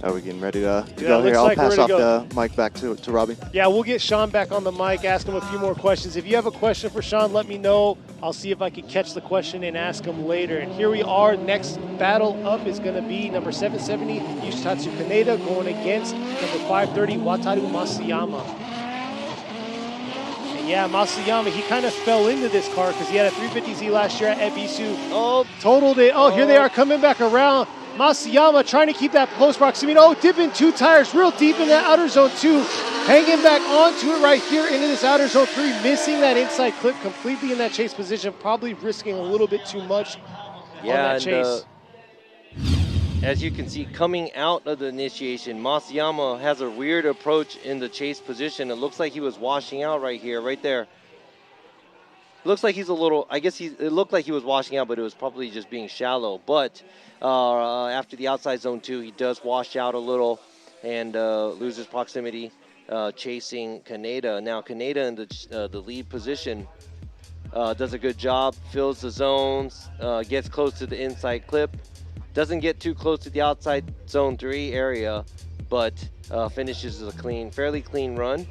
U: Are we getting ready to go here? I'll pass off the mic back to Robbie.
Q: Yeah, we'll get Sean back on the mic, ask him a few more questions. If you have a question for Sean, let me know. I'll see if I can catch the question and ask him later. And here we are. Next battle up is going to be number 770, Yoshitatsu Kaneda, going against number 530, Wataru Masuyama. And yeah, Masuyama, he kind of fell into this car because he had a 350Z last year at Ebisu. Oh, totaled it. Oh, here they are coming back around. Masuyama trying to keep that close proximity. Oh, dipping 2 tires real deep in that outer zone 2. Hanging back onto it right here into this outer zone 3. Missing that inside clip completely in that chase position. Probably risking a little bit too much on that chase.
R: As you can see, coming out of the initiation, Masuyama has a weird approach in the chase position. It looks like he was washing out right here, right there. Looks like he's a little, it looked like he was washing out, but it was probably just being shallow. But after the outside zone 2, he does wash out a little and loses proximity, chasing Kaneda. Now Kaneda in the lead position. does a good job, fills the zones, gets close to the inside clip, doesn't get too close to the outside zone 3 area, but finishes a fairly clean run.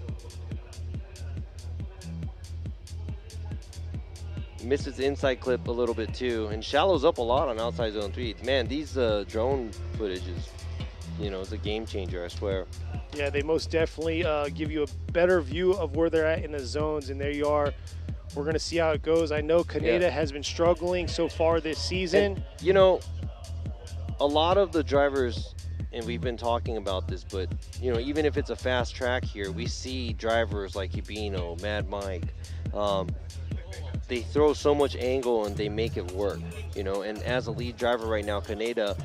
R: Misses the inside clip a little bit too, and shallows up a lot on outside zone 3. Man, these drone footage is, it's a game changer, I swear.
Q: Yeah, they most definitely give you a better view of where they're at in the zones, and there you are. We're going to see how it goes. I know Kaneda has been struggling so far this season.
R: And, a lot of the drivers, and we've been talking about this, but, even if it's a fast track here, we see drivers like Hibino, Mad Mike, they throw so much angle and they make it work, and as a lead driver right now, Kaneda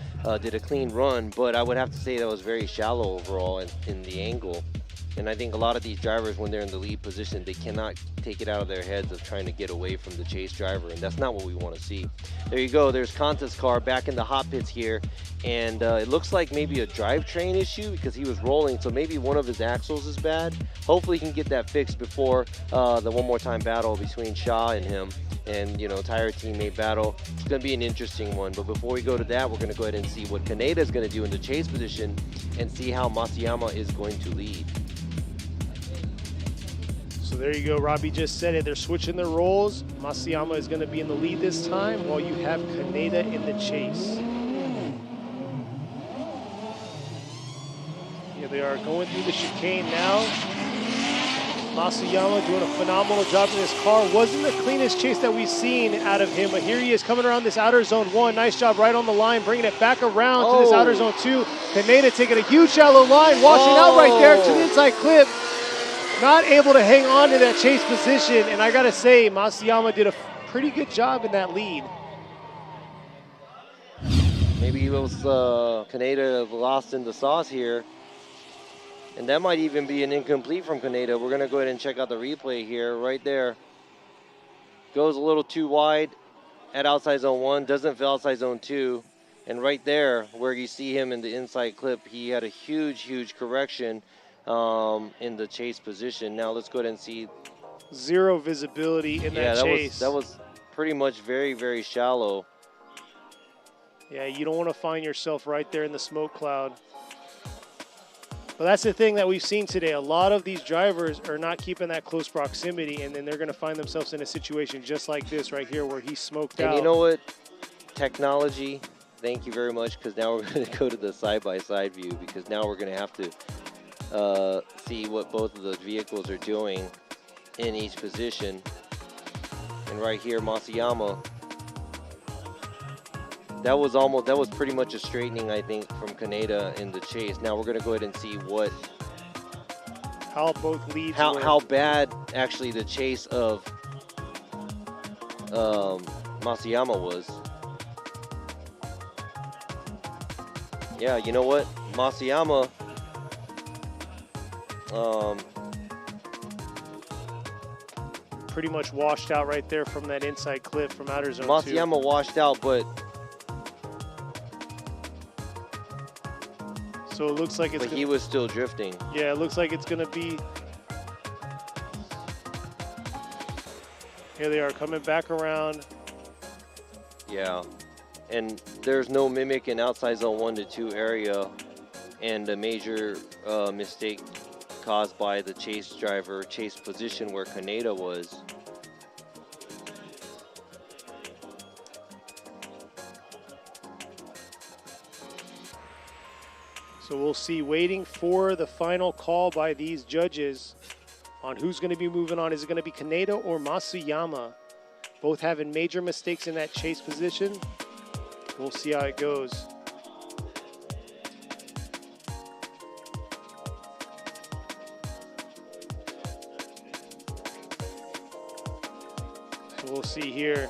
R: did a clean run, but I would have to say that was very shallow overall in the angle. And I think a lot of these drivers, when they're in the lead position, they cannot take it out of their heads of trying to get away from the chase driver, and that's not what we want to see. There you go. There's Kanta's car back in the hot pits here, and it looks like maybe a drivetrain issue because he was rolling, so maybe one of his axles is bad. Hopefully he can get that fixed before the one more time battle between Shaw and him, and tire teammate battle. It's going to be an interesting one, but before we go to that, we're going to go ahead and see what Kaneda is going to do in the chase position and see how Masuyama is going to lead.
Q: So there you go, Robbie just said it. They're switching their roles. Masuyama is going to be in the lead this time, while you have Kaneda in the chase. Here they are going through the chicane now. Masuyama doing a phenomenal job in this car. Wasn't the cleanest chase that we've seen out of him, but here he is coming around this outer zone 1. Nice job right on the line, bringing it back around to this outer zone 2. Kaneda taking a huge shallow line, washing out right there to the inside clip. Not able to hang on to that chase position, and I gotta say, Masuyama did a pretty good job in that lead.
R: Maybe he was Kaneda lost in the sauce here, and that might even be an incomplete from Kaneda. We're gonna go ahead and check out the replay here. Right there, goes a little too wide at outside zone 1, doesn't fill outside zone 2, and right there, where you see him in the inside clip, he had a huge correction in the chase position. Now let's go ahead and see.
Q: Zero visibility in that chase.
R: That was pretty much very shallow.
Q: Yeah, you don't want to find yourself right there in the smoke cloud. But that's the thing that we've seen today. A lot of these drivers are not keeping that close proximity, and then they're going to find themselves in a situation just like this right here where he smoked out.
R: And you know what? Technology, thank you very much, because now we're going to go to the side-by-side view, because now we're going to have to see what both of the vehicles are doing in each position. And right here, Masuyama, that was pretty much a straightening, I think, from Kaneda in the chase. Now we're going to go ahead and see
Q: how both leads
R: how bad actually the chase of Masuyama was. Yeah, you know what, Masuyama
Q: pretty much washed out right there from that inside clip from outer zone 2.
R: Masuyama washed out, but
Q: so it looks like
R: he was still drifting.
Q: Yeah, it looks like it's going to be. Here they are coming back around.
R: Yeah, and there's no mimic in outside zone 1 to 2 area, and a major mistake caused by the chase driver, chase position where Kaneda was.
Q: So we'll see, waiting for the final call by these judges on who's going to be moving on. Is it going to be Kaneda or Masuyama? Both having major mistakes in that chase position. We'll see how it goes. So we'll see here.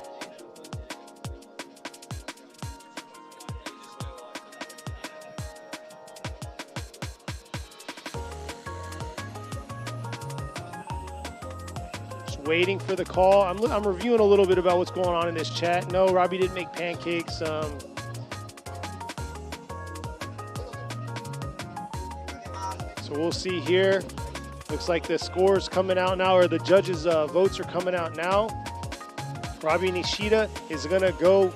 Q: Waiting for the call. I'm reviewing a little bit about what's going on in this chat. No, Robbie didn't make pancakes. So we'll see here. Looks like the scores coming out now, or the judges' votes are coming out now. Robbie Nishida is going to go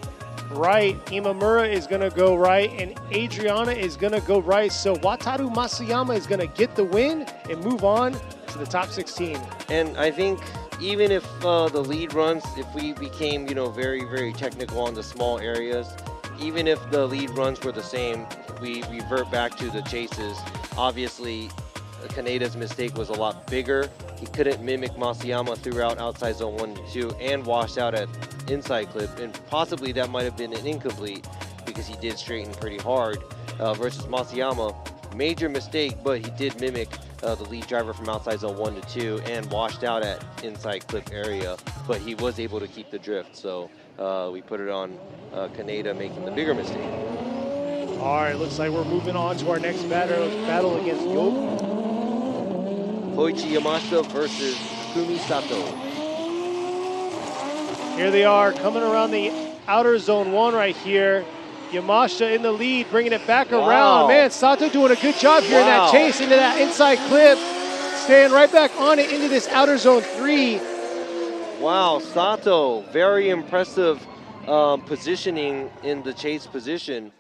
Q: right. Imamura is going to go right. And Adriana is going to go right. So Wataru Masuyama is going to get the win and move on to the top 16.
R: And I think even if the lead runs, if we became, very, very technical on the small areas, even if the lead runs were the same, we revert back to the chases. Obviously, Kaneda's mistake was a lot bigger. He couldn't mimic Masuyama throughout outside zone 1 and 2 and washed out at inside clip. And possibly that might have been an incomplete because he did straighten pretty hard versus Masuyama. Major mistake, but he did mimic the lead driver from outside zone 1 to 2 and washed out at inside clip area. But he was able to keep the drift. So we put it on Kaneda making the bigger mistake.
Q: All right, looks like we're moving on to our next battle against
R: Koichi Yamashita versus Takumi Sato.
Q: Here they are coming around the outer zone 1 right here. Yamashita in the lead, bringing it back around. Man, Sato doing a good job here in that chase into that inside clip. Staying right back on it into this outer zone 3.
R: Wow, Sato, very impressive positioning in the chase position.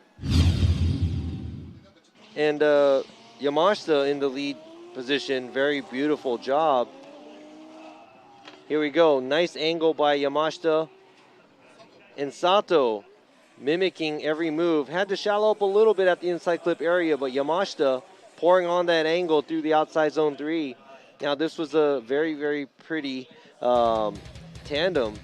R: And Yamashita in the lead position, very beautiful job. Here we go, nice angle by Yamashita. And Sato mimicking every move. Had to shallow up a little bit at the inside clip area, but Yamashita pouring on that angle through the outside zone 3. Now this was a very, very pretty tandem.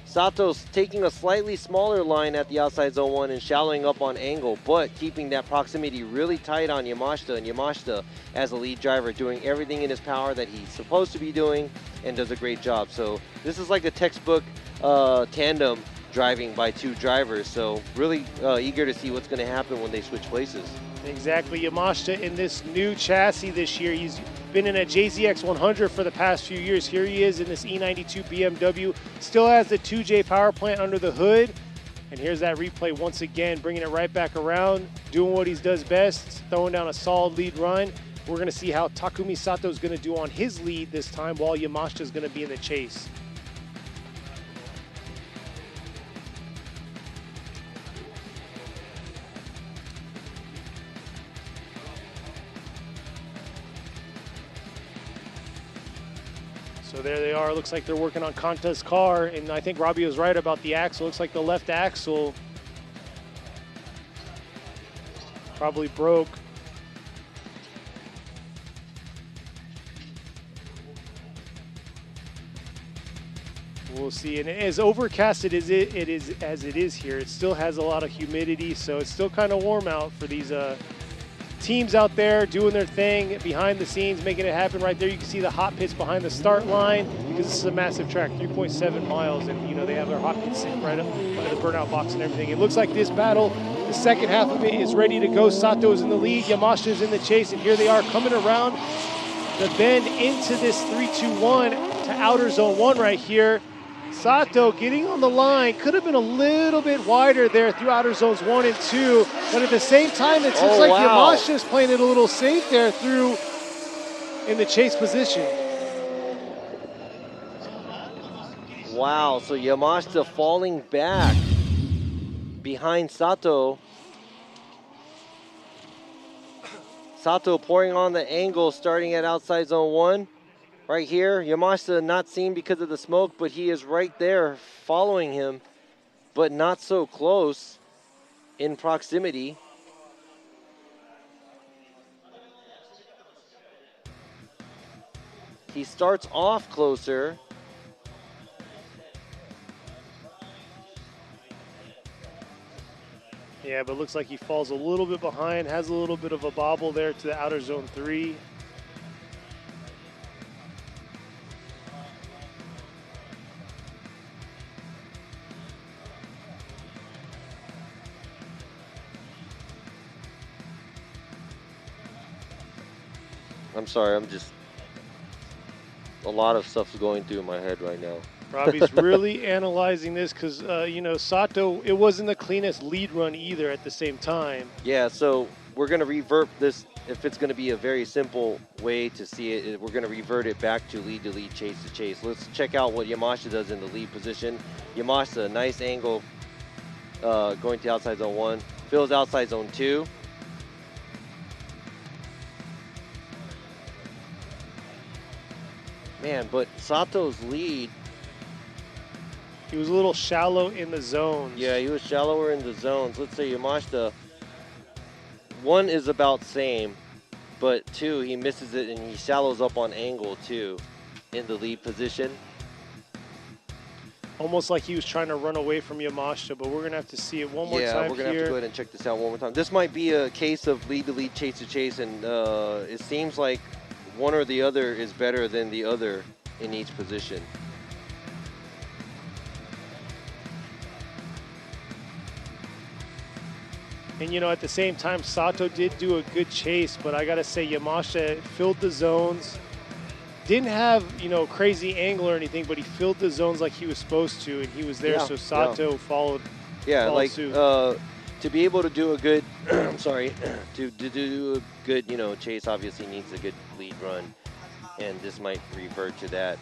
R: Sato's taking a slightly smaller line at the outside zone 1 and shallowing up on angle, but keeping that proximity really tight on Yamashita. And Yamashita, as a lead driver, doing everything in his power that he's supposed to be doing and does a great job. So this is like a textbook tandem driving by 2 drivers. So really eager to see what's going to happen when they switch places.
Q: Exactly. Yamashita in this new chassis this year. He's been in a JZX 100 for the past few years. Here he is in this E92 BMW. Still has the 2J power plant under the hood. And here's that replay once again, bringing it right back around, doing what he does best, throwing down a solid lead run. We're going to see how Takumi Sato is going to do on his lead this time, while Yamashita is going to be in the chase. So there they are. Looks like they're working on Kanta's car, and I think Robbie was right about the axle. Looks like the left axle probably broke. We'll see. And as overcasted as it is here, it still has a lot of humidity, so it's still kind of warm out for these teams out there doing their thing behind the scenes, making it happen. Right there you can see the hot pits behind the start line, because this is a massive track, 3.7 miles, and they have their hot pits sitting right up by the burnout box and everything. It looks like this battle, the second half of it is ready to go. Sato's in the lead, Yamashita's in the chase, and here they are coming around the bend into this 3-2-1 to outer zone 1 right here. Sato getting on the line, could have been a little bit wider there through outer zones 1 and 2, but at the same time it seems like Yamashita's playing it a little safe there through in the chase position.
R: Wow, so Yamashita falling back behind Sato. Sato pouring on the angle starting at outside zone 1. Right here, Yamashita not seen because of the smoke, but he is right there following him, but not so close in proximity. He starts off closer.
Q: Yeah, but looks like he falls a little bit behind, has a little bit of a bobble there to the outer zone 3.
R: I'm sorry, a lot of stuff's going through my head right now.
Q: Robbie's really analyzing this because, Sato, it wasn't the cleanest lead run either at the same time.
R: Yeah, so we're going to revert this. If it's going to be a very simple way to see it, we're going to revert it back to lead, chase to chase. Let's check out what Yamashita does in the lead position. Yamashita, nice angle going to outside zone 1. Fills outside zone 2. Man, but Sato's lead.
Q: He was a little shallow in the zones.
R: Yeah, he was shallower in the zones. Let's say Yamashita, 1 is about same, but 2, he misses it and he shallows up on angle too in the lead position.
Q: Almost like he was trying to run away from Yamashita, but we're going to have to see it one more time here.
R: Yeah, we're going to have to go ahead and check this out one more time. This might be a case of lead to lead, chase to chase, and it seems like one or the other is better than the other in each position.
Q: And, you know, at the same time, Sato did do a good chase, but I got to say Yamashita filled the zones. Didn't have, you know, crazy angle or anything, but he filled the zones like he was supposed to, and he was there, so Sato followed suit.
R: To be able to do a good, I'm sorry, to do a good, you know, chase obviously needs a good lead run, and this might revert to that.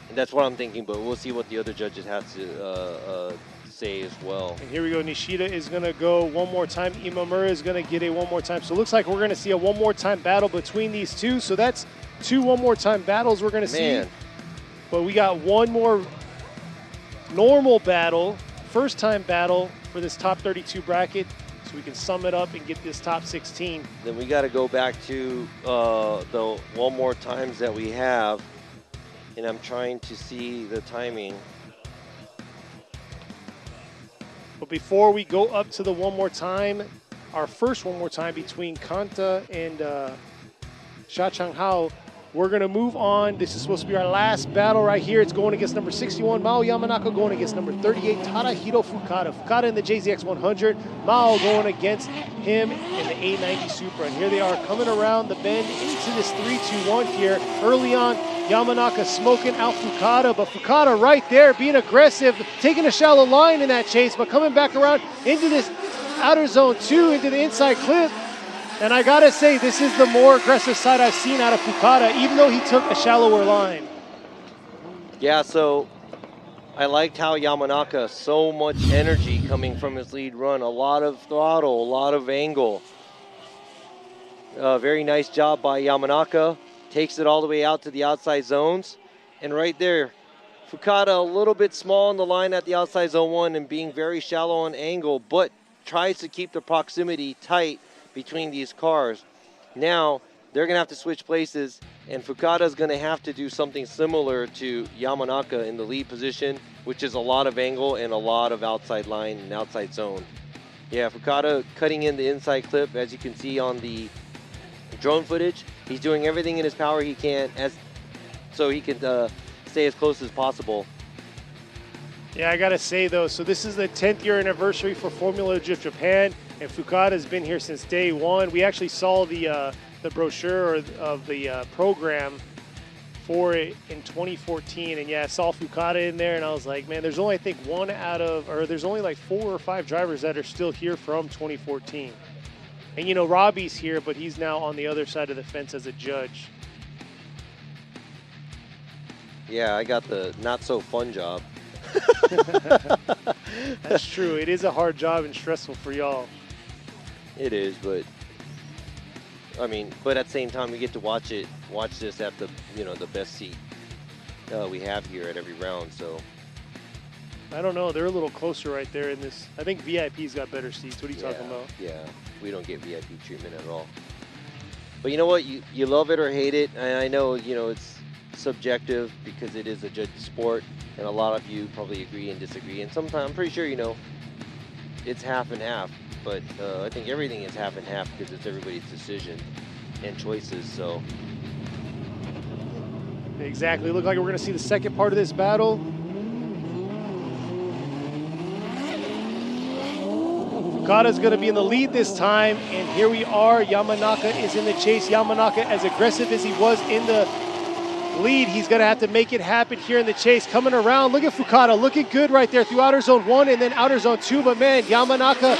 R: And that's what I'm thinking, but we'll see what the other judges have to say as well.
Q: And here we go. Nishida is going to go one more time. Imamura is going to get a one more time. So it looks like we're going to see a one more time battle between these two. So that's 2 one more time battles we're going to see. But we got one more normal battle, first time battle for this top 32 bracket. So we can sum it up and get this top 16.
R: Then we got to go back to the one more times that we have. And I'm trying to see the timing.
Q: But before we go up to the one more time, our first one more time between Kanta and Sha Chang-hao, we're going to move on. This is supposed to be our last battle right here. It's going against number 61, Mao Yamanaka, going against number 38, Tadahiro Fukada. Fukada in the JZX 100, Mao going against him in the 890 Supra. And here they are coming around the bend into this 3-2-1 here. Early on, Yamanaka smoking out Fukada, but Fukada right there being aggressive, taking a shallow line in that chase, but coming back around into this outer zone 2, into the inside clip. And I gotta say, this is the more aggressive side I've seen out of Fukada, even though he took a shallower line.
R: Yeah, so I liked how Yamanaka, so much energy coming from his lead run, a lot of throttle, a lot of angle. Very nice job by Yamanaka. Takes it all the way out to the outside zones. And right there, Fukada a little bit small on the line at the outside zone 1 and being very shallow on angle, but tries to keep the proximity tight between these cars. Now, they're going to have to switch places, and Fukada's going to have to do something similar to Yamanaka in the lead position, which is a lot of angle and a lot of outside line and outside zone. Yeah, Fukada cutting in the inside clip, as you can see on the drone footage. He's doing everything in his power he can so he can stay as close as possible.
Q: Yeah, I gotta say though, so this is the 10th year anniversary for Formula Drift Japan, and Fukada has been here since day 1. We actually saw the brochure of the program for it in 2014, and yeah, I saw Fukada in there, and I was like, man, there's only I think there's only like 4 or 5 drivers that are still here from 2014. And you know, Robbie's here, but he's now on the other side of the fence as a judge.
R: Yeah, I got the not so fun job.
Q: That's true. It is a hard job and stressful for y'all.
R: It is, but I mean, but at the same time, we get to watch this at the, you know, the best seat we have here at every round. So
Q: I don't know. They're a little closer right there in this. I think VIP's got better seats. What are you talking about?
R: Yeah, we don't get VIP treatment at all. But you know what? You love it or hate it. And I know, you know, it's subjective because it is a judge sport, and a lot of you probably agree and disagree. And sometimes, I'm pretty sure, you know, it's half and half. But I think everything is half and half because it's everybody's decision and choices. So
Q: exactly. Look like we're going to see the second part of this battle. Fukada's going to be in the lead this time, and here we are. Yamanaka is in the chase. Yamanaka, as aggressive as he was in the lead, he's going to have to make it happen here in the chase. Coming around, look at Fukada, looking good right there through outer zone 1 and then outer zone 2. But man, Yamanaka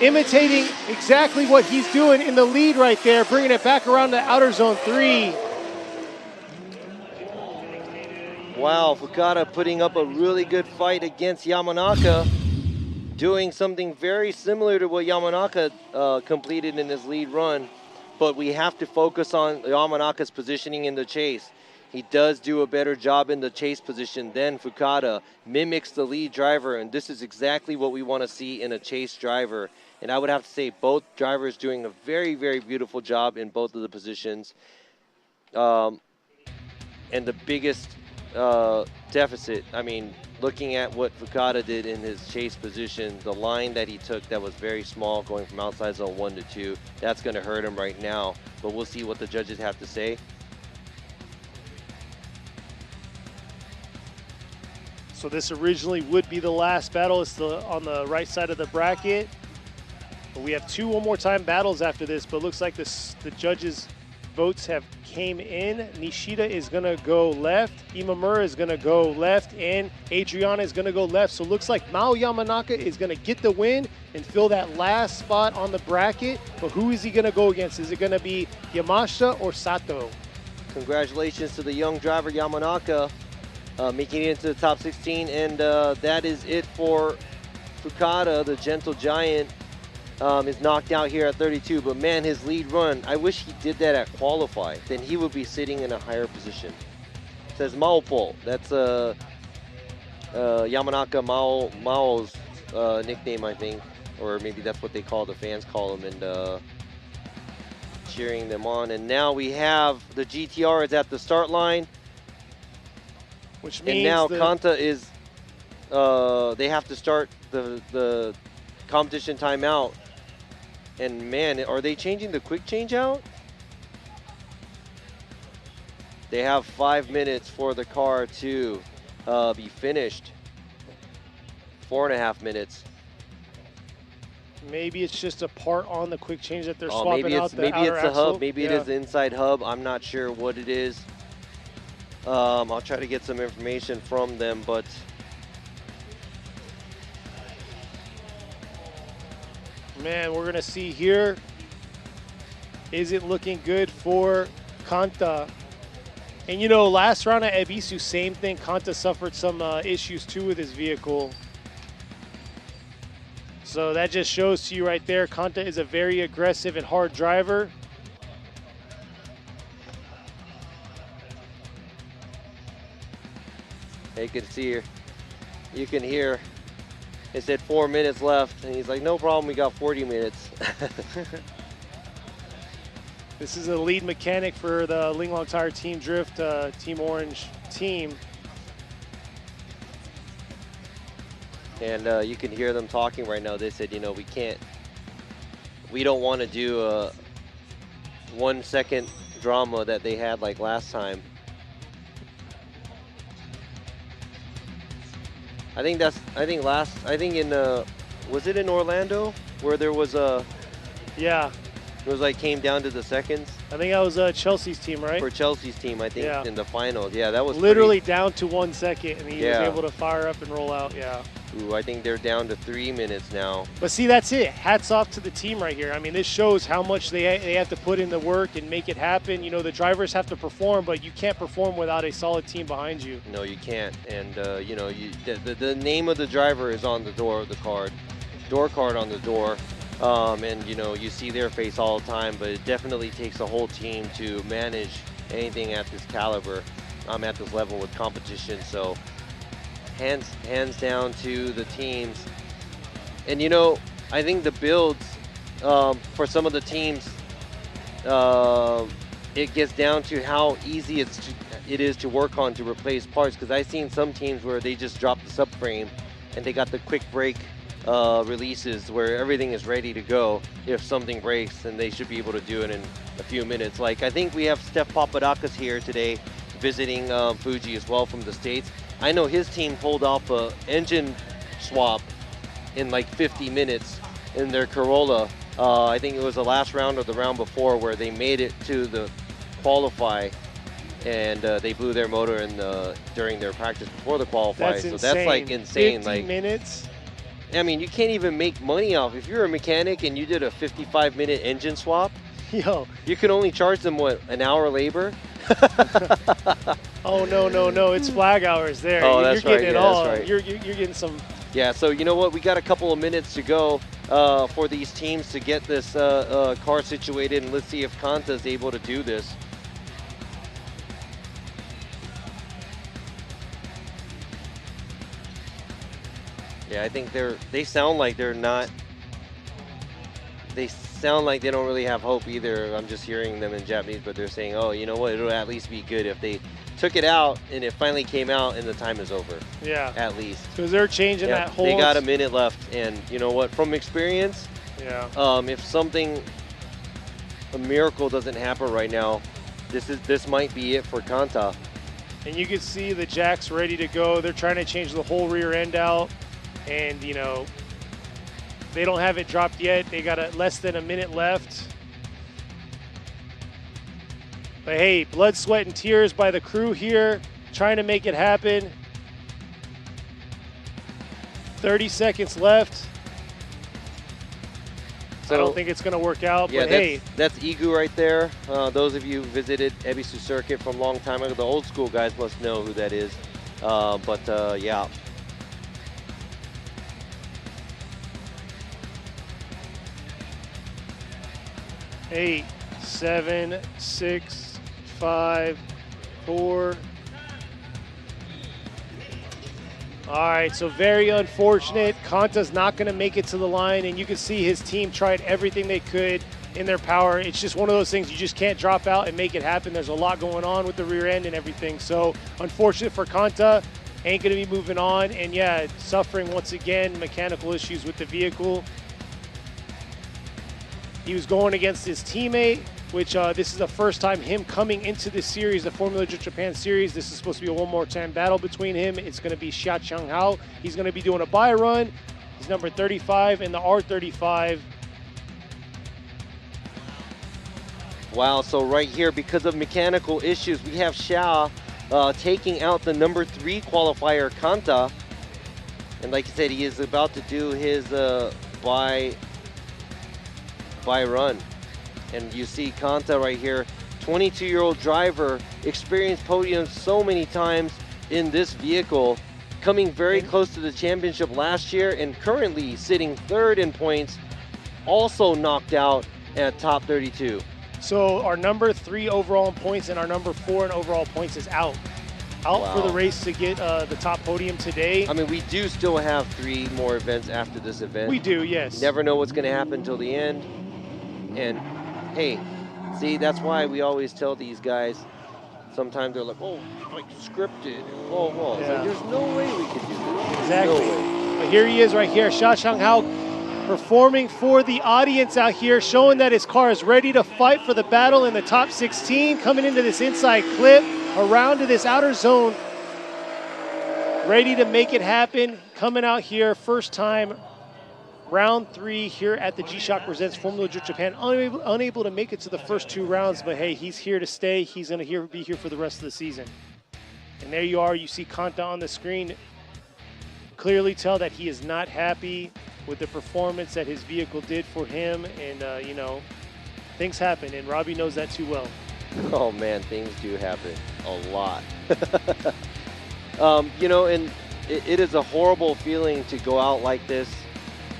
Q: imitating exactly what he's doing in the lead right there, bringing it back around to outer zone 3.
R: Wow, Fukada putting up a really good fight against Yamanaka, doing something very similar to what Yamanaka completed in his lead run, but we have to focus on Yamanaka's positioning in the chase. He does do a better job in the chase position than Fukada, mimics the lead driver, and this is exactly what we want to see in a chase driver. And I would have to say both drivers doing a very, very beautiful job in both of the positions. And the biggest deficit, I mean, looking at what Fukada did in his chase position, the line that he took that was very small going from outside zone 1 to 2, that's going to hurt him right now. But we'll see what the judges have to say.
Q: So this originally would be the last battle. It's on the right side of the bracket. But we have 2 one more time battles after this, but looks like the judges' votes have came in. Nishida is going to go left, Imamura is going to go left, and Adriana is going to go left. So it looks like Mao Yamanaka is going to get the win and fill that last spot on the bracket. But who is he going to go against? Is it going to be Yamashita or Sato?
R: Congratulations to the young driver Yamanaka, making it into the top 16, and that is it for Fukada, the gentle giant. Is knocked out here at 32, but man, his lead run, I wish he did that at qualify. Then he would be sitting in a higher position. It says Maopo. That's Yamanaka Mao's nickname, I think, or maybe that's what they call, the fans call him, and cheering them on. And now we have the GTR is at the start line,
Q: which means
R: and now Kanta is they have to start the competition timeout. And man, are they changing the quick change out? They have 5 minutes for the car to be finished. 4.5 minutes.
Q: Maybe it's just a part on the quick change that they're swapping out.
R: Maybe it's the
Q: axle.
R: hub. Maybe it is the inside hub. I'm not sure what it is. I'll try to get some information from them, but
Q: man, we're going to see here. Is it looking good for Kanta? And you know, last round at Ebisu, same thing. Kanta suffered some issues too with his vehicle. So that just shows to you right there, Kanta is a very aggressive and hard driver.
R: you can see here, you can hear it said 4 minutes left, and he's like, no problem, we got 40 minutes.
Q: This is a lead mechanic for the Linglong Tire Team Drift Team Orange team.
R: And you can hear them talking right now. They said, you know, we don't want to do a 1 second drama that they had like last time. I think in was it in Orlando where there was a,
Q: yeah,
R: it was like came down to the seconds?
Q: I think that was Chelsea's team, right?
R: For Chelsea's team, I think,
Q: yeah,
R: in the finals. Yeah, that was
Q: literally
R: pretty
Q: down to 1 second, and he was able to fire up and roll out. Yeah.
R: Ooh, I think they're down to 3 minutes now.
Q: But see, that's it. Hats off to the team right here. I mean, this shows how much they have to put in the work and make it happen. You know, the drivers have to perform, but you can't perform without a solid team behind you.
R: No, you can't. And, you know, the name of the driver is on the door of the card. Door card on the door. And, you know, you see their face all the time, but it definitely takes a whole team to manage anything at this caliber, at this level with competition. So hands down to the teams. And, you know, I think the builds for some of the teams, it gets down to how easy it is to work on to replace parts, because I've seen some teams where they just drop the subframe and they got the quick break releases where everything is ready to go. If something breaks, then they should be able to do it in a few minutes. Like, I think we have Steph Papadakis here today visiting Fuji as well from the States. I know his team pulled off an engine swap in like 50 minutes in their Corolla. I think it was the last round or the round before where they made it to the qualify, and they blew their motor in during their practice before the qualify.
Q: That's
R: so
Q: insane.
R: that's like insane.
Q: 50
R: like
Q: minutes.
R: I mean, you can't even make money off. If you're a mechanic and you did a 55-minute engine swap, you can only charge them, what, an hour labor?
Q: Oh, no. It's flag hours there.
R: Oh,
Q: you're
R: that's
Q: getting
R: right.
Q: it
R: Yeah,
Q: all.
R: that's right.
Q: You're getting some.
R: Yeah, so you know what? We got a couple of minutes to go for these teams to get this car situated, and let's see if Kanta's able to do this. Yeah, I think they sound like they're not. They sound like they don't really have hope either. I'm just hearing them in Japanese, but they're saying, oh, you know what? It'll at least be good if they took it out and it finally came out and the time is over.
Q: Yeah.
R: At least.
Q: Because they're changing that whole.
R: They got a minute left, and you know what? From experience, if a miracle doesn't happen right now, this might be it for Kanta.
Q: And you can see the jacks ready to go. They're trying to change the whole rear end out, and you know, they don't have it dropped yet. They got less than a minute left. But hey, blood, sweat, and tears by the crew here, trying to make it happen. 30 seconds left.
R: So,
Q: I don't think it's going to work out,
R: yeah,
Q: but hey.
R: That's Igu right there. Those of you who visited Ebisu Circuit from a long time ago, the old school guys must know who that is. Yeah.
Q: Eight, 7, 6, 5, 4. All right, so very unfortunate. Kanta's not going to make it to the line, and you can see his team tried everything they could in their power. It's just one of those things you just can't drop out and make it happen. There's a lot going on with the rear end and everything. So unfortunate for Kanta, ain't going to be moving on. And yeah, suffering once again, mechanical issues with the vehicle. He was going against his teammate, which this is the first time him coming into this series, the Formula Drift Japan Series. This is supposed to be a one-more-time battle between him. It's going to be Xia Changhao. He's going to be doing a bye run. He's number 35 in the R35.
R: Wow, so right here, because of mechanical issues, we have Xia taking out the number 3 qualifier, Kanta. And like I said, he is about to do his bye run. And you see Kanta right here, 22-year-old driver, experienced podiums so many times in this vehicle, coming very close to the championship last year and currently sitting 3rd in points, also knocked out at top 32.
Q: So our number 3 overall in points and our number 4 in overall points is out.
R: Wow.
Q: For the race to get the top podium today.
R: I mean, we do still have 3 more events after this event.
Q: We do, yes.
R: Never know what's going to happen until the end. And hey, see, that's why we always tell these guys, sometimes they're like, oh, like scripted. Whoa. It's like, there's no way we could do this.
Q: Exactly.
R: No way.
Q: But here he is right here, Xia Changhao, performing for the audience out here, showing that his car is ready to fight for the battle in the top 16, coming into this inside clip, around to this outer zone, ready to make it happen, coming out here, first time, round 3 here at the G-Shock Presents Formula Drift Japan, unable to make it to the first 2 rounds, but hey, he's here to stay. He's going to be here for the rest of the season. And there you are. You see Kanta on the screen. Clearly tell that he is not happy with the performance that his vehicle did for him. And, you know, things happen, and Robbie knows that too well.
R: Oh, man, things do happen a lot. You know, and it is a horrible feeling to go out like this.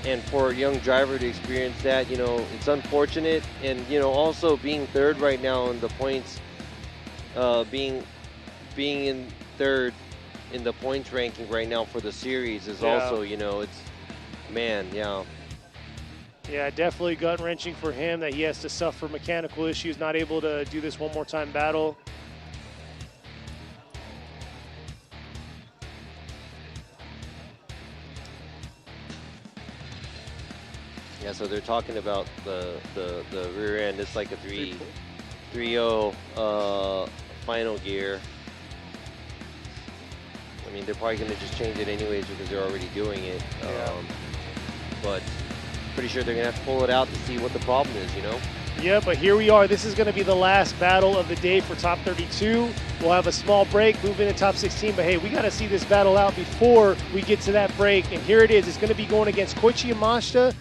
R: And for a young driver to experience that, you know, it's unfortunate. And, you know, also being 3rd right now in the points, being in 3rd in the points ranking right now for the series is also, you know, it's, man, yeah.
Q: Yeah, definitely gut-wrenching for him that he has to suffer mechanical issues, not able to do this one-more-time battle.
R: Yeah, so they're talking about the rear end. It's like a 3.0 final gear. I mean, they're probably going to just change it anyways because they're already doing it. But pretty sure they're going to have to pull it out to see what the problem is, you know?
Q: Yeah, but here we are. This is going to be the last battle of the day for top 32. We'll have a small break, move into top 16, but hey, we got to see this battle out before we get to that break. And here it is. It's going to be going against Koichi Yamashita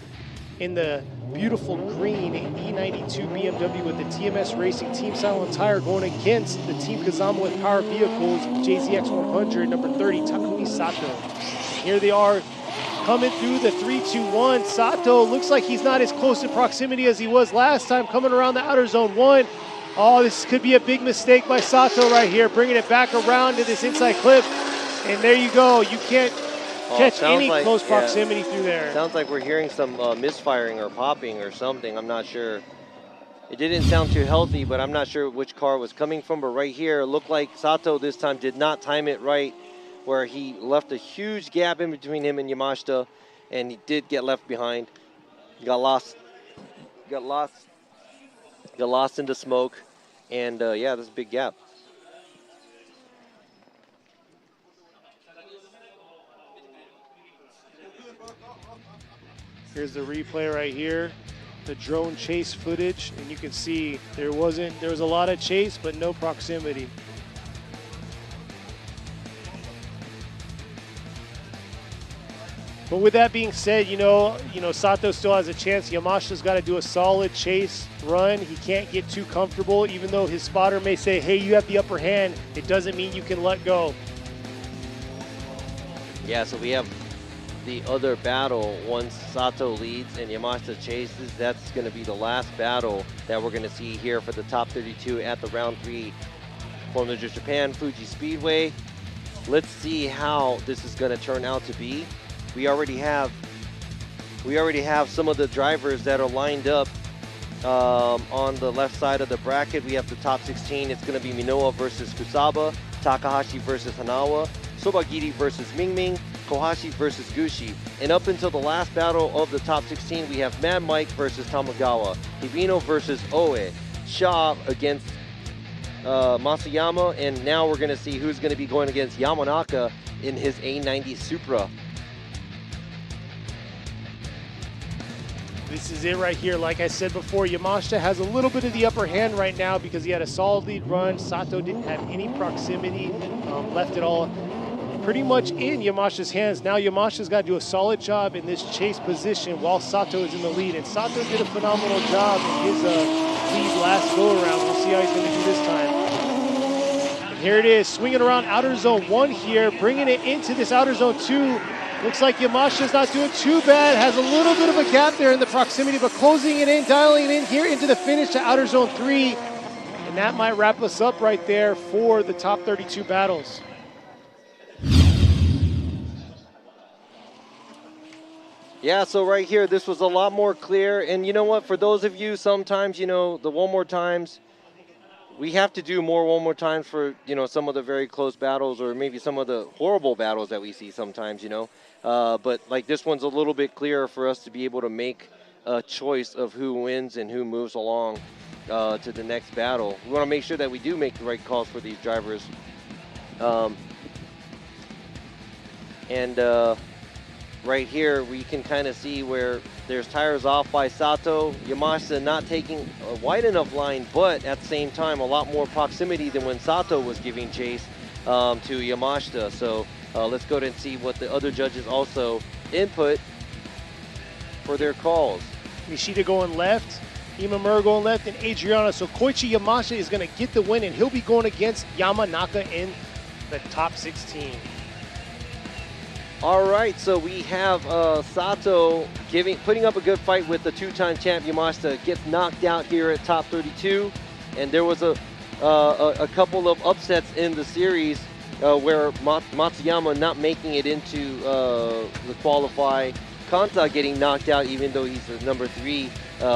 Q: in the beautiful green E92 BMW with the TMS Racing Team Silent Tire, going against the Team Kazama with Power Vehicles, JZX 100, number 30, Takumi Sato. And here they are coming through the 3-2-1. Sato looks like he's not as close in proximity as he was last time, coming around the outer zone 1. Oh, this could be a big mistake by Sato right here, bringing it back around to this inside clip. And there you go. You can't catch any close proximity through there.
R: Sounds like we're hearing some misfiring or popping or something. I'm not sure. It didn't sound too healthy, but I'm not sure which car was coming from. But right here, it looked like Sato this time did not time it right, where he left a huge gap in between him and Yamashita, and he did get left behind. He got lost into smoke, and yeah, there's a big gap.
Q: Here's the replay right here, the drone chase footage, and you can see there was a lot of chase, but no proximity. But with that being said, you know, Sato still has a chance. Yamashita's got to do a solid chase run. He can't get too comfortable, even though his spotter may say, hey, you have the upper hand. It doesn't mean you can let go.
R: Yeah, so we have the other battle. Once Sato leads and Yamashita chases, that's going to be the last battle that we're going to see here for the top 32 at the round 3 Formula Drift Japan Fuji Speedway. Let's see how this is going to turn out to be. We already have some of the drivers that are lined up on the left side of the bracket. We have the top 16. It's going to be Minoa versus Kusaba, Takahashi versus Hanawa, Sobagiri versus Mingming, Kohashi versus Gushi. And up until the last battle of the top 16, we have Mad Mike versus Tamagawa, Hibino versus Oe, Shaw against Masayama, and now we're going to see who's going to be going against Yamanaka in his A90 Supra.
Q: This is it right here. Like I said before, Yamashita has a little bit of the upper hand right now because he had a solid lead run. Sato didn't have any proximity, left it all pretty much in Yamashita's hands. Now Yamashita's got to do a solid job in this chase position while Sato is in the lead. And Sato did a phenomenal job in his lead last go-around. We'll see how he's going to do this time. And here it is, swinging around outer zone 1 here, bringing it into this outer zone 2. Looks like Yamashita's not doing too bad. Has a little bit of a gap there in the proximity, but closing it in, dialing it in here into the finish to outer zone 3. And that might wrap us up right there for the top 32 battles.
R: Yeah, so right here, this was a lot more clear. And you know what? For those of you, sometimes, you know, the one more times, we have to do more one more times for, you know, some of the very close battles or maybe some of the horrible battles that we see sometimes, you know. But like this one's a little bit clearer for us to be able to make a choice of who wins and who moves along to the next battle. We want to make sure that we do make the right calls for these drivers. Right here, we can kind of see where there's tires off by Sato. Yamashita not taking a wide enough line, but at the same time, a lot more proximity than when Sato was giving chase to Yamashita. So let's go ahead and see what the other judges also input for their calls.
Q: Nishida going left, Imamura going left, and Adriana. So Koichi Yamashita is going to get the win, and he'll be going against Yamanaka in the top 16.
R: All right, so we have Sato putting up a good fight with the two-time champ Yamashita. Gets knocked out here at top 32, and there was a couple of upsets in the series where Matsuyama not making it into the qualify. Kanta getting knocked out, even though he's the number 3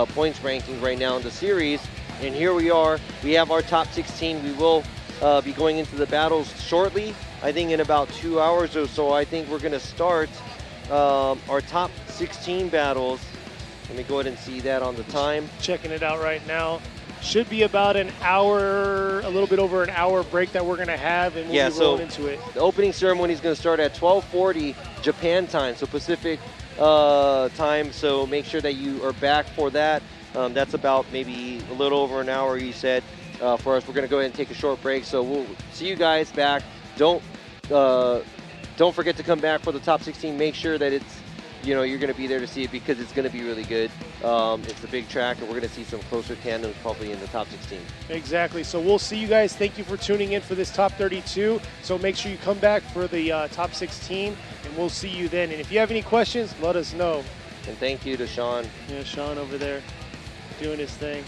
R: points ranking right now in the series. And here we are. We have our top 16. We will be going into the battles shortly. I think in about 2 hours or so, I think we're going to start our top 16 battles. Let me go ahead and see that on the time.
Q: Checking it out right now. Should be about an hour, a little bit over an hour break that we're going to have, and we'll be rolling into it.
R: The opening ceremony is going to start at 12:40 Japan time, so Pacific time. So make sure that you are back for that. That's about maybe a little over an hour, you said. for us. We're going to go ahead and take a short break, so we'll see you guys back. Don't forget to come back for the top 16. Make sure that it's, you're going to be there to see it because it's going to be really good. It's a big track, and we're going to see some closer tandems probably in the top 16.
Q: Exactly. So we'll see you guys. Thank you for tuning in for this top 32. So make sure you come back for the top 16, and we'll see you then. And if you have any questions, let us know.
R: And thank you to Sean.
Q: Yeah, Sean over there doing his thing.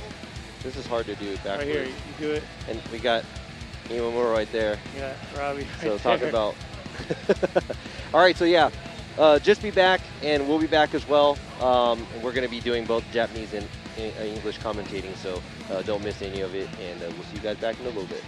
R: This is hard to do backwards.
Q: Right here, you do it.
R: And we got Imamura right there.
Q: Yeah, Robbie.
R: So talk about. All right, so yeah, just be back, and we'll be back as well. And we're going to be doing both Japanese and English commentating, so don't miss any of it. And we'll see you guys back in a little bit.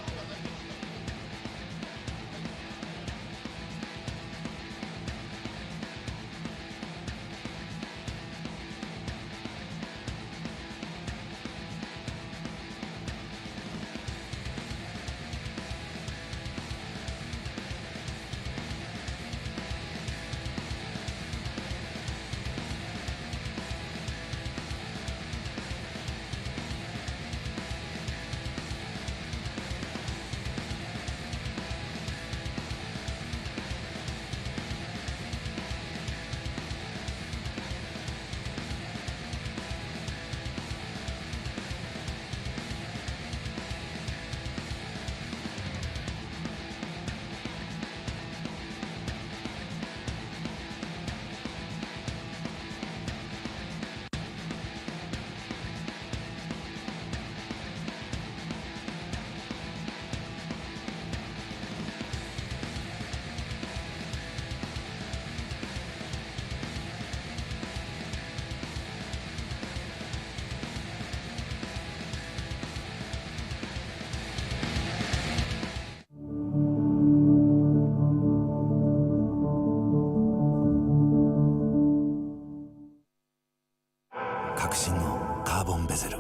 P: 革新のカーボンベゼル、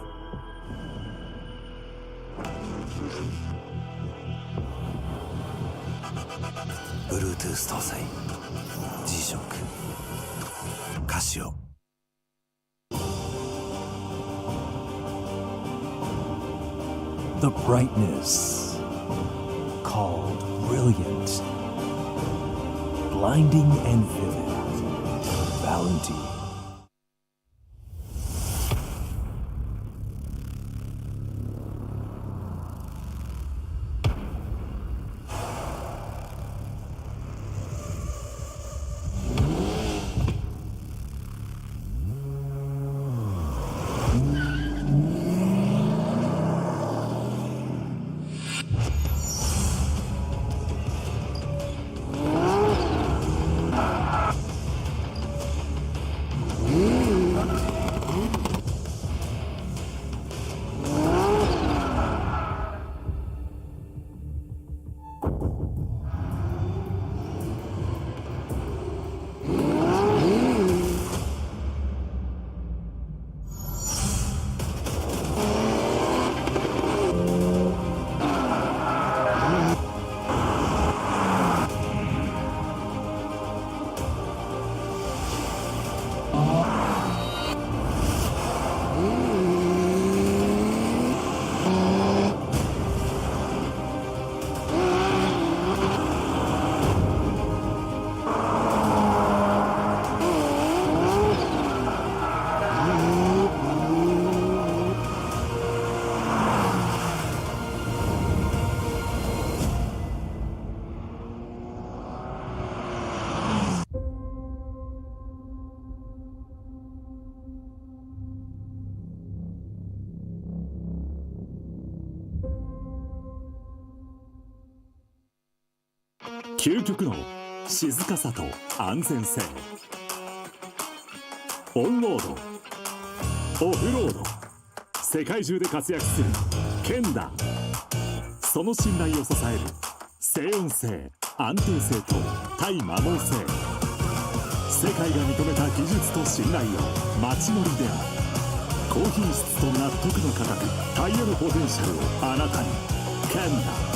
P: Bluetooth 搭載 G-SHOCK カシオ。The brightness called brilliant, blinding and vivid, Valentine.
B: 究極の静かさと安全性、オンロード、オフロード、世界中で活躍するケンダ、その信頼を支える静音性、安定性と対摩耗性、世界が認めた技術と信頼を街乗りである。高品質と納得の価格、タイヤのポテンシャルをあなたに。ケンダ。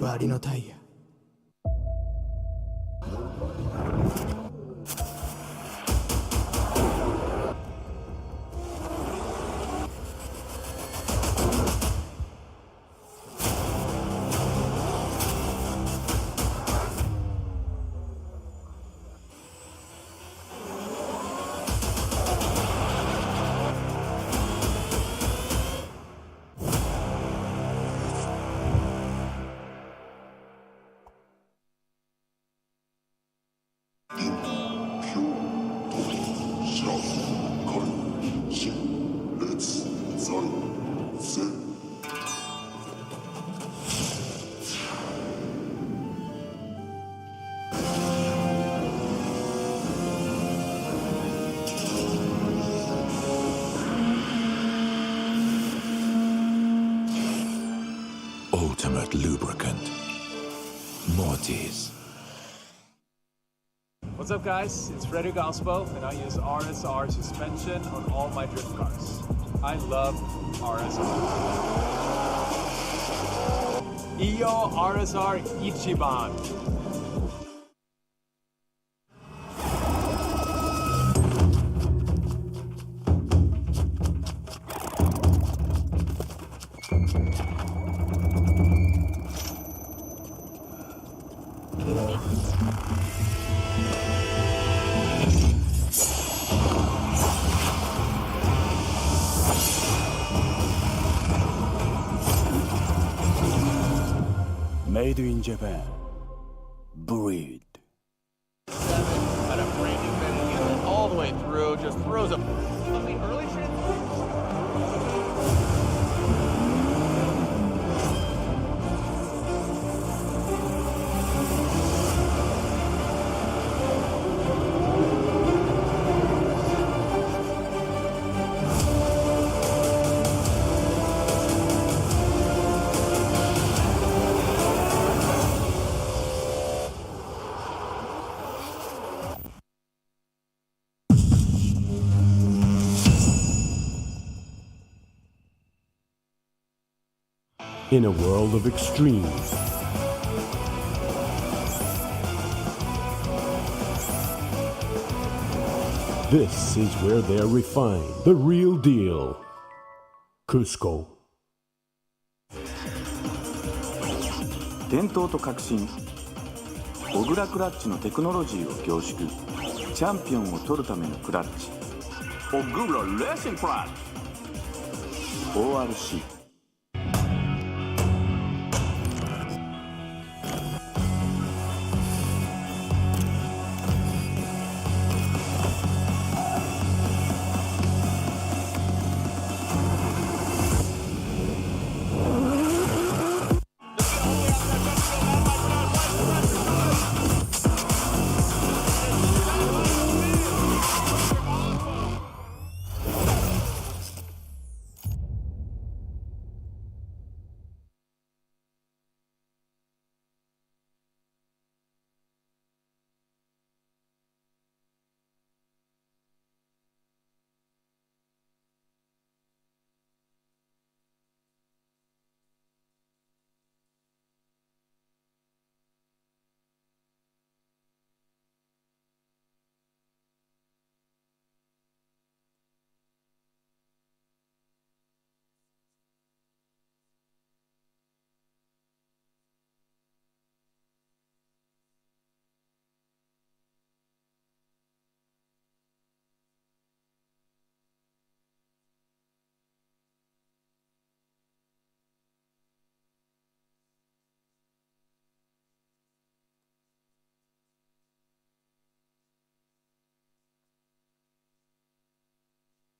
C: バリのタイヤ。
P: Ultimate lubricant. Mortis.
D: What's up, guys? It's Freddy Gaspo, and I use RSR suspension on all my drift cars. I love RSR. Iyo RSR Ichiban.
A: Made in Japan. Breed.
E: At a brand new bending unit all the way through, just throws a early
A: In a world of extremes, this is where they're refined. The real deal. Cusco.
F: 伝統と革新、小倉クラッチのテクノロジーを凝縮、チャンピオンを取るためのクラッチ、小倉レーシングクラッチ ORC